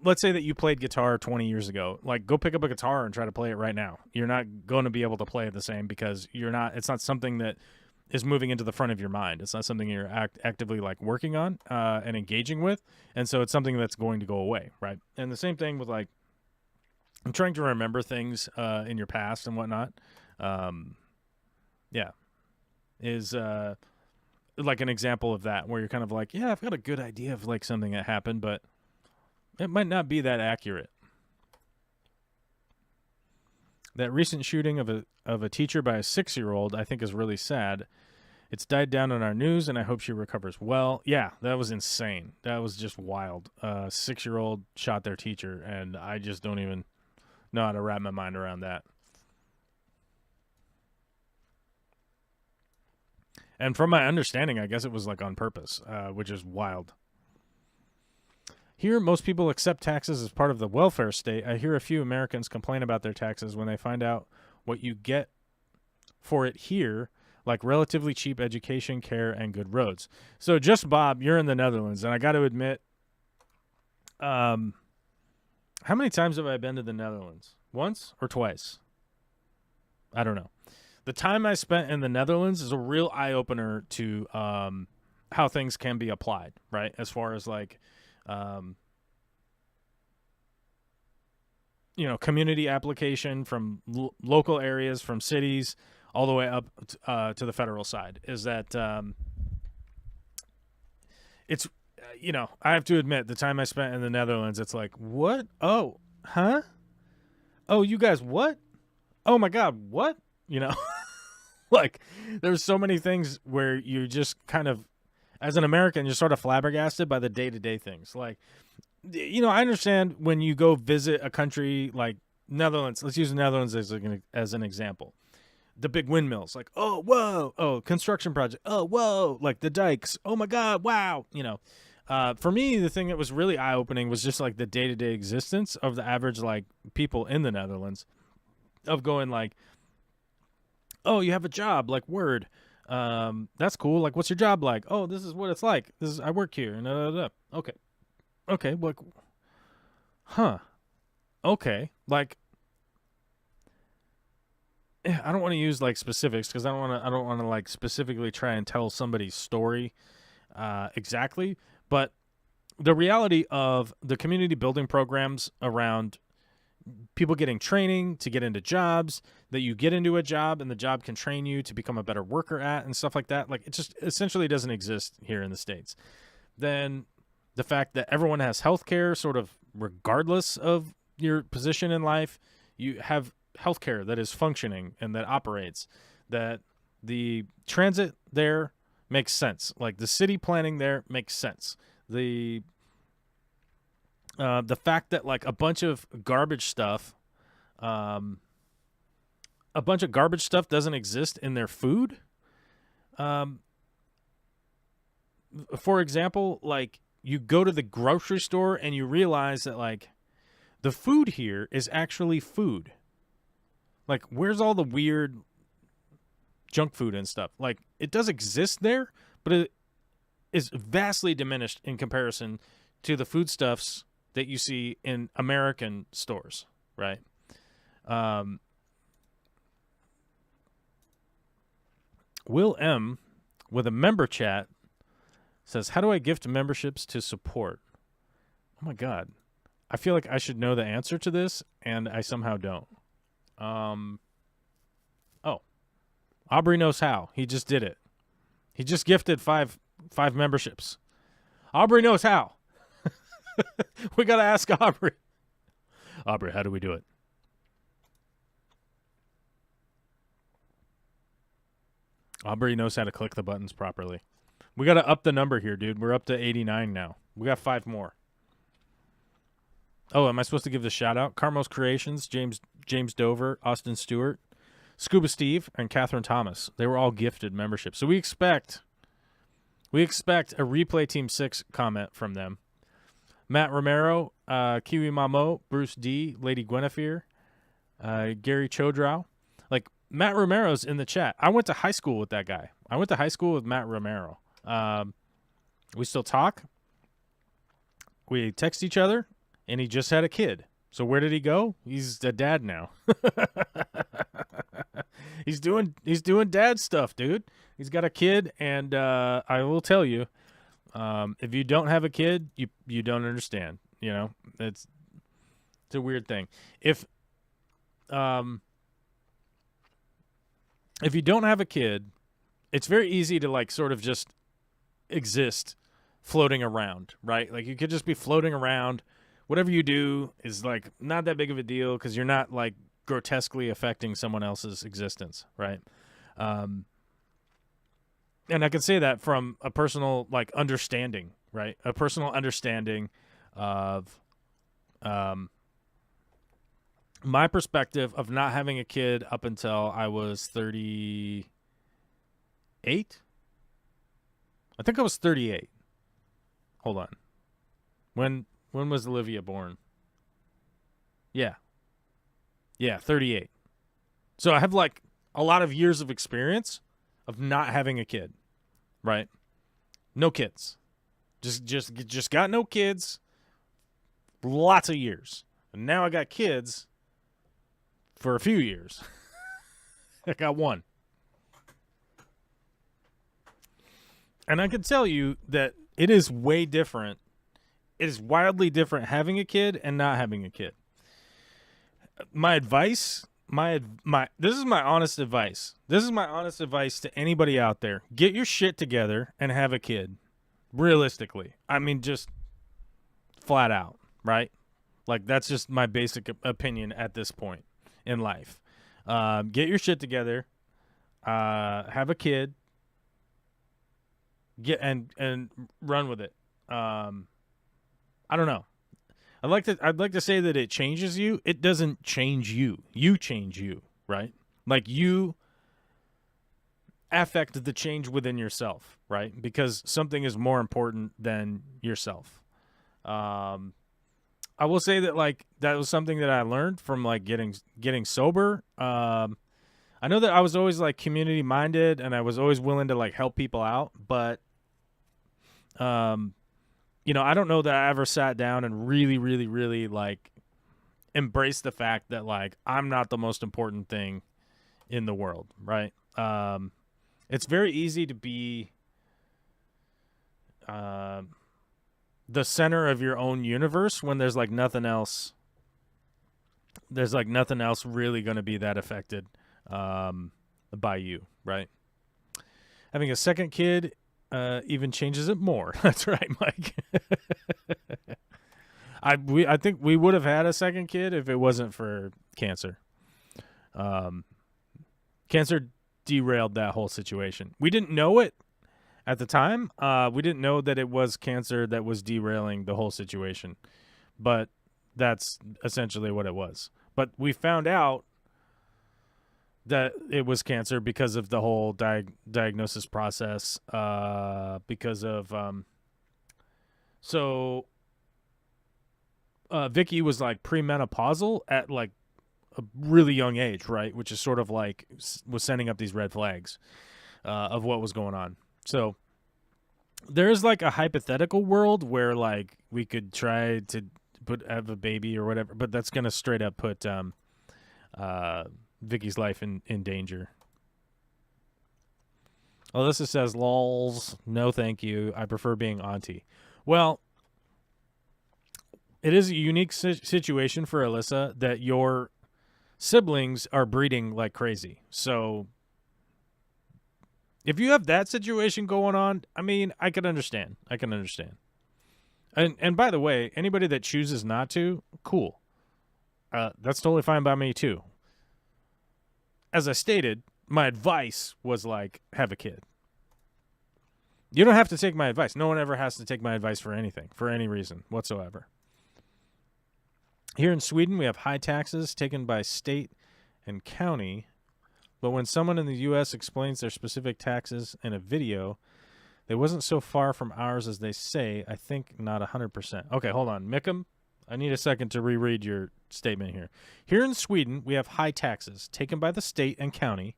let's say that you played guitar 20 years ago. Like, go pick up a guitar and try to play it right now. You're not going to be able to play it the same because it's not something that is moving into the front of your mind. It's not something you're actively like working on and engaging with. And so it's something that's going to go away, right? And the same thing with like, I'm trying to remember things in your past and whatnot. Is like an example of that where you're kind of like, yeah, I've got a good idea of like something that happened, but it might not be that accurate. That recent shooting of a teacher by a 6-year-old, I think, is really sad. It's died down on our news, and I hope she recovers well. Yeah, that was insane. That was just wild. 6-year-old shot their teacher, and I just don't even know how to wrap my mind around that. And from my understanding, I guess it was like on purpose, which is wild. Here, most people accept taxes as part of the welfare state. I hear a few Americans complain about their taxes when they find out what you get for it here, like relatively cheap education, care, and good roads. So, just Bob, you're in the Netherlands, and I got to admit, how many times have I been to the Netherlands? Once or twice? I don't know. The time I spent in the Netherlands is a real eye-opener to how things can be applied, right? As far as like, community application from local areas, from cities, all the way up to the federal side. Is that it's, I have to admit, the time I spent in the Netherlands, it's like, what? Oh, huh? Oh, you guys, what? Oh my God, what? Like, there's so many things where you just kind of, as an American, you're sort of flabbergasted by the day-to-day things. Like, I understand when you go visit a country like Netherlands. Let's use the Netherlands as an example. The big windmills, like, oh, whoa, oh, construction project, oh, whoa, like the dikes, oh my God, wow. For me, the thing that was really eye-opening was just like the day-to-day existence of the average like people in the Netherlands, of going like, oh, you have a job, like, word. That's cool. Like, what's your job like? Oh, this is what it's like. I work here. Okay. Like, huh. Okay. Like, I don't want to use like specifics because I don't want to like specifically try and tell somebody's story exactly. But the reality of the community building programs around people getting training to get into jobs, that you get into a job and the job can train you to become a better worker at and stuff like that. Like, it just essentially doesn't exist here in the States. Then the fact that everyone has healthcare sort of regardless of your position in life, you have healthcare that is functioning and that operates, that the transit there makes sense. Like, the city planning there makes sense. The fact that like a bunch of garbage stuff doesn't exist in their food. For example, like, you go to the grocery store and you realize that like the food here is actually food. Like, where's all the weird junk food and stuff? Like, it does exist there, but it is vastly diminished in comparison to the foodstuffs that you see in American stores, right? Will M, with a member chat, says, how do I gift memberships to support? Oh my God. I feel like I should know the answer to this, and I somehow don't. Aubrey knows how. He just did it. He just gifted five memberships. Aubrey knows how. We got to ask Aubrey. Aubrey, how do we do it? Aubrey knows how to click the buttons properly. We got to up the number here, dude. We're up to 89 now. We got 5 more. Oh, am I supposed to give the shout out? Carmos Creations, James Dover, Austin Stewart, Scuba Steve, and Catherine Thomas. They were all gifted memberships. So we expect a Replay Team 6 comment from them. Matt Romero, Kiwi Mamo, Bruce D, Lady Guinevere, Gary Chodrow. Like, Matt Romero's in the chat. I went to high school with that guy. I went to high school with Matt Romero. We still talk. We text each other, and he just had a kid. So where did he go? He's a dad now. He's doing dad stuff, dude. He's got a kid, and I will tell you, if you don't have a kid, you don't understand. You know, it's a weird thing. If you don't have a kid, it's very easy to like sort of just exist floating around, right? Like you could just be floating around. Whatever you do is like not that big of a deal because you're not like grotesquely affecting someone else's existence, right? And I can say that from a personal like understanding, right? A personal understanding of my perspective of not having a kid up until I was 38. I think I was 38. Hold on. When was Olivia born? Yeah, 38. So I have like a lot of years of experience of not having a kid, right? No kids. Just got no kids. Lots of years. And now I got kids for a few years. I got one. And I can tell you that it is way different. It is wildly different having a kid and not having a kid. My advice, this is my honest advice. This is my honest advice to anybody out there. Get your shit together and have a kid. Realistically. I mean, just flat out, right? Like, that's just my basic opinion at this point in life. Get your shit together. Have a kid. Get and run with it. I don't know. I'd like to say that it changes you. It doesn't change you. You change you, right? Like you affect the change within yourself, right? Because something is more important than yourself. I will say that like that was something that I learned from like getting sober. I know that I was always like community minded and I was always willing to like help people out, but you know, I don't know that I ever sat down and really like embraced the fact that like I'm not the most important thing in the world, right? It's very easy to be the center of your own universe when there's like nothing else. There's like nothing else really going to be that affected by you, right? Having a second kid even changes it more. That's right, Mike. I think we would have had a second kid if it wasn't for cancer. Cancer derailed that whole situation. We didn't know it at the time. We didn't know that it was cancer that was derailing the whole situation, but that's essentially what it was. But we found out that it was cancer because of the whole diagnosis process, because of Vicky was like premenopausal at like a really young age, right? Which is sort of like was sending up these red flags of what was going on. So there's like a hypothetical world where like we could try to have a baby or whatever, but that's gonna straight up put Vicky's life in danger. Alyssa says, lols, no thank you. I prefer being auntie. Well, it is a unique situation for Alyssa that your siblings are breeding like crazy. So if you have that situation going on, I mean, I can understand. And by the way, anybody that chooses not to, cool. That's totally fine by me too. As I stated, my advice was like, have a kid. You don't have to take my advice. No one ever has to take my advice for anything, for any reason whatsoever. Here in Sweden, we have high taxes taken by state and county, but when someone in the U.S. explains their specific taxes in a video, They wasn't so far from ours as they say. I think not 100%. Okay, hold on. Mickham, I need a second to reread your statement here. Here in Sweden, we have high taxes taken by the state and county.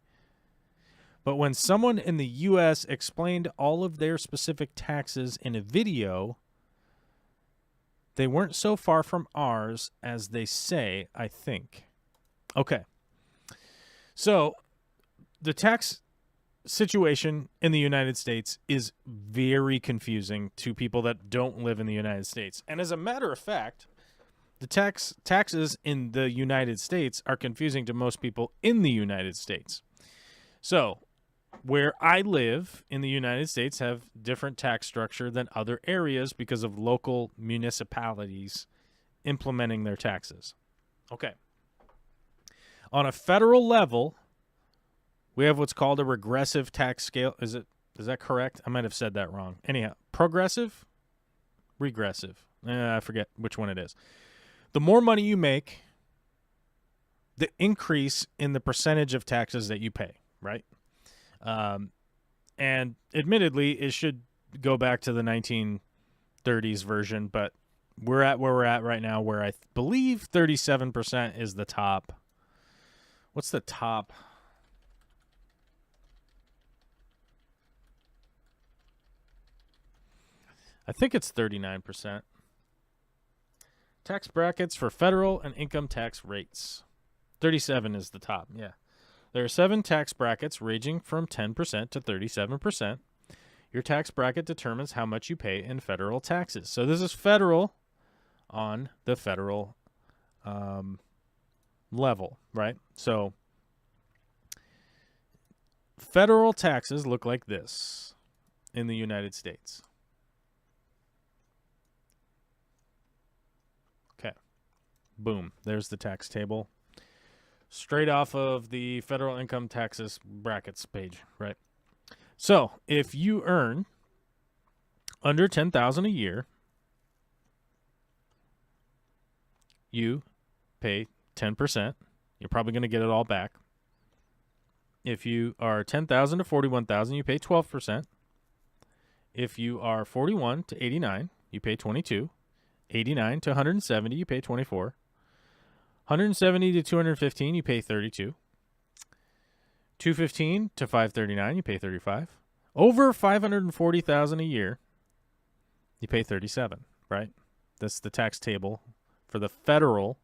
But when someone in the U.S. explained all of their specific taxes in a video, they weren't so far from ours as they say, I think. Okay. So the tax situation in the United States is very confusing to people that don't live in the United States. And as a matter of fact, the taxes in the United States are confusing to most people in the United States. So where I live in the United States have different tax structure than other areas because of local municipalities implementing their taxes. Okay. On a federal level, we have what's called a regressive tax scale. Is that correct? I might have said that wrong. Anyhow, progressive? Regressive. I forget which one it is. The more money you make, the increase in the percentage of taxes that you pay, right? And admittedly, it should go back to the 1930s version, but we're at where we're at right now, where I believe 37% is the top. What's the top? I think it's 39%. Tax brackets for federal and income tax rates. 37 is the top, yeah. There are 7 tax brackets ranging from 10% to 37%. Your tax bracket determines how much you pay in federal taxes. So this is federal on the federal level, right? So federal taxes look like this in the United States. Okay. Boom. There's the tax table. Straight off of the federal income taxes brackets page, right? So if you earn under $10,000 a year, you pay 10%. You're probably going to get it all back. If you are 10,000 to 41,000, you pay 12%. If you are 41 to 89, you pay 22. 89 to 170, you pay 24. 170 to 215, you pay 32. 215 to 539, you pay 35. Over 540,000 a year, you pay 37, right? That's the tax table for the federal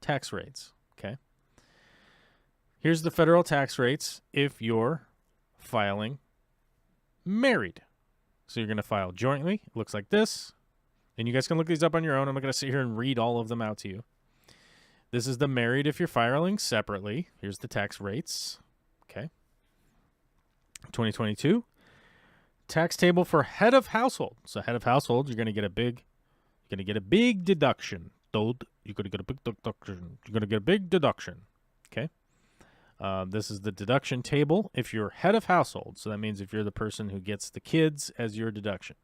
tax rates, okay? Here's the federal tax rates if you're filing married. So you're going to file jointly. It looks like this. And you guys can look these up on your own. I'm not going to sit here and read all of them out to you. This is the married if you're filing separately. Here's the tax rates. Okay. 2022. Tax table for head of household. So head of household, you're going to get a big deduction. You're going to get a big deduction. You're going to get a big deduction. Okay. This is the deduction table if you're head of household. So that means if you're the person who gets the kids as your deduction.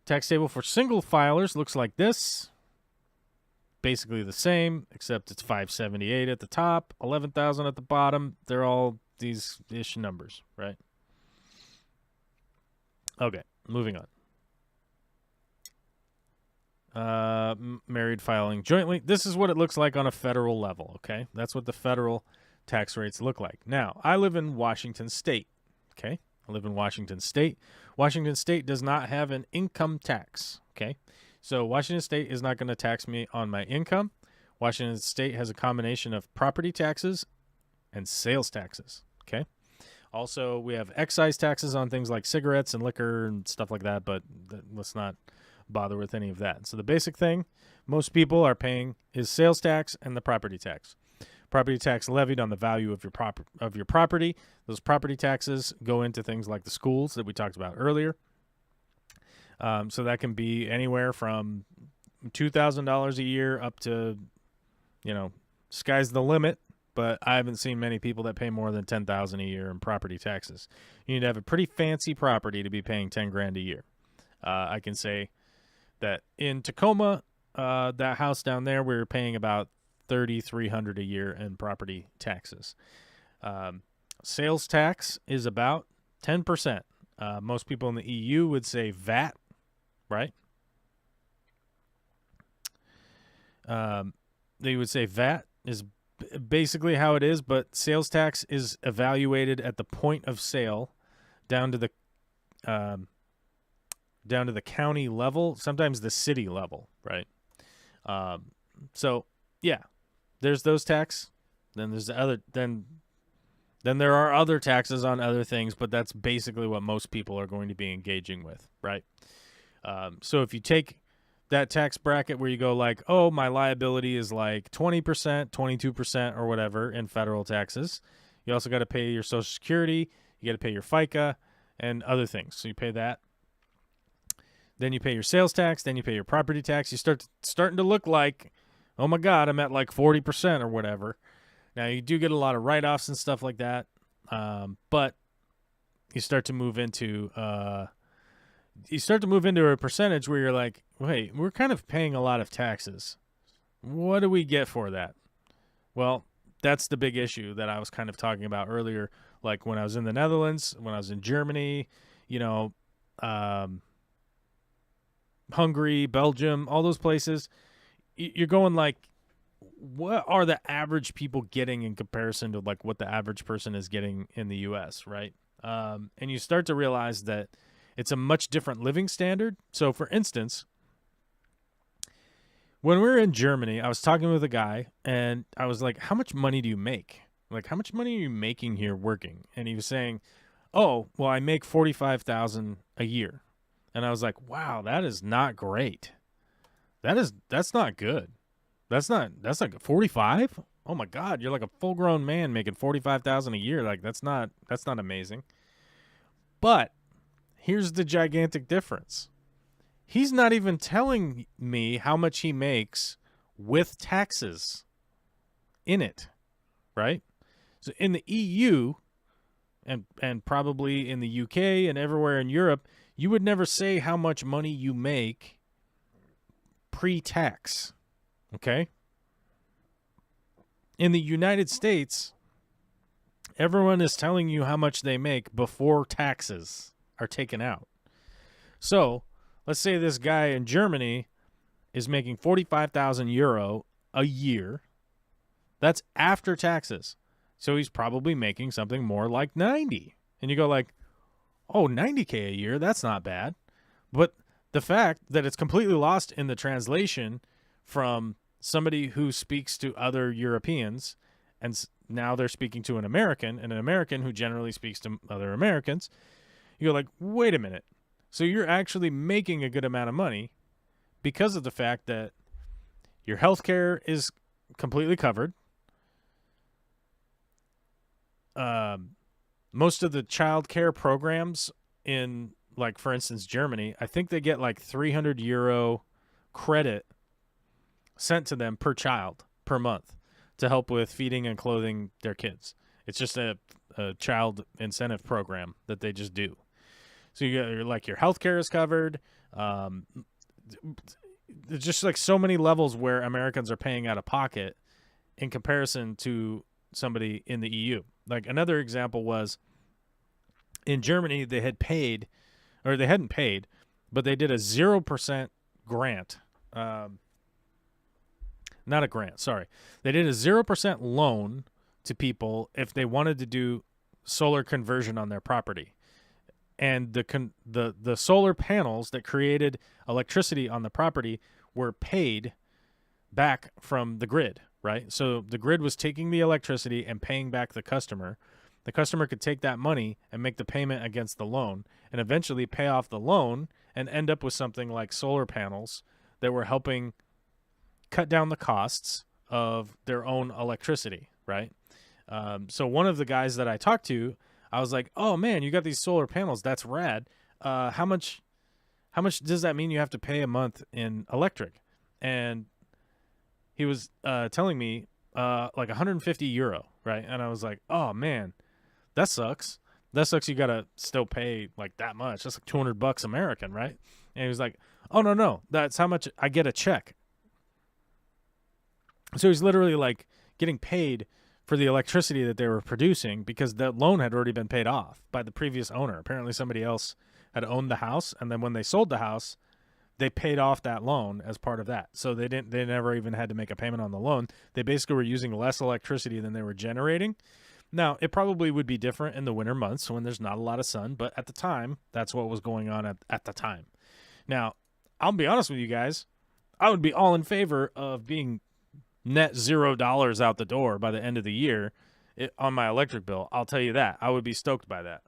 Tax table for single filers looks like this. Basically the same, except it's 578 at the top, 11,000 at the bottom. They're all these ish numbers, right? Okay, moving on. Married filing jointly. This is what it looks like on a federal level, okay? That's what the federal tax rates look like. Now, I live in Washington State, okay? I live in Washington State. Washington State does not have an income tax, okay? So Washington State is not going to tax me on my income. Washington State has a combination of property taxes and sales taxes, okay? Also, we have excise taxes on things like cigarettes and liquor and stuff like that, but let's not bother with any of that. So the basic thing most people are paying is sales tax and the property tax. Property tax levied on the value of your property. Those property taxes go into things like the schools that we talked about earlier. So that can be anywhere from $2,000 a year up to, sky's the limit. But I haven't seen many people that pay more than $10,000 a year in property taxes. You need to have a pretty fancy property to be paying $10,000 a year. I can say that in Tacoma, that house down there, we were paying about $3,300 a year in property taxes. Sales tax is about 10% Most people in the EU would say VAT, right? They would say VAT is basically how it is, but sales tax is evaluated at the point of sale down to the county level, sometimes the city level, right? So yeah, there's those tax. Then there's the other. Then there are other taxes on other things, but that's basically what most people are going to be engaging with, right? So if you take that tax bracket where you go like, oh, my liability is like 20%, 22% or whatever in federal taxes. You also got to pay your Social Security. You got to pay your FICA and other things. So you pay that. Then you pay your sales tax. Then you pay your property tax. You starting to look like, oh my God, I'm at like 40% or whatever. Now you do get a lot of write-offs and stuff like that. But you start to move into a percentage where you're like, wait, we're kind of paying a lot of taxes. What do we get for that? Well, that's the big issue that I was kind of talking about earlier. Like when I was in the Netherlands, when I was in Germany, Hungary, Belgium, all those places, you're going like, what are the average people getting in comparison to like what the average person is getting in the U.S., right? And you start to realize that it's a much different living standard. So, for instance, when we were in Germany, I was talking with a guy, and I was like, how much money do you make? Like, how much money are you making here working? And he was saying, oh, well, I make $45,000 a year. And I was like, wow, that is not great. That's not good. That's not 45? Oh my God, you're like a full-grown man making $45,000 a year. Like that's not amazing. But here's the gigantic difference. He's not even telling me how much he makes with taxes in it, right? So in the EU and probably in the UK and everywhere in Europe, you would never say how much money you make pre-tax, okay? In the United States, everyone is telling you how much they make before taxes are taken out. So, let's say this guy in Germany is making 45,000 euro a year. That's after taxes. So he's probably making something more like 90. And you go like, oh, 90K a year, that's not bad. But the fact that it's completely lost in the translation from somebody who speaks to other Europeans, and now they're speaking to an American, and an American who generally speaks to other Americans, you go like, wait a minute. So you're actually making a good amount of money because of the fact that your health care is completely covered. Most of the child care programs in, like, for instance, Germany, I think they get like 300 euro credit sent to them per child per month to help with feeding and clothing their kids. It's just a child incentive program that they just do. So you get like your health care is covered. There's just like so many levels where Americans are paying out of pocket in comparison to somebody in the EU. Like another example was in Germany, they hadn't paid, but they did a 0% grant. Not a grant, sorry. They did a 0% loan to people if they wanted to do solar conversion on their property. And the solar panels that created electricity on the property were paid back from the grid, right? So the grid was taking the electricity and paying back the customer. The customer could take that money and make the payment against the loan and eventually pay off the loan and end up with something like solar panels that were helping cut down the costs of their own electricity, right? So one of the guys that I talked to, I was like, "Oh man, you got these solar panels. That's rad. How much does that mean you have to pay a month in electric?" And he was telling me like 150 euro, right? And I was like, "Oh man, that sucks. That sucks. You gotta still pay like that much. That's like $200 American, right?" And he was like, "Oh no, that's how much I get a check." So he's literally like getting paid for the electricity that they were producing because the loan had already been paid off by the previous owner. Apparently somebody else had owned the house, and then when they sold the house, they paid off that loan as part of that. So they never even had to make a payment on the loan. They basically were using less electricity than they were generating. Now, it probably would be different in the winter months when there's not a lot of sun, but at the time, that's what was going on at the time. Now, I'll be honest with you guys, I would be all in favor of being net $0 out the door by the end of the year on my electric bill. I'll tell you that. I would be stoked by that.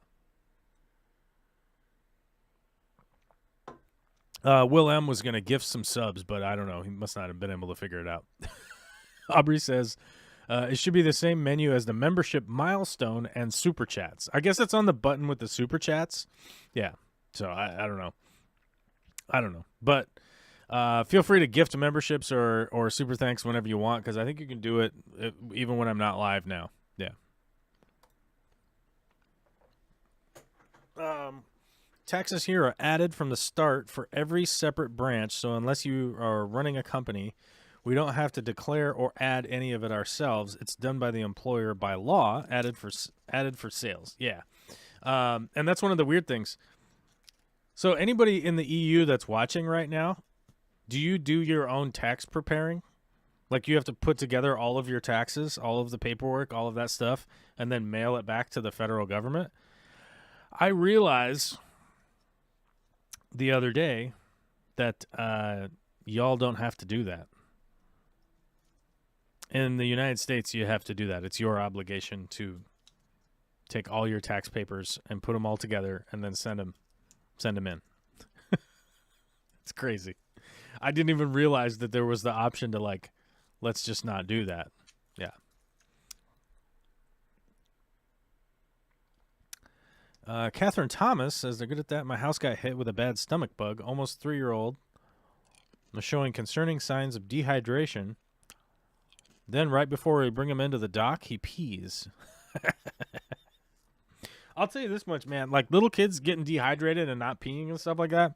Will M was going to gift some subs, but I don't know. He must not have been able to figure it out. Aubrey says, it should be the same menu as the membership milestone and super chats. I guess it's on the button with the super chats. Yeah. So I don't know. I don't know. But feel free to gift memberships or super thanks whenever you want, because I think you can do it even when I'm not live now. Yeah. Taxes here are added from the start for every separate branch, so unless you are running a company, we don't have to declare or add any of it ourselves. It's done by the employer by law, added for sales. Yeah. And that's one of the weird things. So anybody in the EU that's watching right now, do you do your own tax preparing? Like you have to put together all of your taxes, all of the paperwork, all of that stuff, and then mail it back to the federal government? I realize the other day that y'all don't have to do that. In the United States, you have to do that. It's your obligation to take all your tax papers and put them all together and then send them in. It's crazy. I didn't even realize that there was the option to, like, let's just not do that. Yeah. Catherine Thomas says they're good at that. My house got hit with a bad stomach bug. Almost 3-year-old was showing concerning signs of dehydration. Then right before we bring him into the doc, he pees. I'll tell you this much, man. Like, little kids getting dehydrated and not peeing and stuff like that,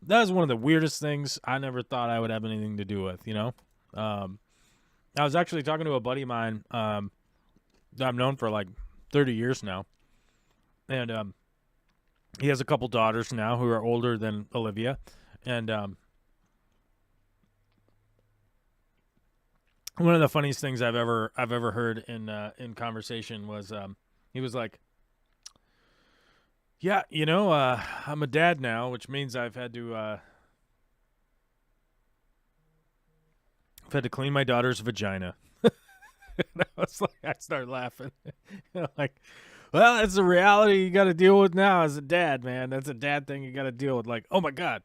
that is one of the weirdest things I never thought I would have anything to do with, you know? I was actually talking to a buddy of mine that I've known for like 30 years now. And he has a couple daughters now who are older than Olivia. And one of the funniest things I've ever heard in conversation was he was like, "Yeah, you know, I'm a dad now, which means I've had to clean my daughter's vagina." And I was like, I started laughing. Like, well, that's a reality you got to deal with now as a dad, man. That's a dad thing you got to deal with. Like, oh my God.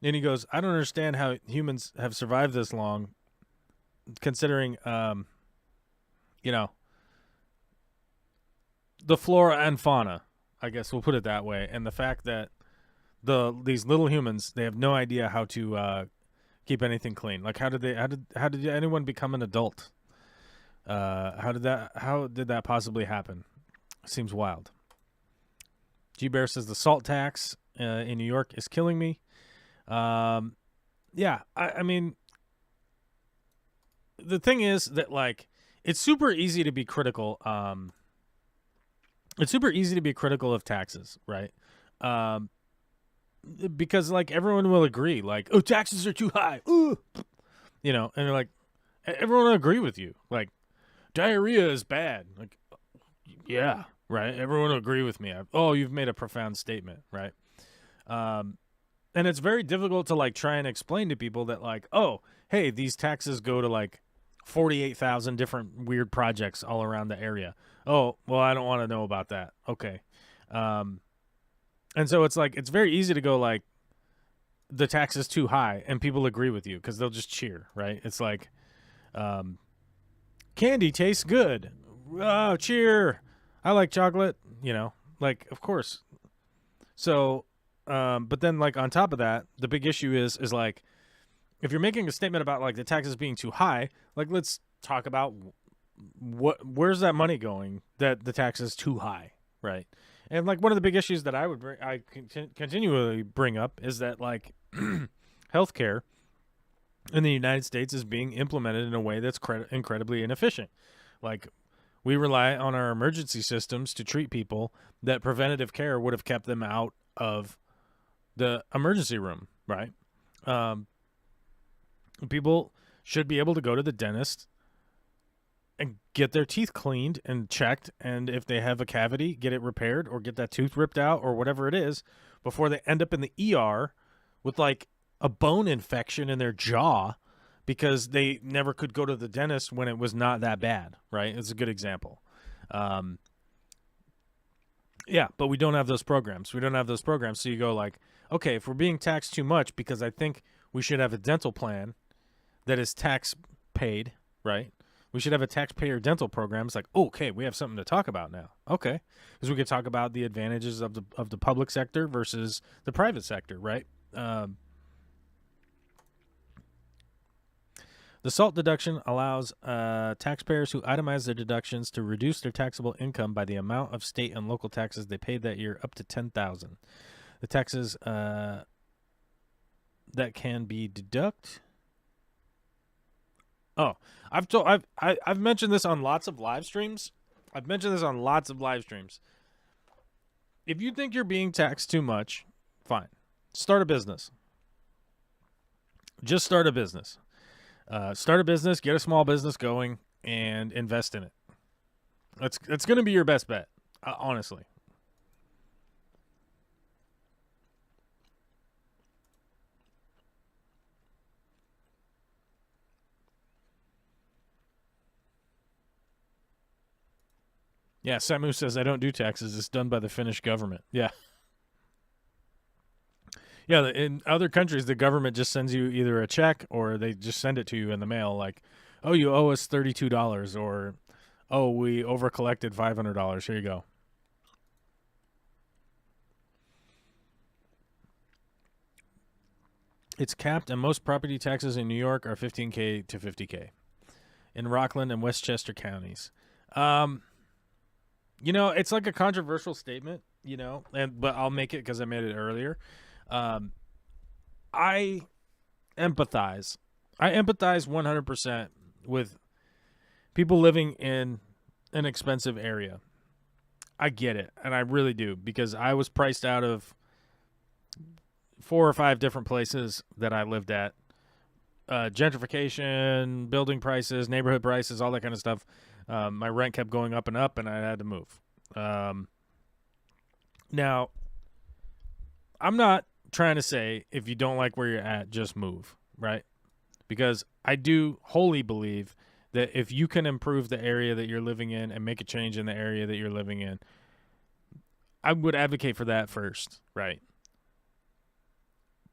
And he goes, I don't understand how humans have survived this long, considering, you know, the flora and fauna, I guess we'll put it that way, and the fact that these little humans, they have no idea how to keep anything clean. Like, how did anyone become an adult? How did that possibly happen? Seems wild. G Bear says the salt tax in New York is killing me. Yeah, I mean, the thing is that, like, it's super easy to be critical. It's super easy to be critical of taxes, right? Because, like, everyone will agree, like, oh, taxes are too high. Ooh. You know, and they're like, everyone will agree with you. Like, diarrhea is bad. Like, yeah, right? Everyone will agree with me. Oh, you've made a profound statement, right? And it's very difficult to, like, try and explain to people that, like, oh, hey, these taxes go to, like, 48,000 different weird projects all around the area. Oh, well, I don't want to know about that. Okay. And so it's like, it's very easy to go, like, the tax is too high, and people agree with you because they'll just cheer, right? It's like, candy tastes good. Oh, cheer. I like chocolate, you know, like, of course. So, but then, like, on top of that, the big issue is like, if you're making a statement about, like, the taxes being too high, like, let's talk about where's that money going that the tax is too high, right? And, like, one of the big issues that I continually bring up is that, like, healthcare in the United States is being implemented in a way that's incredibly inefficient. Like, We rely on our emergency systems to treat people that preventative care would have kept them out of the emergency room, right? People should be able to go to the dentist and get their teeth cleaned and checked, and if they have a cavity, get it repaired or get that tooth ripped out or whatever it is before they end up in the ER with like a bone infection in their jaw because they never could go to the dentist when it was not that bad, right? It's a good example. Yeah, but we don't have those programs. We don't have those programs. So you go like, okay, if we're being taxed too much because I think we should have a dental plan that is tax paid, right? We should have a taxpayer dental program. It's like, okay, we have something to talk about now. Okay, because we could talk about the advantages of the public sector versus the private sector, right? The SALT deduction allows taxpayers who itemize their deductions to reduce their taxable income by the amount of state and local taxes they paid that year up to $10,000. The taxes that can be deducted. Oh, I've mentioned this on lots of live streams. If you think you're being taxed too much, fine. Start a business. Just start a business. Start a business, get a small business going, and invest in it. That's going to be your best bet, honestly. Yeah, Samu says, I don't do taxes. It's done by the Finnish government. Yeah. Yeah, in other countries, the government just sends you either a check or they just send it to you in the mail like, oh, you owe us $32 or, oh, we overcollected $500. Here you go. It's capped, and most property taxes in New York are $15K to $50K. In Rockland and Westchester counties. You know, it's like a controversial statement, you know, but I'll make it because I made it earlier. I empathize. I empathize 100% with people living in an expensive area. I get it, and I really do, because I was priced out of 4 or 5 different places that I lived at. Gentrification, building prices, neighborhood prices, all that kind of stuff. My rent kept going up, and I had to move. Now, I'm not trying to say if you don't like where you're at, just move, right? Because I do wholly believe that if you can improve the area that you're living in and make a change in the area that you're living in, I would advocate for that first, right?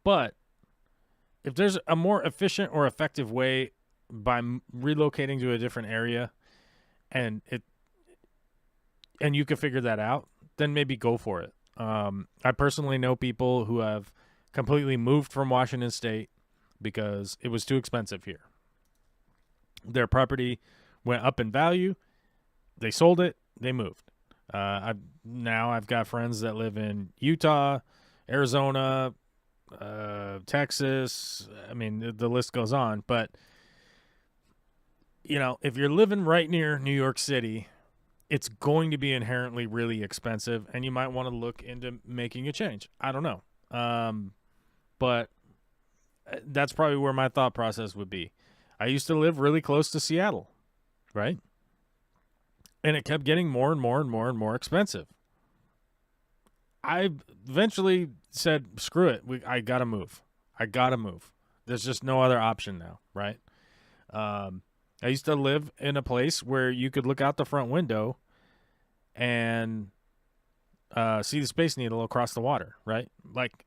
But if there's a more efficient or effective way by relocating to a different area and you can figure that out, then maybe go for it. I personally know people who have completely moved from Washington State because it was too expensive here. Their property went up in value. They sold it. They moved. I've got friends that live in Utah, Arizona, Texas. I mean, the list goes on. But, you know, if you're living right near New York City, it's going to be inherently really expensive, and you might want to look into making a change. I don't know. But that's probably where my thought process would be. I used to live really close to Seattle, right? And it kept getting more and more and more and more expensive. I eventually said, screw it. I got to move. There's just no other option now, right? I used to live in a place where you could look out the front window and see the Space Needle across the water, right? Like,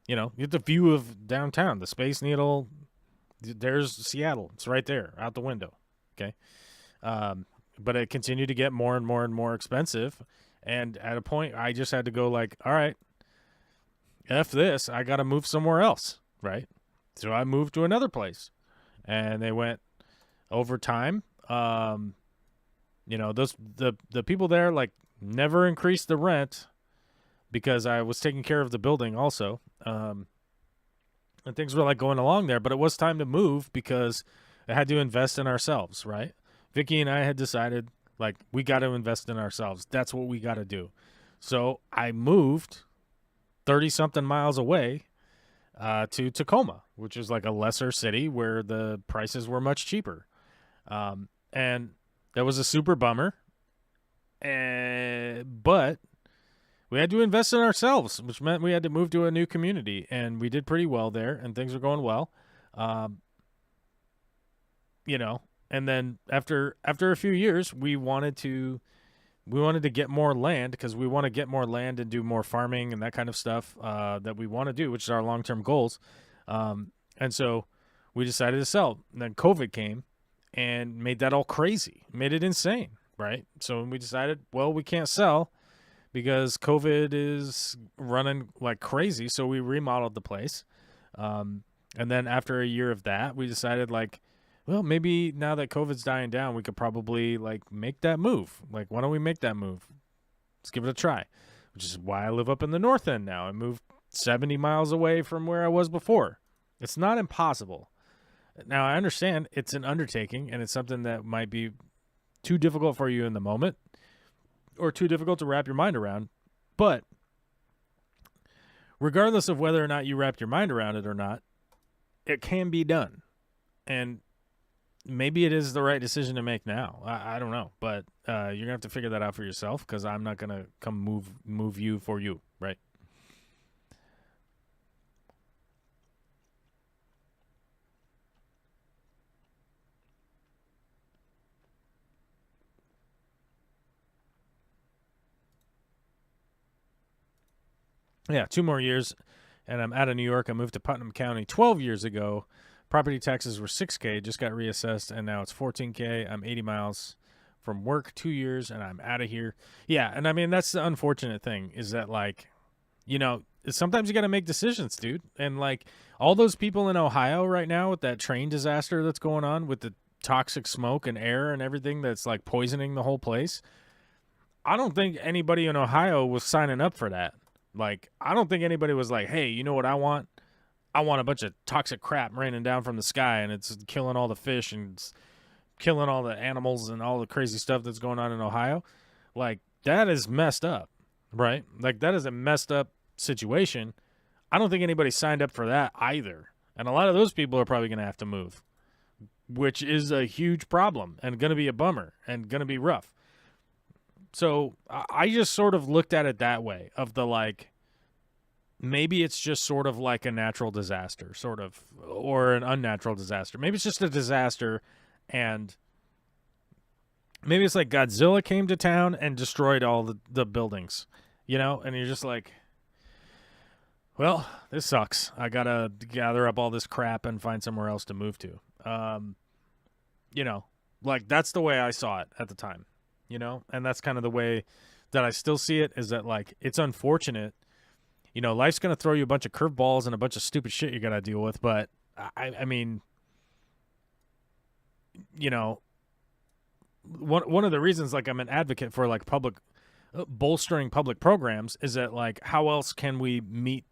you know, you get the view of downtown, the Space Needle. There's Seattle. It's right there out the window, okay? But it continued to get more and more and more expensive. And at a point, I just had to go like, all right, F this. I got to move somewhere else, right? So I moved to another place. And they went over time. You know, the people there, like, never increased the rent because I was taking care of the building also. And things were, like, going along there. But it was time to move because I had to invest in ourselves, right? Vicky and I had decided Like, we got to invest in ourselves. That's what we got to do. So I moved 30-something miles away to Tacoma, which is like a lesser city where the prices were much cheaper. And that was a super bummer. But we had to invest in ourselves, which meant we had to move to a new community, and we did pretty well there, and things were going well. You know, and then after a few years, we wanted to get more land, because we want to get more land and do more farming and that kind of stuff that we want to do, which is our long-term goals. And so we decided to sell. And then COVID came and made that all crazy, made it insane, right? So we decided, well, we can't sell because COVID is running like crazy. So we remodeled the place. And then after a year of that, we decided, like, well, maybe now that COVID's dying down, we could probably, like, make that move. Like, why don't we make that move? Let's give it a try, which is why I live up in the north end now. I moved 70 miles away from where I was before. It's not impossible. Now, I understand it's an undertaking, and it's something that might be too difficult for you in the moment or too difficult to wrap your mind around. But regardless of whether or not you wrapped your mind around it or not, it can be done. And maybe it is the right decision to make now. I don't know. But you're going to have to figure that out for yourself, because I'm not going to come move you for you, right? Yeah, 2 more years, and I'm out of New York. I moved to Putnam County 12 years ago. Property taxes were $6K, just got reassessed, and now it's $14K. I'm 80 miles from work, 2 years, and I'm out of here. Yeah, and I mean, that's the unfortunate thing, is that, like, you know, sometimes you got to make decisions, dude. And, like, all those people in Ohio right now with that train disaster that's going on with the toxic smoke and air and everything that's, like, poisoning the whole place, I don't think anybody in Ohio was signing up for that. Like, I don't think anybody was like, hey, you know what I want? I want a bunch of toxic crap raining down from the sky, and it's killing all the fish and it's killing all the animals and all the crazy stuff that's going on in Ohio. Like, that is messed up, right? Like, that is a messed up situation. I don't think anybody signed up for that either. And a lot of those people are probably going to have to move, which is a huge problem and going to be a bummer and going to be rough. So I just sort of looked at it that way, of the, like, maybe it's just sort of like a natural disaster, sort of, or an unnatural disaster. Maybe it's just a disaster, and maybe it's like Godzilla came to town and destroyed all the buildings, you know? And you're just like, well, this sucks. I got to gather up all this crap and find somewhere else to move to. You know, like, that's the way I saw it at the time. You know, and that's kind of the way that I still see it, is that, like, it's unfortunate. You know, life's going to throw you a bunch of curveballs and a bunch of stupid shit you got to deal with. But, I mean, you know, one of the reasons, like, I'm an advocate for, like, bolstering public programs is that, like, how else can we meet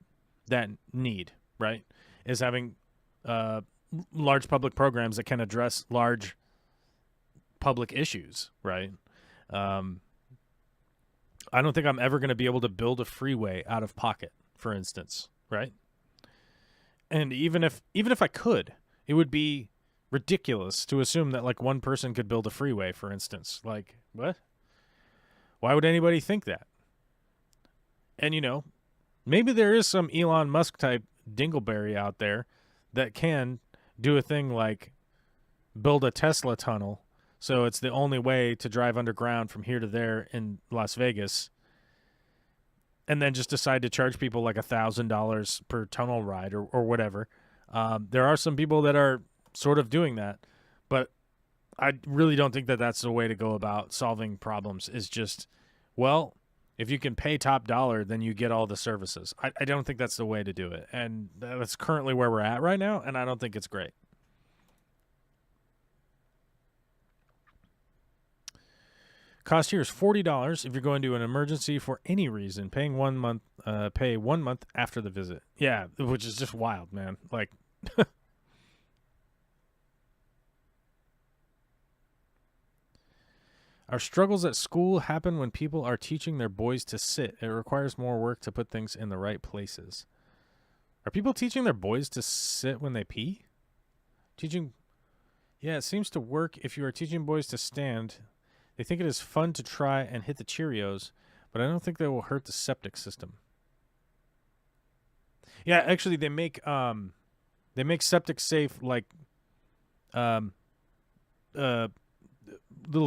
that need, right? Is having large public programs that can address large public issues, right? I don't think I'm ever going to be able to build a freeway out of pocket, for instance, right? And even if I could, it would be ridiculous to assume that, like, one person could build a freeway, for instance. Like, what? Why would anybody think that? And, you know, maybe there is some Elon Musk type dingleberry out there that can do a thing like build a Tesla tunnel, so it's the only way to drive underground from here to there in Las Vegas, and then just decide to charge people like $1,000 per tunnel ride or whatever. There are some people that are sort of doing that, but I really don't think that that's the way to go about solving problems. Is just, well, if you can pay top dollar, then you get all the services. I don't think that's the way to do it, and that's currently where we're at right now, and I don't think it's great. Cost here is $40 if you're going to an emergency for any reason. Pay 1 month after the visit. Yeah, which is just wild, man. Like, Our struggles at school happen when people are teaching their boys to sit. It requires more work to put things in the right places. Are people teaching their boys to sit when they pee? Teaching... Yeah, it seems to work if you are teaching boys to stand. They think it is fun to try and hit the Cheerios, but I don't think they will hurt the septic system. Yeah, actually, they make septic safe, like, little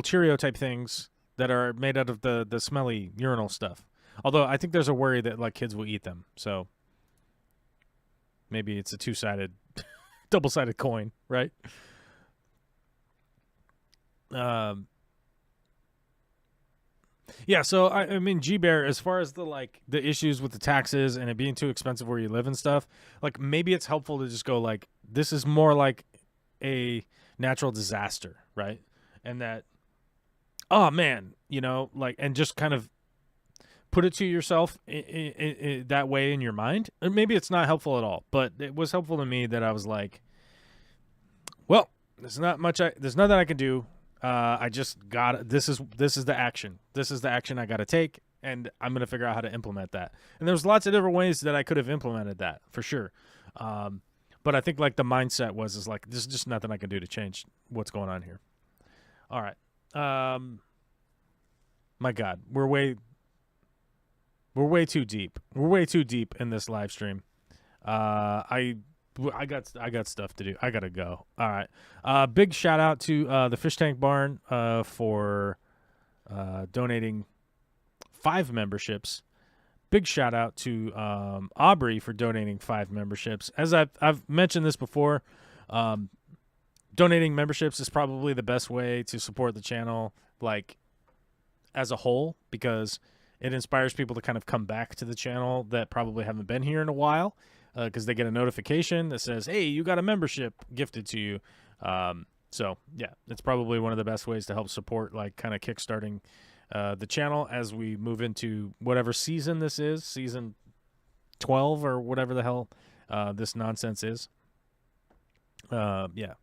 Cheerio type things that are made out of the smelly urinal stuff. Although I think there's a worry that like kids will eat them, so maybe it's a two-sided, double-sided coin, right? Yeah, so I mean, G-Bear, as far as the issues with the taxes and it being too expensive where you live and stuff, like maybe it's helpful to just go like, this is more like a natural disaster, right? And that, oh man, you know, like, and just kind of put it to yourself that way in your mind. Or maybe it's not helpful at all, but it was helpful to me that I was like, well, there's nothing I can do. I just got this is the action. This is the action I got to take, and I'm going to figure out how to implement that. And there's lots of different ways that I could have implemented that for sure. But I think like the mindset was like, there's just nothing I can do to change what's going on here. All right. My God, we're way too deep. We're way too deep in this live stream. I got stuff to do. I gotta go. All right. Big shout out to the Fish Tank Barn for donating 5 memberships. Big shout out to Aubrey for donating 5 memberships. As I've mentioned this before, donating memberships is probably the best way to support the channel, like as a whole, because it inspires people to kind of come back to the channel that probably haven't been here in a while. Because they get a notification that says, hey, you got a membership gifted to you. So, yeah, it's probably one of the best ways to help support, like, kind of kickstarting the channel as we move into whatever season this is, season 12 or whatever the hell this nonsense is. Yeah.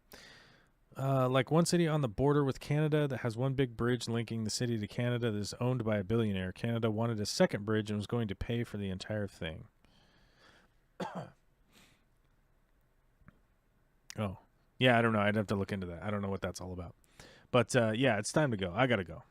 Like one city on the border with Canada that has one big bridge linking the city to Canada that is owned by a billionaire. Canada wanted a second bridge and was going to pay for the entire thing. Oh, yeah, I don't know. I'd have to look into that. I don't know what that's all about. But, yeah, it's time to go. I got to go.